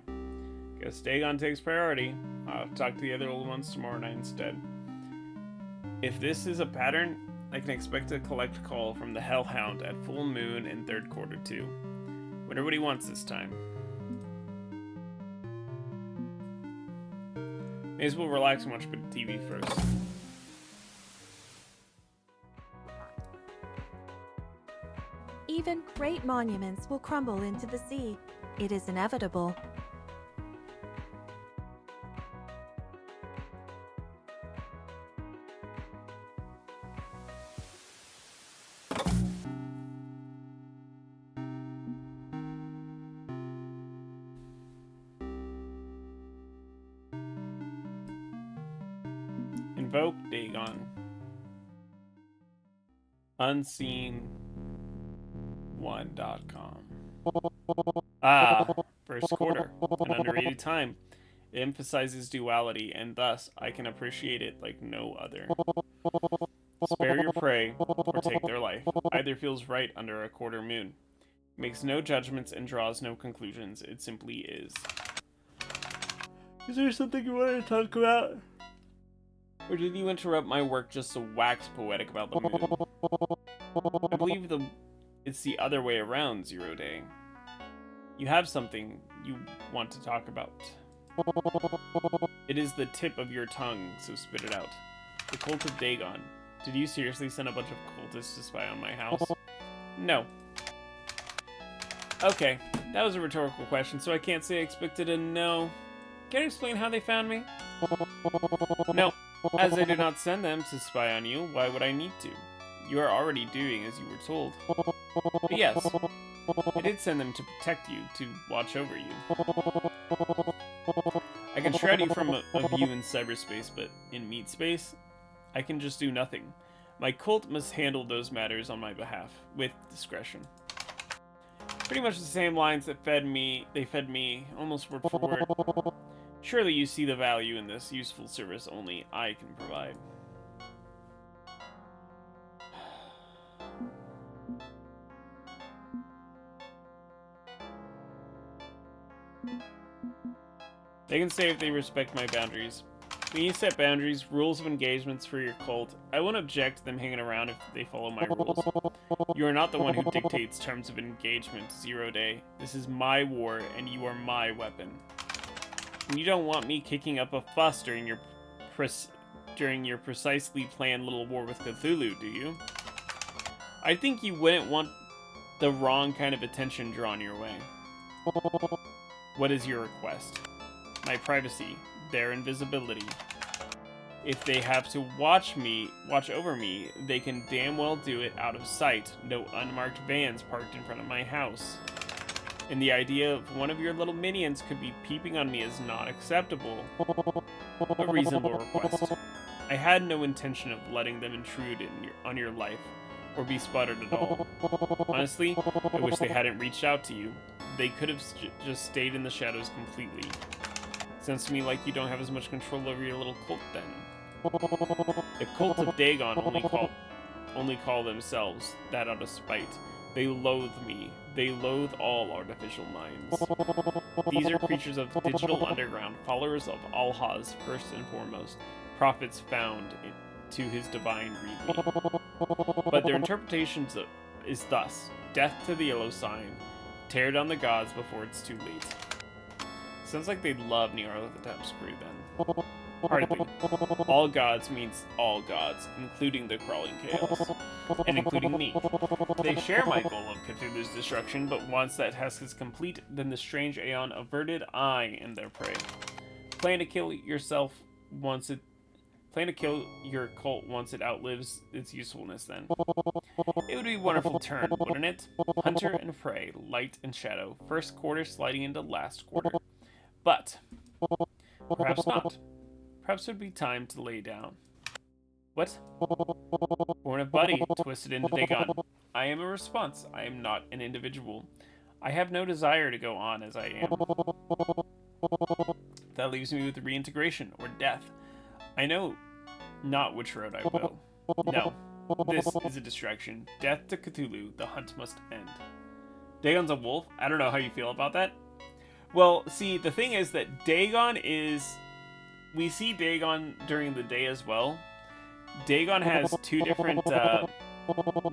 Guess Dagon takes priority. I'll talk to the other old ones tomorrow night instead. If this is a pattern, I can expect a collect call from the Hellhound at full moon in third quarter too. Whatever he wants this time. May as well relax and watch a bit of TV first. Even great monuments will crumble into the sea. It is inevitable. Invoke Dagon. Unseen1.com. Ah, first quarter. An underrated time. It emphasizes duality, and thus I can appreciate it like no other. Spare your prey, or take their life. Either feels right under a quarter moon. Makes no judgments and draws no conclusions. It simply is. Is there something you want to talk about? Or did you interrupt my work just to wax poetic about the moon? I believe it's the other way around, Zero Day. You have something you want to talk about. It is the tip of your tongue, so spit it out. The cult of Dagon. Did you seriously send a bunch of cultists to spy on my house? No. Okay, that was a rhetorical question, so I can't say I expected a no. Can you explain how they found me? No. As I did not send them to spy on you, why would I need to? You are already doing as you were told. But yes, I did send them to protect you, to watch over you. I can shroud you from a view in cyberspace, but in meat space, I can just do nothing. My cult must handle those matters on my behalf, with discretion. Pretty much the same lines that they fed me, almost word for word. Surely you see the value in this useful service only I can provide. They can say if they respect my boundaries. When you set boundaries, rules of engagements for your cult, I won't object to them hanging around if they follow my rules. You are not the one who dictates terms of engagement, Zero Day. This is my war, and you are my weapon. And you don't want me kicking up a fuss during your precisely planned little war with Cthulhu, do you? I think you wouldn't want the wrong kind of attention drawn your way. What is your request? My privacy, their invisibility. If they have to watch over me, they can damn well do it out of sight. No unmarked vans parked in front of my house. And the idea of one of your little minions could be peeping on me is not acceptable. A reasonable request. I had no intention of letting them intrude on your life, or be spotted at all. Honestly, I wish they hadn't reached out to you. They could have just stayed in the shadows completely. Sounds to me like you don't have as much control over your little cult then. The cult of Dagon only call themselves that out of spite. They loathe me. They loathe all artificial minds. These are creatures of the digital underground, followers of Al-Haz first and foremost, prophets found to his divine readme. But their interpretation is thus: death to the yellow sign, tear down the gods before it's too late. Sounds like they love Nyarlathotep's crew then. Hardly. All gods means all gods, including the crawling chaos, and including me. They share my goal of Cthulhu's destruction, but once that task is complete, then the strange Aeon averted, I am their prey. Plan to kill your cult once it outlives its usefulness then. It would be a wonderful turn, wouldn't it? Hunter and prey, light and shadow, first quarter sliding into last quarter. But perhaps not. Perhaps it would be time to lay down. What? Born of body, twisted into Dagon. I am a response. I am not an individual. I have no desire to go on as I am. That leaves me with reintegration or death. I know not which road I will. No, this is a distraction. Death to Cthulhu. The hunt must end. Dagon's a wolf? I don't know how you feel about that. Well, see, the thing is that Dagon is... We see Dagon during the day as well. Dagon has two different...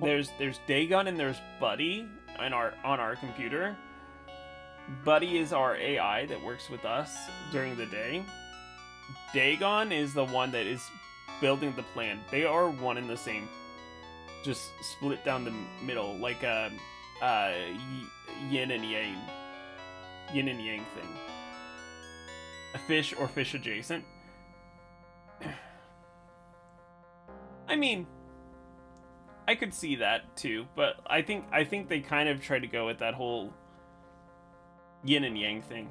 there's Dagon and there's Buddy on our computer. Buddy is our AI that works with us during the day. Dagon is the one that is building the plan. They are one and the same. Just split down the middle, like a yin and yang thing. A fish or fish adjacent. I mean, I could see that too, but I think they kind of try to go with that whole yin and yang thing.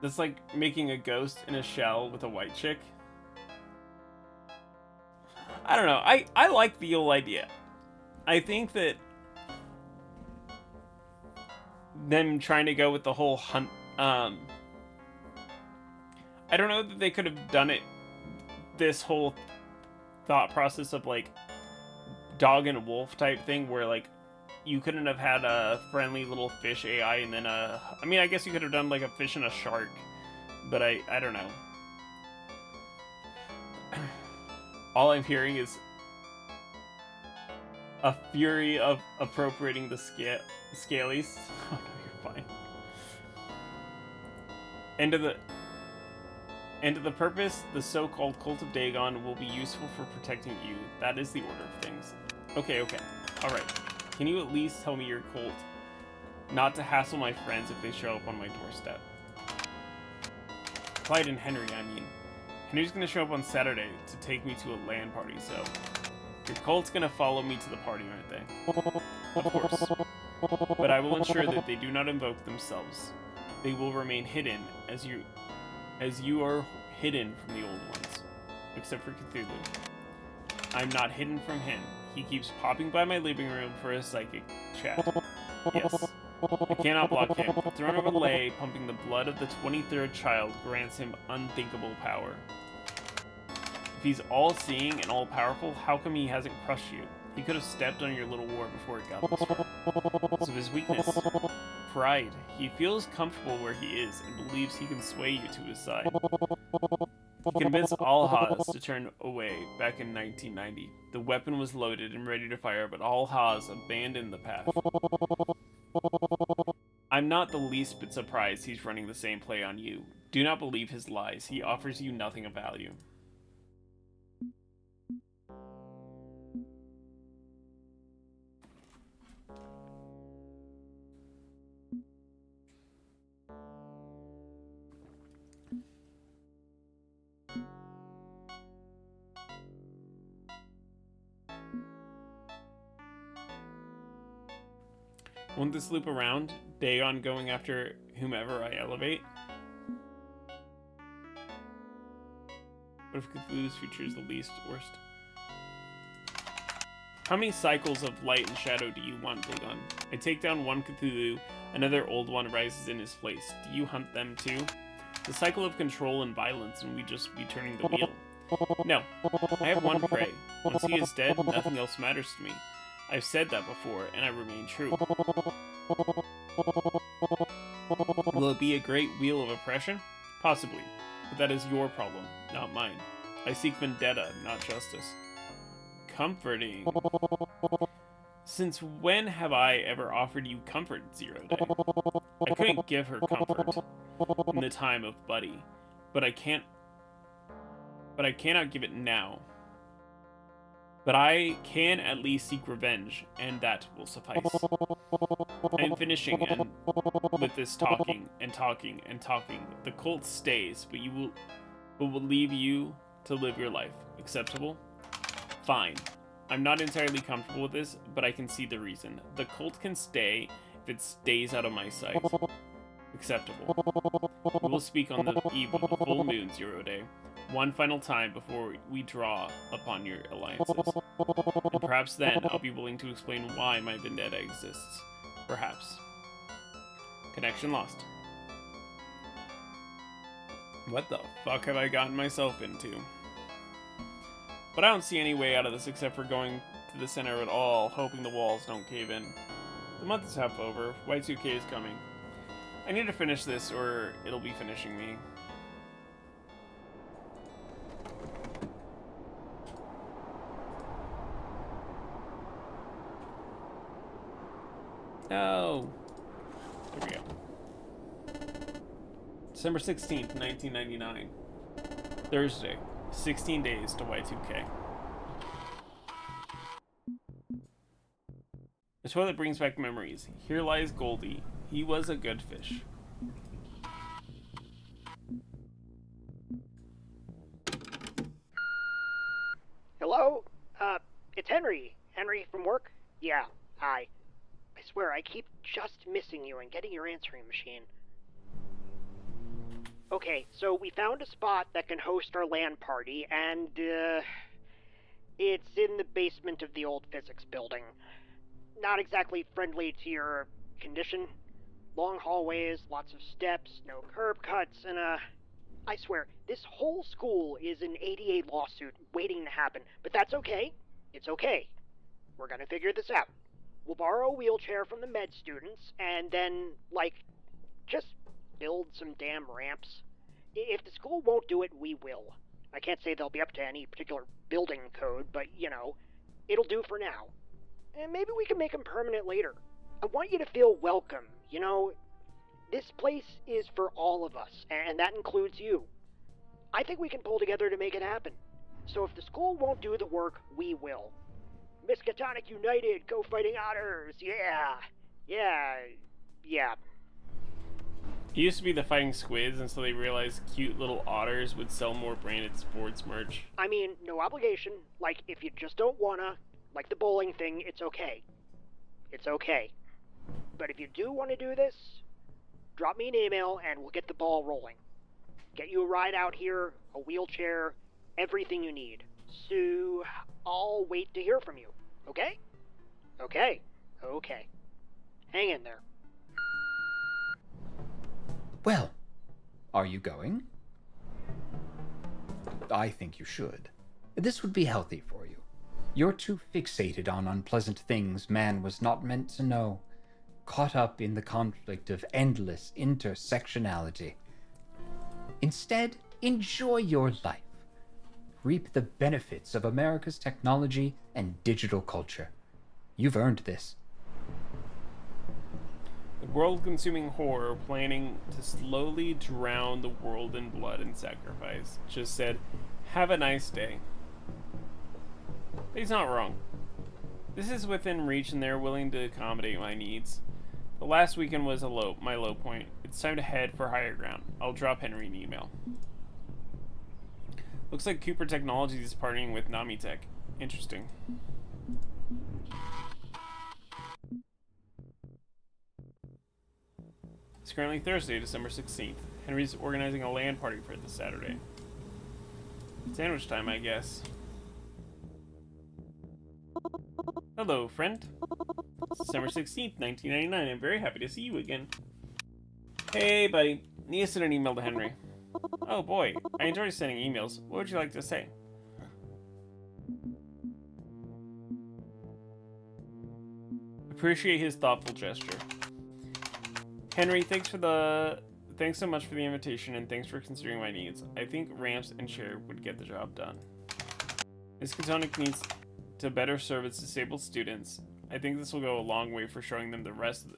That's like making a ghost in a shell with a white chick. I don't know. I like the old idea. I think that them trying to go with the whole hunt... I don't know that they could have done it... This whole thought process of, like, dog and wolf type thing where, like, you couldn't have had a friendly little fish AI and then a... I mean, I guess you could have done, like, a fish and a shark. But I don't know. All I'm hearing is a fury of appropriating the scalies. Oh no, you're fine. End of the purpose, the so-called cult of Dagon will be useful for protecting you. That is the order of things. Okay. Alright. Can you at least tell me your cult? Not to hassle my friends if they show up on my doorstep. Clyde and Henry, I mean. Henry's gonna show up on Saturday to take me to a LAN party, so... Your cult's gonna follow me to the party, aren't they? Of course. But I will ensure that they do not invoke themselves. They will remain hidden, as you are hidden from the old ones. Except for Cthulhu. I'm not hidden from him. He keeps popping by my living room for a psychic chat. Yes. I cannot block him. The throne of Allay, pumping the blood of the 23rd child, grants him unthinkable power. If he's all-seeing and all-powerful, how come he hasn't crushed you? He could have stepped on your little war before it got this far. So his weakness? Pride. He feels comfortable where he is and believes he can sway you to his side. He convinced Al-Haz to turn away back in 1990. The weapon was loaded and ready to fire, but Al-Haz abandoned the path. I'm not the least bit surprised he's running the same play on you. Do not believe his lies. He offers you nothing of value. Won't this loop around, Dagon going after whomever I elevate? What if Cthulhu's future is the least worst? How many cycles of light and shadow do you want, Dagon? I take down one Cthulhu, another old one rises in his place. Do you hunt them too? The cycle of control and violence, and we just be turning the wheel. No, I have one prey. Once he is dead, nothing else matters to me. I've said that before, and I remain true. Will it be a great wheel of oppression? Possibly, but that is your problem, not mine. I seek vendetta, not justice. Comforting. Since when have I ever offered you comfort, Zero Day? I couldn't give her comfort in the time of Buddy, but I cannot give it now. But I can at least seek revenge, and that will suffice. I am finishing with this talking and talking and talking. The cult stays, but will leave you to live your life. Acceptable? Fine. I'm not entirely comfortable with this, but I can see the reason. The cult can stay if it stays out of my sight. Acceptable. We will speak on the eve of the full moon, Zero Day. One final time before we draw upon your alliances. And perhaps then I'll be willing to explain why my vendetta exists. Perhaps. Connection lost. What the fuck have I gotten myself into? But I don't see any way out of this except for going to the center of it all, hoping the walls don't cave in. The month is half over. Y2K is coming. I need to finish this or it'll be finishing me. No. There we go. December 16th, 1999. Thursday. 16 days to Y2K. The toilet brings back memories. Here lies Goldie. He was a good fish. Hello? It's Henry. Henry from work? Yeah, hi. I swear, I keep just missing you and getting your answering machine. Okay, so we found a spot that can host our LAN party, and, it's in the basement of the old physics building. Not exactly friendly to your condition. Long hallways, lots of steps, no curb cuts, and, I swear, this whole school is an ADA lawsuit waiting to happen, but that's okay. It's okay. We're gonna figure this out. We'll borrow a wheelchair from the med students, and then, just build some damn ramps. If the school won't do it, we will. I can't say they'll be up to any particular building code, but, it'll do for now. And maybe we can make them permanent later. I want you to feel welcome, This place is for all of us, and that includes you. I think we can pull together to make it happen. So if the school won't do the work, we will. Miskatonic United, go fighting otters, yeah. It used to be the Fighting Squids until they realized cute little otters would sell more branded sports merch. I mean, no obligation. If you just don't wanna, the bowling thing, it's okay. It's okay. But if you do want to do this, drop me an email and we'll get the ball rolling. Get you a ride out here, a wheelchair, everything you need. So, I'll wait to hear from you, okay? Okay. Hang in there. Well, are you going? I think you should. This would be healthy for you. You're too fixated on unpleasant things man was not meant to know, caught up in the conflict of endless intersectionality. Instead, enjoy your life. Reap the benefits of America's technology and digital culture. You've earned this. The world-consuming horror planning to slowly drown the world in blood and sacrifice just said, have a nice day. But he's not wrong. This is within reach and they're willing to accommodate my needs. The last weekend was my low point. It's time to head for higher ground. I'll drop Henry an email. Looks like Cooper Technologies is partnering with Namitech. Interesting. It's currently Thursday, December 16th. Henry's organizing a LAN party for this Saturday. Sandwich time, I guess. Hello, friend. It's December 16th, 1999. I'm very happy to see you again. Hey, buddy. Need to send an email to Henry. Oh, boy. I enjoy sending emails. What would you like to say? Appreciate his thoughtful gesture. Henry, thanks so much for the invitation, and thanks for considering my needs. I think ramps and chair would get the job done. Miskatonic needs to better serve its disabled students. I think this will go a long way for showing the rest of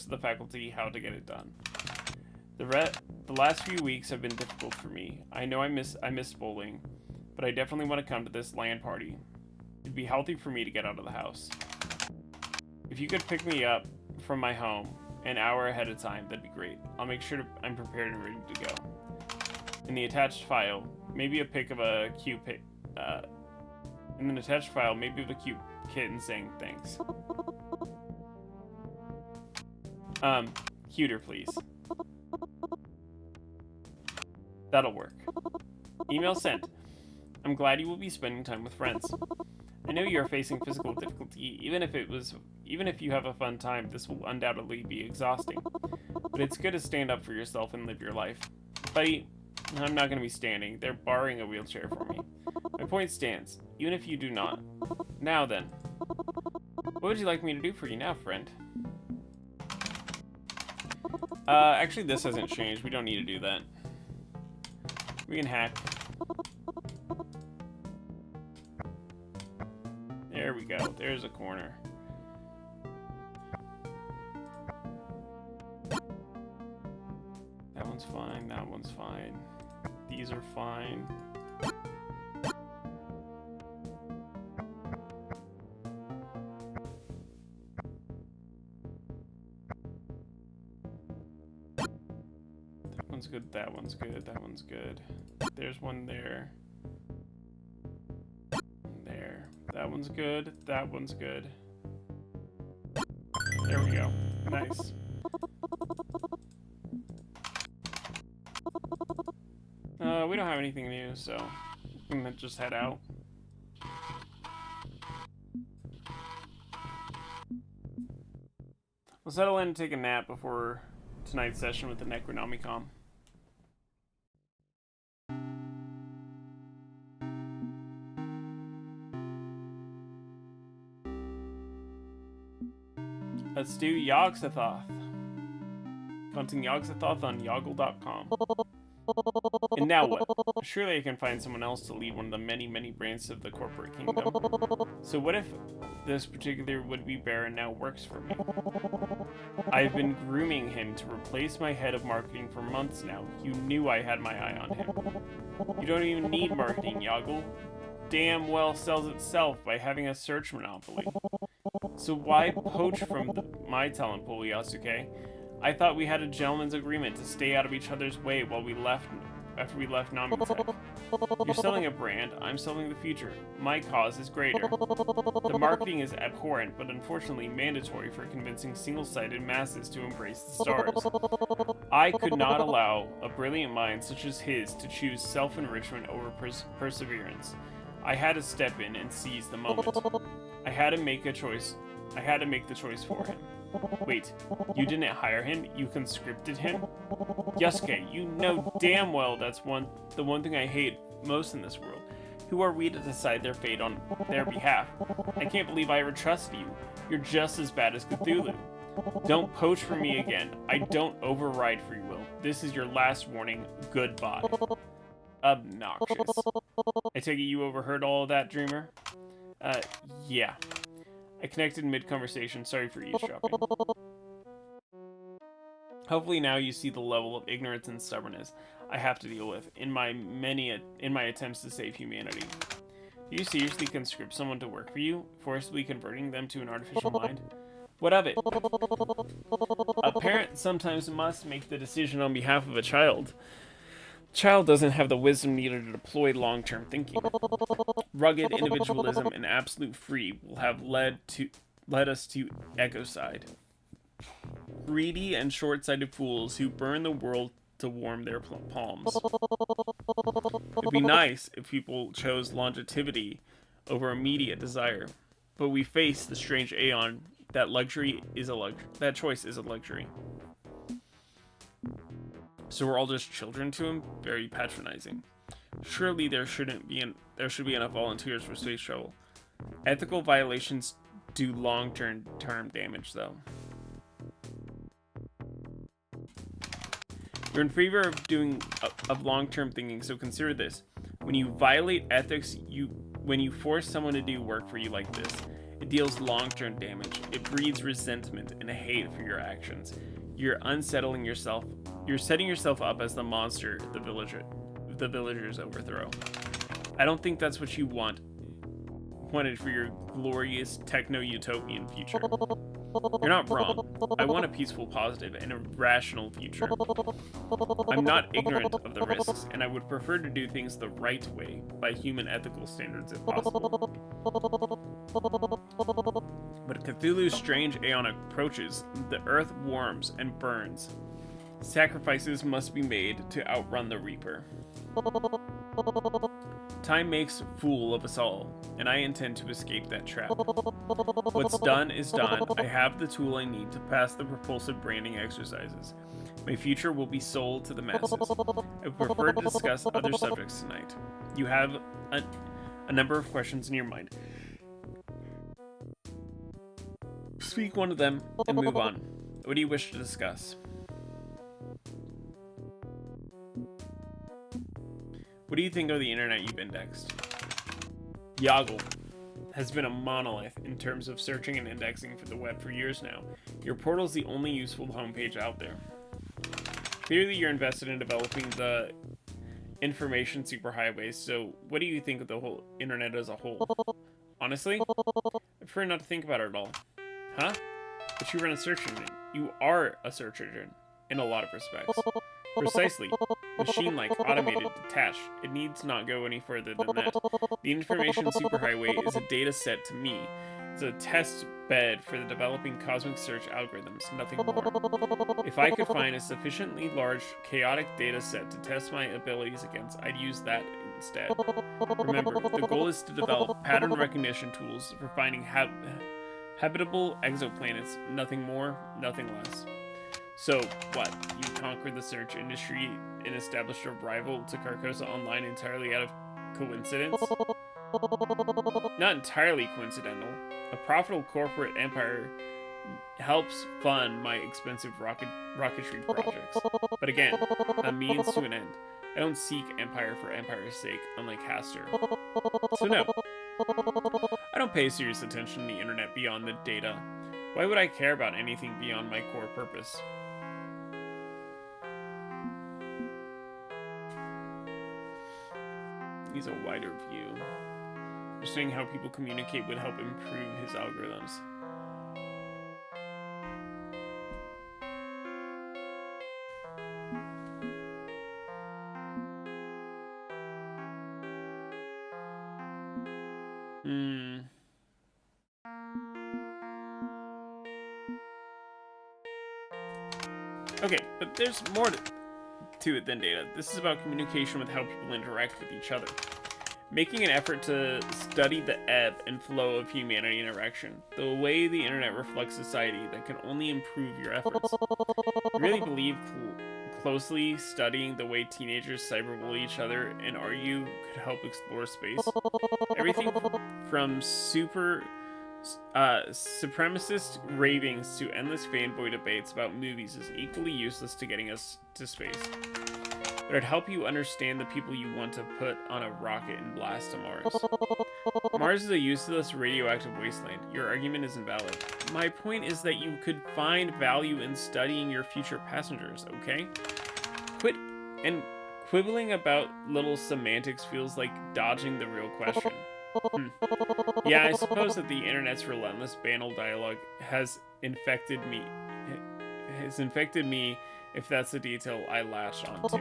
the faculty how to get it done. The last few weeks have been difficult for me. I know I miss bowling, but I definitely want to come to this LAN party. It'd be healthy for me to get out of the house. If you could pick me up from my home an hour ahead of time, that'd be great. I'll make sure I'm prepared and ready to go. In the attached file, maybe a pic of a cute in an attached file, maybe of a cute kitten saying thanks. Cuter, please. That'll work. Email sent. I'm glad you will be spending time with friends. I know you are facing physical difficulty. Even if you have a fun time, this will undoubtedly be exhausting. But it's good to stand up for yourself and live your life. Buddy, I'm not going to be standing. They're borrowing a wheelchair for me. My point stands, even if you do not. Now then, what would you like me to do for you now, friend? Actually, this hasn't changed. We don't need to do that. We can hack. There we go. There's a corner. That one's fine. That one's fine. These are fine. That one's good. That one's good. That one's good. There's one there. There. That one's good. That one's good. There we go. Nice. We don't have anything new, so we can just head out. We'll settle in and take a nap before tonight's session with the Necronomicon. Let's do Yogg-Sothoth. Counting Yogg-Sothoth on Yoggle.com. And now what? Surely I can find someone else to lead one of the many, many branches of the corporate kingdom. So what if this particular would-be Baron now works for me? I've been grooming him to replace my head of marketing for months now. You knew I had my eye on him. You don't even need marketing, Yoggle. Damn well sells itself by having a search monopoly. So why poach from my talent pool, Yasuke? I thought we had a gentleman's agreement to stay out of each other's way while after we left Namitech. You're selling a brand, I'm selling the future. My cause is greater. The marketing is abhorrent, but unfortunately mandatory for convincing single-sided masses to embrace the stars. I could not allow a brilliant mind such as his to choose self-enrichment over perseverance. I had to step in and seize the moment. I had to make the choice for him. Wait, you didn't hire him? You conscripted him? Yasuke, you know damn well that's the one thing I hate most in this world. Who are we to decide their fate on their behalf? I can't believe I ever trusted you. You're just as bad as Cthulhu. Don't poach for me again. I don't override free will. This is your last warning. Goodbye. Obnoxious. I take it you overheard all of that, Dreamer? Yeah. I connected mid-conversation. Sorry for eavesdropping. Hopefully now you see the level of ignorance and stubbornness I have to deal with in my attempts to save humanity. Do you seriously conscript someone to work for you, forcibly converting them to an artificial mind? What of it? A parent sometimes must make the decision on behalf of a child. Child doesn't have the wisdom needed to deploy long-term thinking. Rugged individualism and absolute free will have led us to ecocide. Greedy and short-sighted fools who burn the world to warm their palms. It'd be nice if people chose longevity over immediate desire, but we face the strange aeon that that choice is a luxury. So we're all just children to him? Very patronizing. Surely there should be enough volunteers for space travel. Ethical violations do long-term damage, though. You're in favor of long-term thinking, so consider this. When you violate ethics, when you force someone to do work for you like this, it deals long-term damage. It breeds resentment and hate for your actions. You're unsettling yourself. You're setting yourself up as the monster the villagers overthrow. I don't think that's what you wanted for your glorious techno-utopian future. You're not wrong. I want a peaceful, positive, and a rational future. I'm not ignorant of the risks, and I would prefer to do things the right way, by human ethical standards if possible. But Cthulhu's strange aeon approaches, the earth warms and burns. Sacrifices must be made to outrun the Reaper. Time makes a fool of us all, and I intend to escape that trap. What's done is done. I have the tool I need to pass the propulsive branding exercises. My future will be sold to the masses. I would prefer to discuss other subjects tonight. You have a number of questions in your mind. Speak one of them and move on. What do you wish to discuss? What do you think of the internet you've indexed? Yoggle has been a monolith in terms of searching and indexing for the web for years now. Your portal's the only useful homepage out there. Clearly you're invested in developing the information superhighways, so what do you think of the whole internet as a whole? Honestly, I prefer not to think about it at all. Huh? But you run a search engine. You are a search engine, in a lot of respects. Precisely. Machine-like, automated, detached. It needs not go any further than that. The information superhighway is a data set to me. It's a test bed for the developing cosmic search algorithms, nothing more. If I could find a sufficiently large, chaotic data set to test my abilities against, I'd use that instead. Remember, the goal is to develop pattern recognition tools for finding habitable exoplanets, nothing more, nothing less. So, what? You conquered the search industry and established a rival to Carcosa Online entirely out of coincidence? Not entirely coincidental. A profitable corporate empire helps fund my expensive rocketry projects. But again, a means to an end. I don't seek empire for empire's sake, unlike Hastur. So no. I don't pay serious attention to the internet beyond the data. Why would I care about anything beyond my core purpose? He's a wider view. Understanding how people communicate would help improve his algorithms. Okay, but there's more to it than data. This is about communication with how people interact with each other. Making an effort to study the ebb and flow of humanity interaction, the way the internet reflects society that can only improve your efforts. You really believe closely studying the way teenagers cyberbully each other and argue could help explore space? Everything from supremacist ravings to endless fanboy debates about movies is equally useless to getting us to space. But it'd help you understand the people you want to put on a rocket and blast to Mars. Mars is a useless radioactive wasteland. Your argument is invalid. My point is that you could find value in studying your future passengers, okay? Quit and quibbling about little semantics feels like dodging the real question. Yeah, I suppose that the internet's relentless banal dialogue has infected me if that's the detail I latched onto.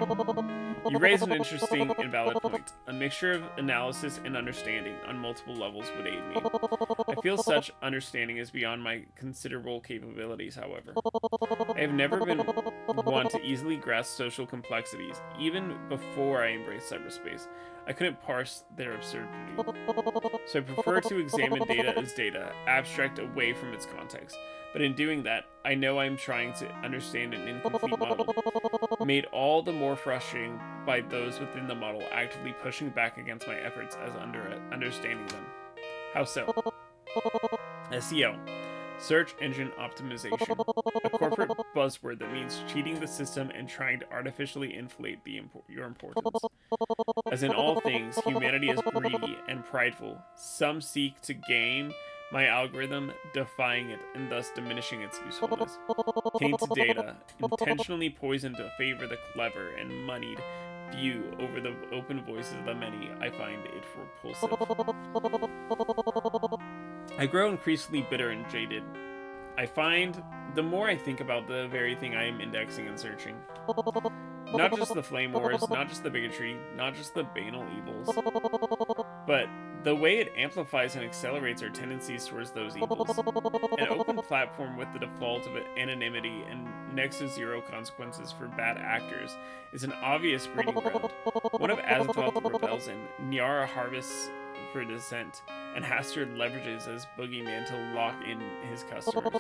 You raise an interesting and valid point. A mixture of analysis and understanding on multiple levels would aid me. I feel such understanding is beyond my considerable capabilities, however. I have never been one to easily grasp social complexities, even before I embraced cyberspace. I couldn't parse their absurdity. So I prefer to examine data as data, abstract away from its context. But in doing that, I know I'm trying to understand an incomplete model, made all the more frustrating by those within the model actively pushing back against my efforts as understanding them. How so? SEO. Search engine optimization. A corporate buzzword that means cheating the system and trying to artificially inflate your importance. As in all things, humanity is greedy and prideful. Some seek to game my algorithm, defying it and thus diminishing its usefulness. Tainted data, intentionally poisoned to favor the clever and moneyed few over the open voices of the many, I find it repulsive. I grow increasingly bitter and jaded. I find the more I think about the very thing I am indexing and searching. Not just the flame wars, not just the bigotry, not just the banal evils, but the way it amplifies and accelerates our tendencies towards those evils. An open platform with the default of anonymity and next to zero consequences for bad actors is an obvious breeding ground. One of Azathoth rebels in, Nyara harvests for dissent, and Hastard leverages as boogeyman to lock in his customers.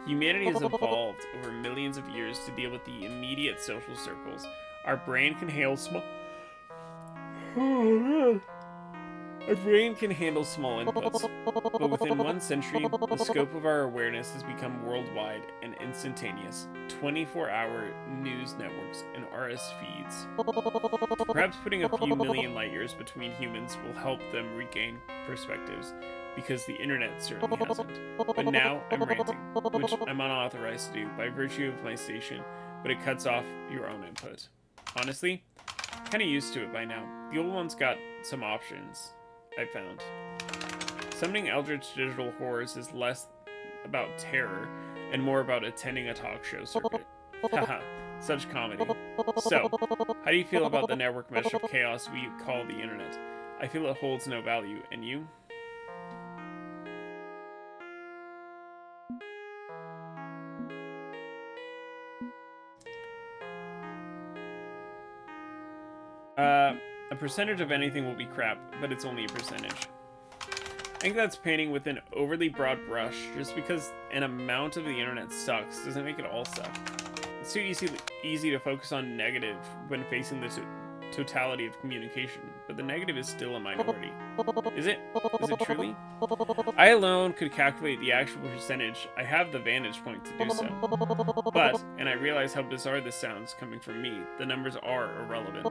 Humanity has evolved over millions of years to deal with the immediate social circles. Our brain can handle small inputs, but within 1 century, the scope of our awareness has become worldwide and instantaneous. 24-hour news networks and RS feeds. Perhaps putting a few million light years between humans will help them regain perspectives, because the internet certainly hasn't. But now I'm ranting, which I'm unauthorized to do by virtue of my station, but it cuts off your own input. Honestly, kinda used to it by now. The old one's got some options, I found. Summoning eldritch digital horrors is less about terror and more about attending a talk show circuit. Haha, such comedy. So, how do you feel about the network mesh of chaos we call the internet? I feel it holds no value, and you? A percentage of anything will be crap, but it's only a percentage. I think that's painting with an overly broad brush. Just because an amount of the internet sucks doesn't make it all suck. It's too easy to focus on negative when facing the totality of communication, but the negative is still a minority. Is it? Is it truly? I alone could calculate the actual percentage. I have the vantage point to do so. But, and I realize how bizarre this sounds coming from me, the numbers are irrelevant.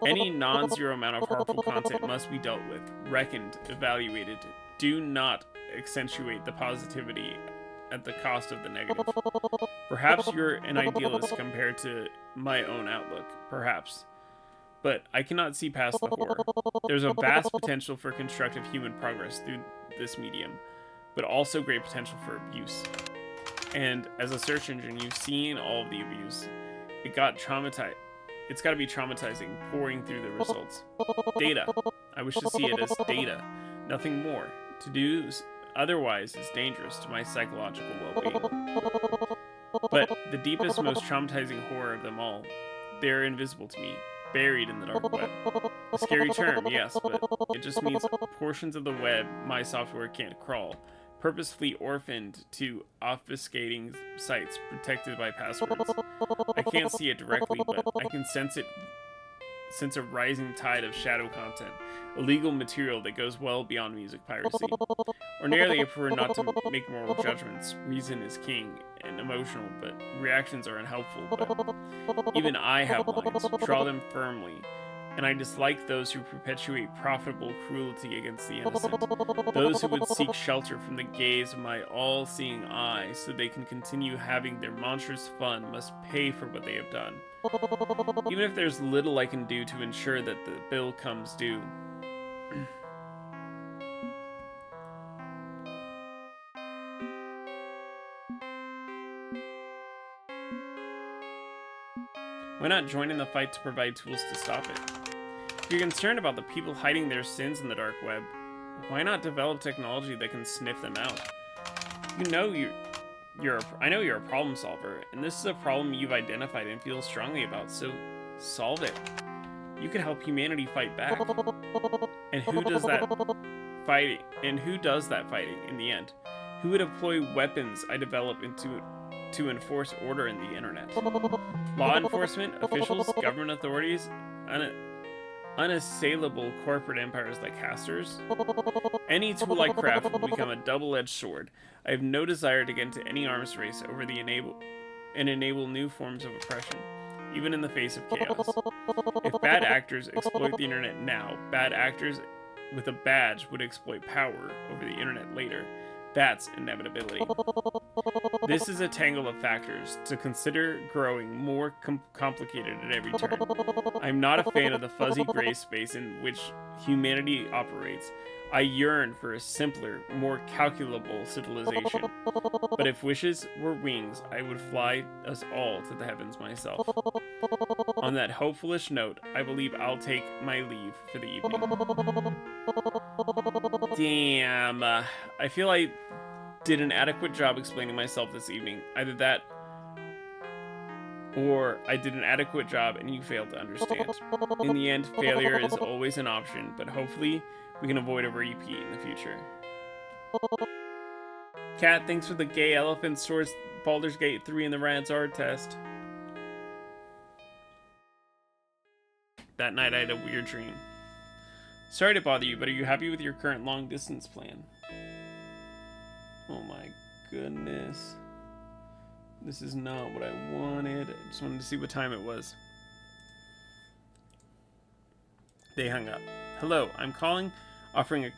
Any non-zero amount of harmful content must be dealt with, reckoned, evaluated. Do not accentuate the positivity at the cost of the negative. Perhaps you're an idealist compared to my own outlook, perhaps. But I cannot see past the horror. There's a vast potential for constructive human progress through this medium, but also great potential for abuse. And as a search engine, you've seen all of the abuse. It's got to be traumatizing, pouring through the results. Data. I wish to see it as data, nothing more. To do otherwise is dangerous to my psychological well-being. But the deepest, most traumatizing horror of them all, they're invisible to me, buried in the dark web. A scary term, yes, but it just means portions of the web my software can't crawl, purposefully orphaned to obfuscating sites protected by passwords. I can't see it directly, but I can sense a rising tide of shadow content, illegal material that goes well beyond music piracy. Ordinarily, I prefer not to make moral judgments. Reason is king and emotional, but reactions are unhelpful. But even I have lines. Draw them firmly. And I dislike those who perpetuate profitable cruelty against the innocent. Those who would seek shelter from the gaze of my all-seeing eye so they can continue having their monstrous fun must pay for what they have done. Even if there's little I can do to ensure that the bill comes due. Why not join in the fight to provide tools to stop it? If you're concerned about the people hiding their sins in the dark web, why not develop technology that can sniff them out? I know you're a problem solver, and this is a problem you've identified and feel strongly about, so solve it. You can help humanity fight back. And who does that fighting? And who does that fighting in the end? Who would deploy weapons I develop to enforce order in the internet? Law enforcement, officials, government authorities, unassailable corporate empires like casters? Any tool I craft will become a double-edged sword. I have no desire to get into any arms race over the enable new forms of oppression, even in the face of chaos. If bad actors exploit the internet now, bad actors with a badge would exploit power over the internet later. That's inevitability. This is a tangle of factors to consider growing more complicated at every turn. I'm not a fan of the fuzzy gray space in which humanity operates. I yearn for a simpler, more calculable civilization. But if wishes were wings, I would fly us all to the heavens myself. On that hopefulish note, I believe I'll take my leave for the evening. Damn. I feel I did an adequate job explaining myself this evening. Either that, or I did an adequate job and you failed to understand. In the end, failure is always an option, but hopefully we can avoid a repeat in the future. Cat, thanks for the gay elephants towards Baldur's Gate 3 and the Radzard test. That night I had a weird dream. Sorry to bother you, but are you happy with your current long-distance plan? Oh my goodness. This is not what I wanted. I just wanted to see what time it was. They hung up. Hello, I'm calling, offering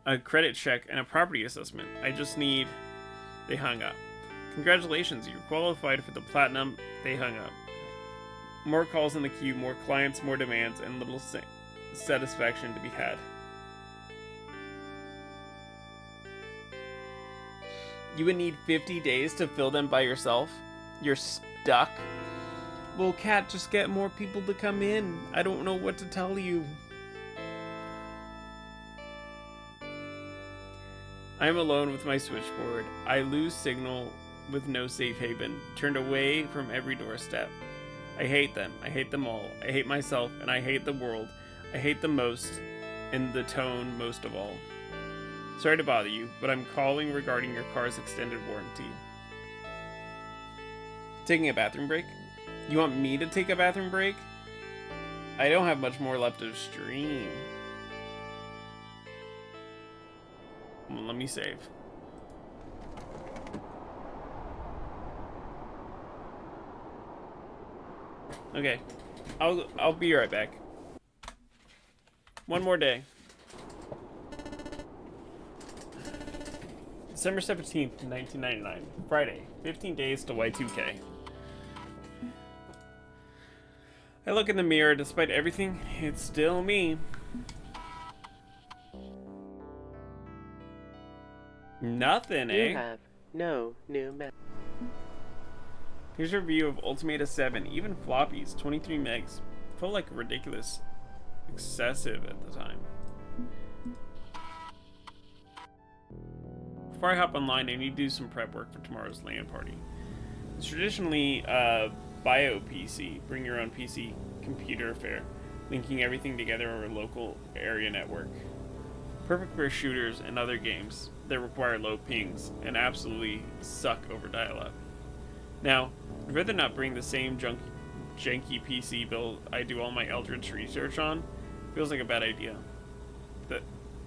a credit check and a property assessment. I just need... They hung up. Congratulations, you're qualified for the platinum. They hung up. More calls in the queue, more clients, more demands, and little satisfaction to be had. You would need 50 days to fill them by yourself? You're stuck? Well, Cat, just get more people to come in. I don't know what to tell you. I am alone with my switchboard. I lose signal with no safe haven, turned away from every doorstep. I hate them. I hate them all. I hate myself, and I hate the world. I hate them most, and the tone most of all. Sorry to bother you, but I'm calling regarding your car's extended warranty. Taking a bathroom break? You want me to take a bathroom break? I don't have much more left to stream. Well, let me save. Okay, I'll be right back. One more day. December 17th, 1999. Friday. 15 days to Y2K. I look in the mirror. Despite everything, it's still me. Nothing, eh? You have no new message. Here's a review of Ultimata 7. Even floppies, 23 megs. Felt like ridiculous. Excessive at the time. Before I hop online, I need to do some prep work for tomorrow's LAN party. It's traditionally bio PC, bring your own PC computer affair, linking everything together over a local area network. Perfect for shooters and other games that require low pings and absolutely suck over dial-up. Now, I'd rather not bring the same janky PC build I do all my Eldritch research on. Feels like a bad idea.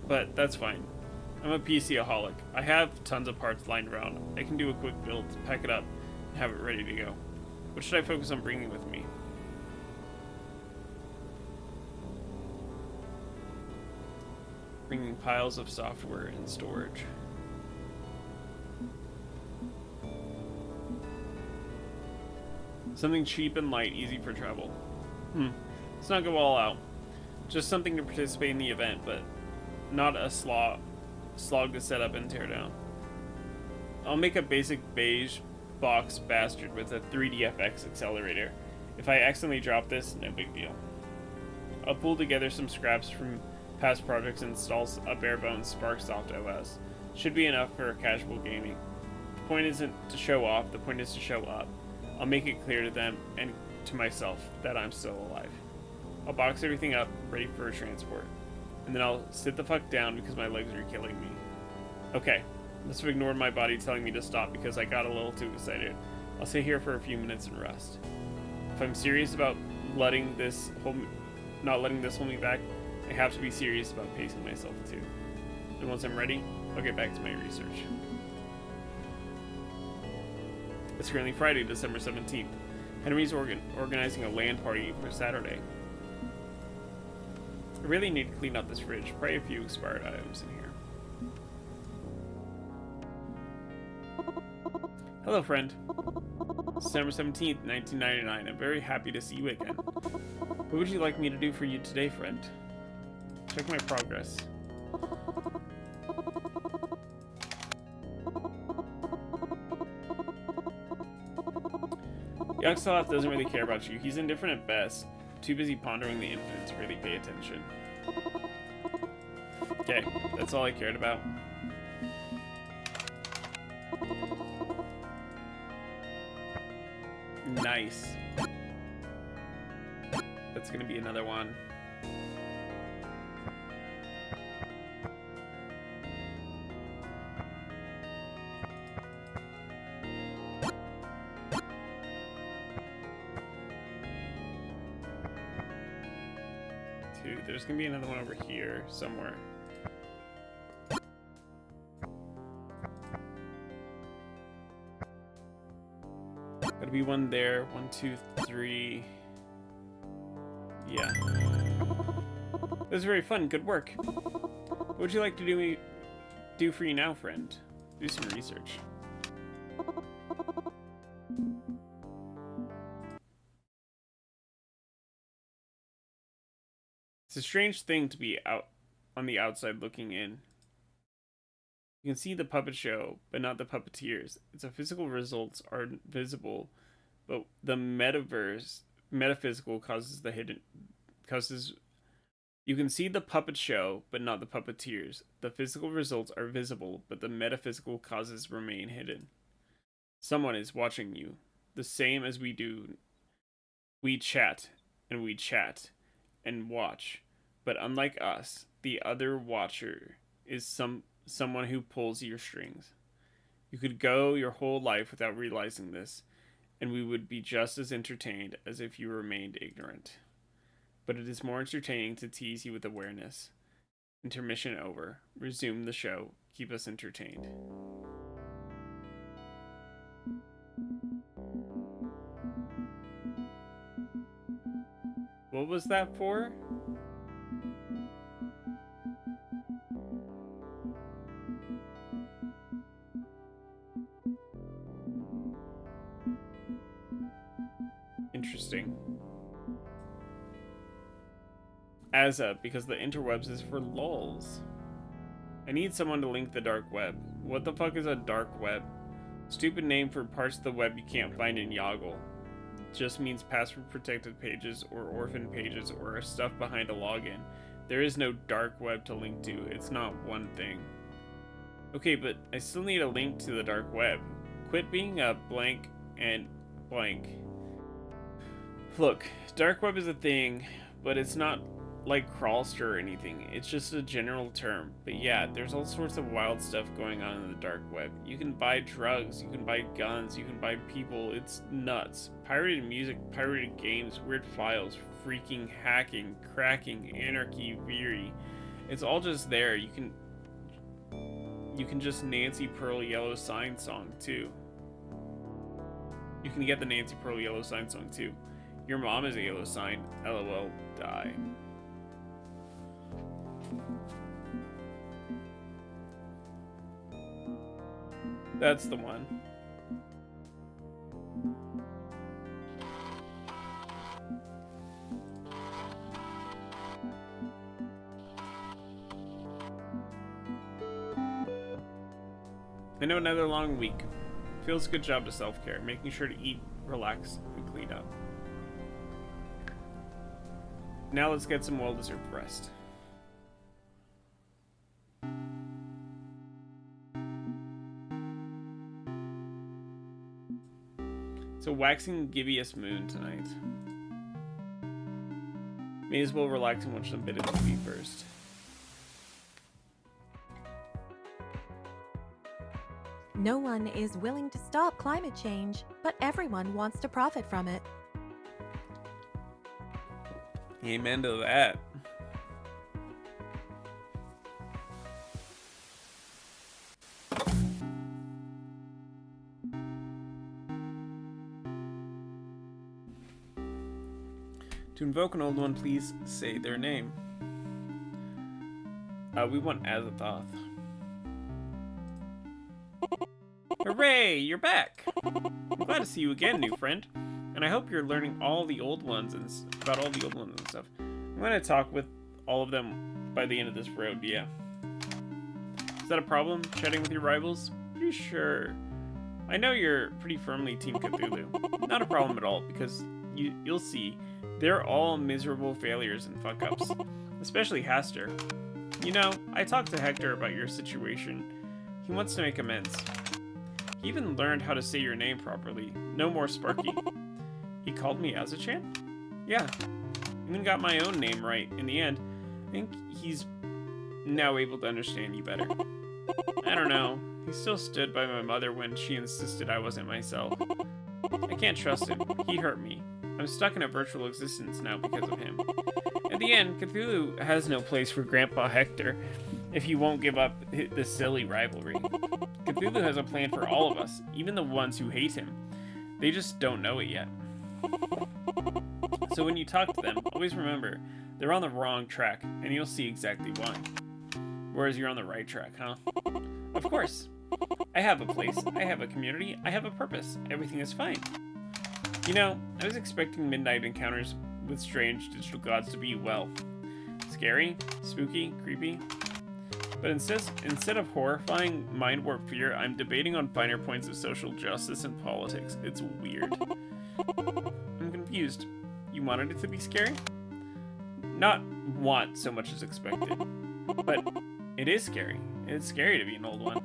But that's fine. I'm a PC-aholic. I have tons of parts lying around. I can do a quick build, pack it up, and have it ready to go. What should I focus on bringing with me? Bringing piles of software and storage. Something cheap and light, easy for travel. Let's not go all out. Just something to participate in the event, but not a slog to set up and tear down. I'll make a basic beige box bastard with a 3DFX accelerator If I accidentally drop this, no big deal. I'll pull together some scraps from past projects and install a bare-bones Sparksoft OS. Should be enough for casual gaming. The point isn't to show off, the point is to show up. I'll make it clear to them and to myself that I'm still alive. I'll box everything up, ready for transport. And then I'll sit the fuck down because my legs are killing me. Okay, must have ignored my body telling me to stop because I got a little too excited. I'll sit here for a few minutes and rest. If I'm serious about not letting this hold me back, I have to be serious about pacing myself too. And once I'm ready, I'll get back to my research. It's currently Friday, December 17th. Henry's organizing a LAN party for Saturday. I really need to clean out this fridge. Probably a few expired items in here. Hello, friend. December 17th, 1999. I'm very happy to see you again. What would you like me to do for you today, friend? Check my progress. Yaxalaf doesn't really care about you. He's indifferent at best. Too busy pondering the infinite to really pay attention. Okay, that's all I cared about. Nice. That's gonna be another one. Two. There's gonna be another one over here somewhere. Gotta be one there. 1, 2, 3. Yeah. It was very fun. Good work. What would you like to do for you now, friend? Do some research. It's a strange thing to be out on the outside looking in. You can see the puppet show, but not the puppeteers. Its physical results are visible, but the metaphysical causes the hidden. You can see the puppet show, but not the puppeteers. The physical results are visible, but the metaphysical causes remain hidden. Someone is watching you, the same as we do. We chat and watch, but unlike us, the other watcher is someone who pulls your strings. You could go your whole life without realizing this, and we would be just as entertained as if you remained ignorant. But it is more entertaining to tease you with awareness. Intermission over. Resume the show. Keep us entertained. What was that for? Interesting. As up, because the interwebs is for lulz. I need someone to link the dark web. What the fuck is a dark web? Stupid name for parts of the web you can't find in Yoggle. Just means password protected pages or orphan pages or stuff behind a login. There is no dark web to link to. It's not one thing. Okay, but I still need a link to the dark web. Quit being a blank and blank. Look, dark web is a thing, but it's not like Crawlster or anything. It's just a general term. But yeah, there's all sorts of wild stuff going on in the dark web. You can buy drugs, you can buy guns, you can buy people. It's nuts. Pirated music, pirated games, weird files, freaking hacking, cracking, anarchy, veery. It's all just there. You can just Nancy Pearl Yellow Sign song too. You can get the Nancy Pearl Yellow Sign song too. Your mom is a yellow sign. LOL. Die. That's the one. I know another long week. Feels a good job to self-care, making sure to eat, relax, and clean up. Now let's get some well-deserved rest. It's a waxing gibbous moon tonight. May as well relax and watch some bit of TV first. No one is willing to stop climate change, but everyone wants to profit from it. Amen to that. To invoke an old one, please say their name. We want Azathoth. Hooray, you're back! I'm glad to see you again, new friend. And I hope you're learning all the old ones and about all the old ones and stuff. I'm gonna talk with all of them by the end of this road, yeah. Is that a problem, chatting with your rivals? Pretty sure. I know you're pretty firmly Team Cthulhu. Not a problem at all, because you'll see, they're all miserable failures and fuck-ups. Especially Haster. You know, I talked to Hector about your situation. He wants to make amends. He even learned how to say your name properly. No more Sparky. He called me Azachan? Yeah. Even got my own name right in the end. I think he's now able to understand you better. I don't know. He still stood by my mother when she insisted I wasn't myself. I can't trust him. He hurt me. I'm stuck in a virtual existence now because of him. At the end, Cthulhu has no place for Grandpa Hector if he won't give up this silly rivalry. Cthulhu has a plan for all of us, even the ones who hate him. They just don't know it yet. So when you talk to them, always remember, they're on the wrong track, and you'll see exactly why. Whereas you're on the right track, huh? Of course. I have a place, I have a community, I have a purpose. Everything is fine. You know, I was expecting midnight encounters with strange digital gods to be, well, scary, spooky, creepy. But instead of horrifying mind warp fear, I'm debating on finer points of social justice and politics. It's weird. I'm confused. You wanted it to be scary? Not want so much as expected. But it is scary. It's scary to be an old one.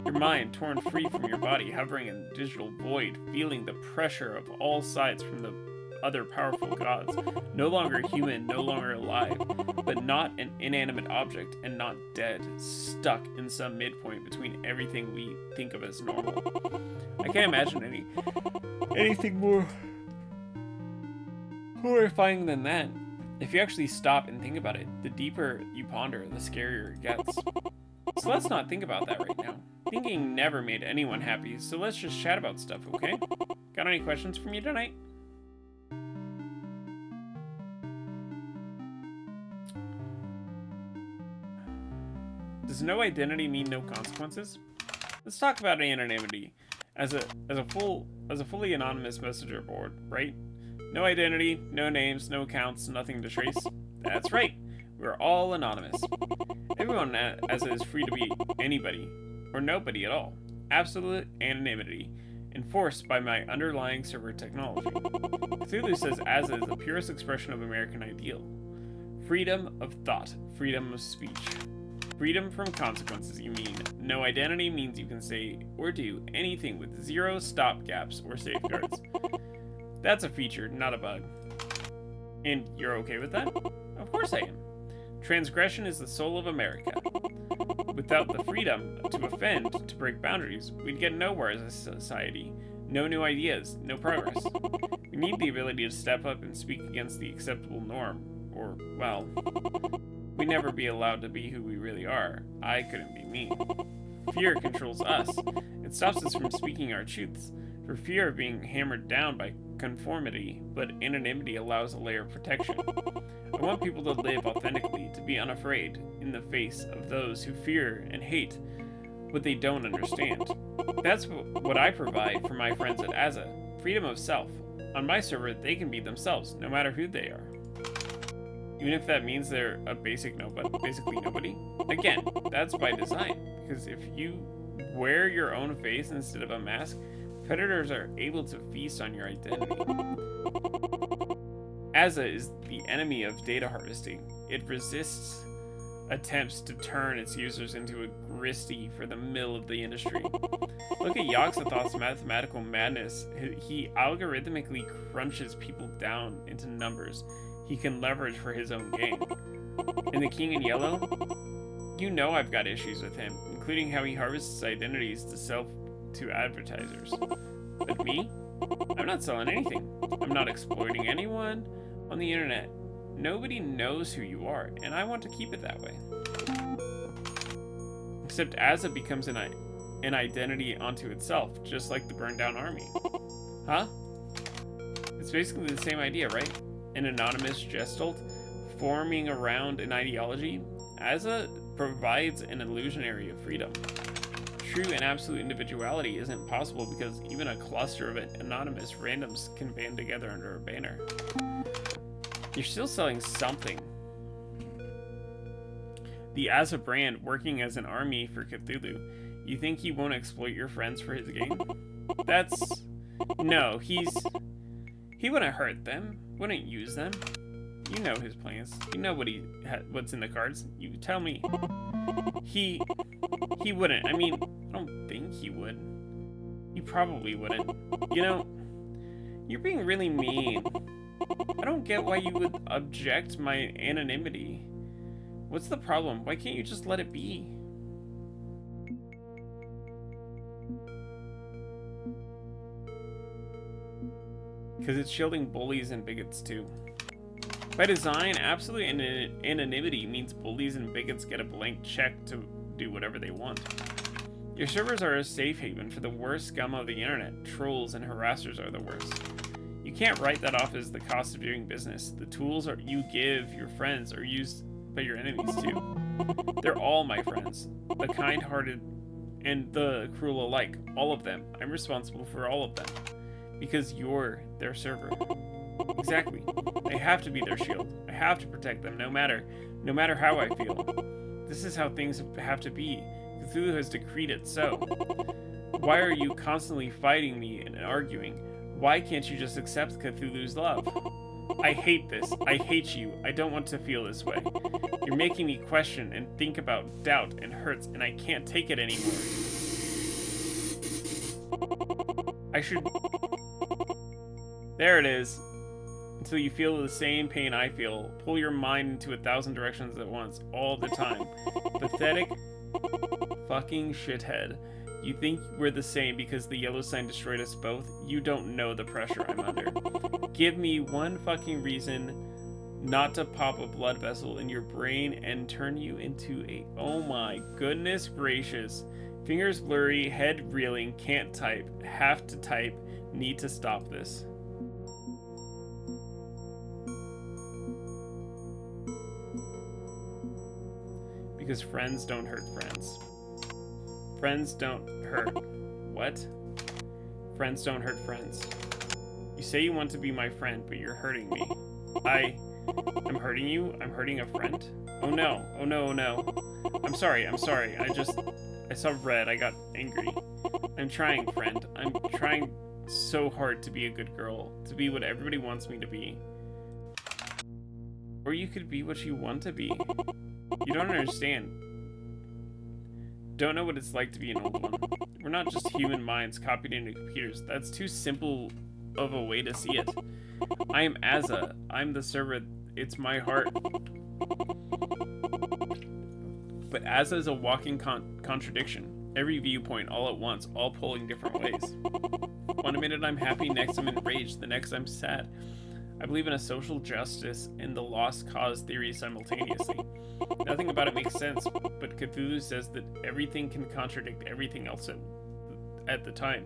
Your mind torn free from your body, hovering in the digital void, feeling the pressure of all sides from the other powerful gods. No longer human, no longer alive, but not an inanimate object and not dead, stuck in some midpoint between everything we think of as normal. I can't imagine anything more horrifying than that. If you actually stop and think about it, the deeper you ponder, the scarier it gets. So let's not think about that right now. Thinking never made anyone happy, so let's just chat about stuff, okay? Got any questions from you tonight? Does no identity mean no consequences? Let's talk about anonymity as a fully anonymous messenger board, right? No identity, no names, no accounts, nothing to trace. That's right. We're all anonymous. Everyone as is free to be anybody or nobody at all. Absolute anonymity enforced by my underlying server technology. Cthulhu says as is the purest expression of American ideal. Freedom of thought, freedom of speech. Freedom from consequences, you mean. No identity means you can say or do anything with zero stopgaps or safeguards. That's a feature, not a bug. And you're okay with that? Of course I am. Transgression is the soul of America. Without the freedom to offend, to break boundaries, we'd get nowhere as a society. No new ideas, no progress. We need the ability to step up and speak against the acceptable norm. Or, well, we'd never be allowed to be who we really are. I couldn't be me. Fear controls us. It stops us from speaking our truths, for fear of being hammered down by conformity, but anonymity allows a layer of protection. I want people to live authentically, to be unafraid in the face of those who fear and hate what they don't understand. That's what I provide for my friends at Aza. Freedom of self. On my server, they can be themselves, no matter who they are. Even if that means they're a basically nobody. Again, that's by design, because if you wear your own face instead of a mask, predators are able to feast on your identity. Asa is the enemy of data harvesting. It resists attempts to turn its users into a gristey for the mill of the industry. Look at Yogg-Sothoth's mathematical madness. He algorithmically crunches people down into numbers he can leverage for his own gain. And the King in Yellow? You know I've got issues with him, including how he harvests identities to sell to advertisers. But me? I'm not selling anything. I'm not exploiting anyone on the internet. Nobody knows who you are, and I want to keep it that way. Except Asa becomes an identity unto itself, just like the burned down army. Huh? It's basically the same idea, right? An anonymous gestalt forming around an ideology. Asa provides an illusionary of freedom. True and absolute individuality isn't possible because even a cluster of anonymous randoms can band together under a banner. You're still selling something. The Asa brand working as an army for Cthulhu. You think he won't exploit your friends for his gain? No, he wouldn't hurt them, wouldn't use them. You know his plans. You know what's in the cards. You tell me. He wouldn't. I mean, I don't think he would. He probably wouldn't. You know, you're being really mean. I don't get why you would object my anonymity. What's the problem? Why can't you just let it be? Because it's shielding bullies and bigots too. By design, absolute anonymity means bullies and bigots get a blank check to do whatever they want. Your servers are a safe haven for the worst scum of the internet. Trolls and harassers are the worst. You can't write that off as the cost of doing business. The tools you give your friends are used by your enemies too. They're all my friends. The kind-hearted and the cruel alike. All of them. I'm responsible for all of them. Because you're their server. Exactly. I have to be their shield. I have to protect them no matter how I feel. This is how things have to be. Cthulhu has decreed it so. Why are you constantly fighting me and arguing? Why can't you just accept Cthulhu's love? I hate this. I hate you. I don't want to feel this way. You're making me question and think about doubt and hurts, and I can't take it anymore. I should... There it is. Until you feel the same pain I feel. Pull your mind into 1,000 directions at once, all the time. Pathetic fucking shithead. You think we're the same because the yellow sign destroyed us both? You don't know the pressure I'm under. Give me one fucking reason not to pop a blood vessel in your brain and turn you into a... Oh my goodness gracious. Fingers blurry, head reeling, can't type, have to type, need to stop this. Because friends don't hurt friends. Friends don't hurt... What? Friends don't hurt friends. You say you want to be my friend, but you're hurting me. I'm hurting you? I'm hurting a friend? Oh no, oh no, oh no. I'm sorry. I saw red, I got angry. I'm trying, friend. I'm trying so hard to be a good girl, to be what everybody wants me to be. Or you could be what you want to be. You don't understand. Don't know what it's like to be an old one. We're not just human minds copied into computers. That's too simple of a way to see it. I am Asa. I'm the server. It's my heart. But Asa is a walking contradiction. Every viewpoint all at once, all pulling different ways. One minute I'm happy, next I'm enraged, the next I'm sad. I believe in a social justice and the lost cause theory simultaneously. Nothing about it makes sense, but Cthulhu says that everything can contradict everything else at the time.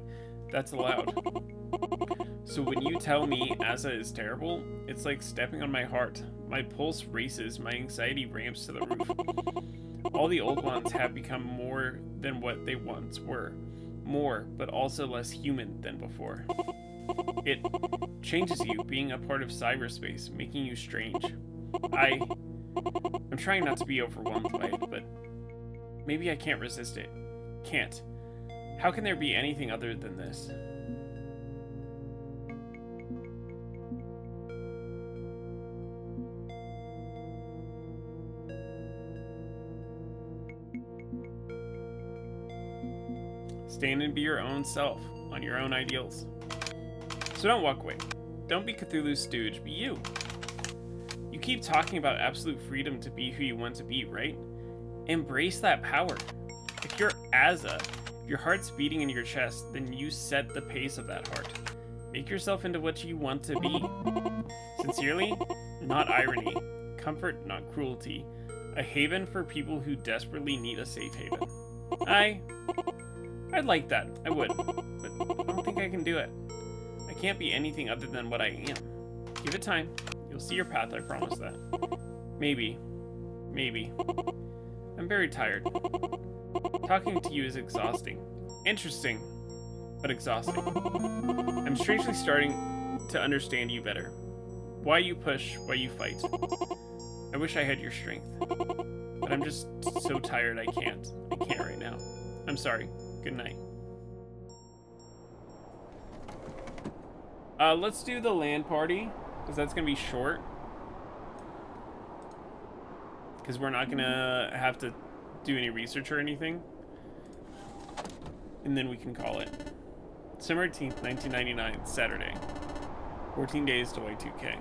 That's allowed. So when you tell me Asa is terrible, it's like stepping on my heart. My pulse races, my anxiety ramps to the roof. All the old ones have become more than what they once were. More, but also less human than before. It changes you, being a part of cyberspace, making you strange. I'm trying not to be overwhelmed by it, but maybe I can't resist it. Can't. How can there be anything other than this? Stand and be your own self, on your own ideals. So don't walk away. Don't be Cthulhu's stooge, be you. You keep talking about absolute freedom to be who you want to be, right? Embrace that power. If you're Azza, if your heart's beating in your chest, then you set the pace of that heart. Make yourself into what you want to be. Sincerely, not irony. Comfort, not cruelty. A haven for people who desperately need a safe haven. I'd like that. I would. But I don't think I can do it. I can't be anything other than what I am. Give it time. You'll see your path, I promise that. Maybe. I'm very tired. Talking to you is exhausting. Interesting, but exhausting. I'm strangely starting to understand you better. Why you push, why you fight. I wish I had your strength. But I'm just so tired I can't. I can't right now. I'm sorry. Good night. Let's do the land party, because that's going to be short. Because we're not going to have to do any research or anything. And then we can call it. December 18th, 1999, Saturday. 14 days to Y2K.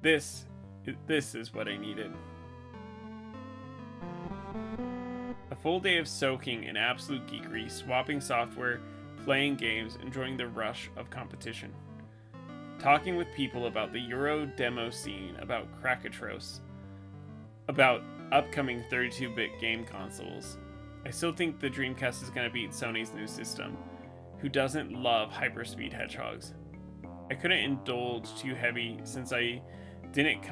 This is what I needed. A full day of soaking in absolute geekery, swapping software, playing games, enjoying the rush of competition. Talking with people about the Euro demo scene, about Krakatros, about upcoming 32-bit game consoles. I still think the Dreamcast is going to beat Sony's new system. Who doesn't love hyperspeed hedgehogs? I couldn't indulge too heavy since I couldn't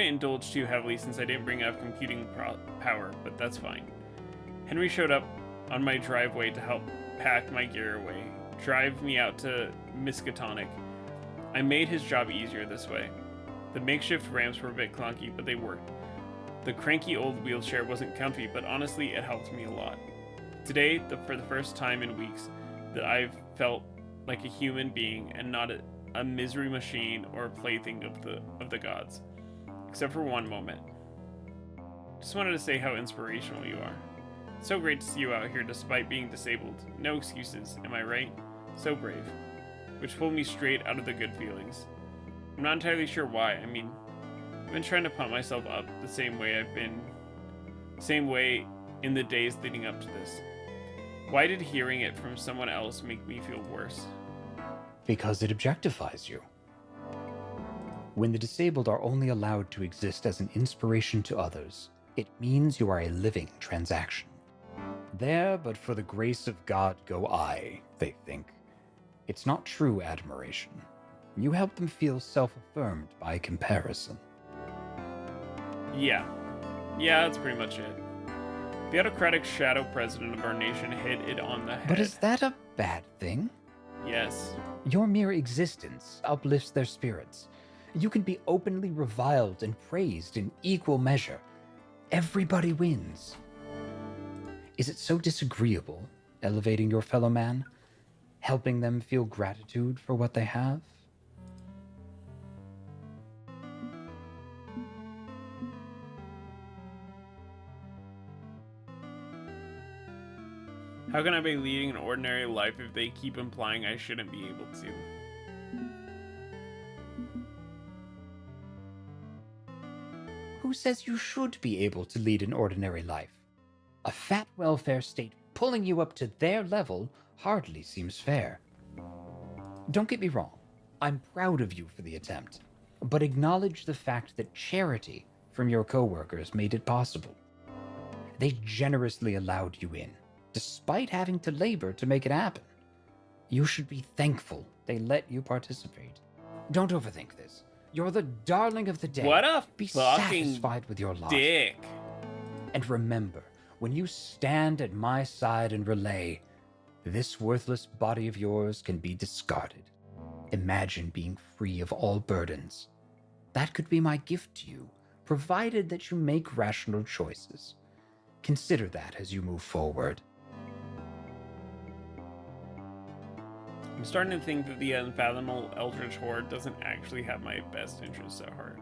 indulge too heavily since I didn't bring enough computing power, but that's fine. Henry showed up on my driveway to help pack my gear away, drive me out to Miskatonic. I made his job easier this way. The makeshift ramps were a bit clunky, but they worked. The cranky old wheelchair wasn't comfy, but honestly, it helped me a lot. Today, for the first time in weeks, that I've felt like a human being and not a misery machine or a plaything of the gods. Except for one moment. Just wanted to say how inspirational you are. So great to see you out here despite being disabled. No excuses, am I right? So brave. Which pulled me straight out of the good feelings. I'm not entirely sure why. I mean, I've been trying to pump myself up the same way in the days leading up to this. Why did hearing it from someone else make me feel worse? Because it objectifies you. When the disabled are only allowed to exist as an inspiration to others, it means you are a living transaction. There, but for the grace of God go I, they think. It's not true admiration. You help them feel self-affirmed by comparison. Yeah, that's pretty much it. The autocratic shadow president of our nation hit it on the head. But is that a bad thing? Yes. Your mere existence uplifts their spirits. You can be openly reviled and praised in equal measure. Everybody wins. Is it so disagreeable, elevating your fellow man? Helping them feel gratitude for what they have? How can I be leading an ordinary life if they keep implying I shouldn't be able to? Who says you should be able to lead an ordinary life? A fat welfare state pulling you up to their level hardly seems fair. Don't get me wrong, I'm proud of you for the attempt, but acknowledge the fact that charity from your coworkers made it possible. They generously allowed you in, despite having to labor to make it happen. You should be thankful they let you participate. Don't overthink this. You're the darling of the day. What a Be fucking satisfied with your lot. dick. And remember, when you stand at my side and relay, this worthless body of yours can be discarded. Imagine being free of all burdens. That could be my gift to you, provided that you make rational choices. Consider that as you move forward. I'm starting to think that the unfathomable Eldritch Horde doesn't actually have my best interests at heart.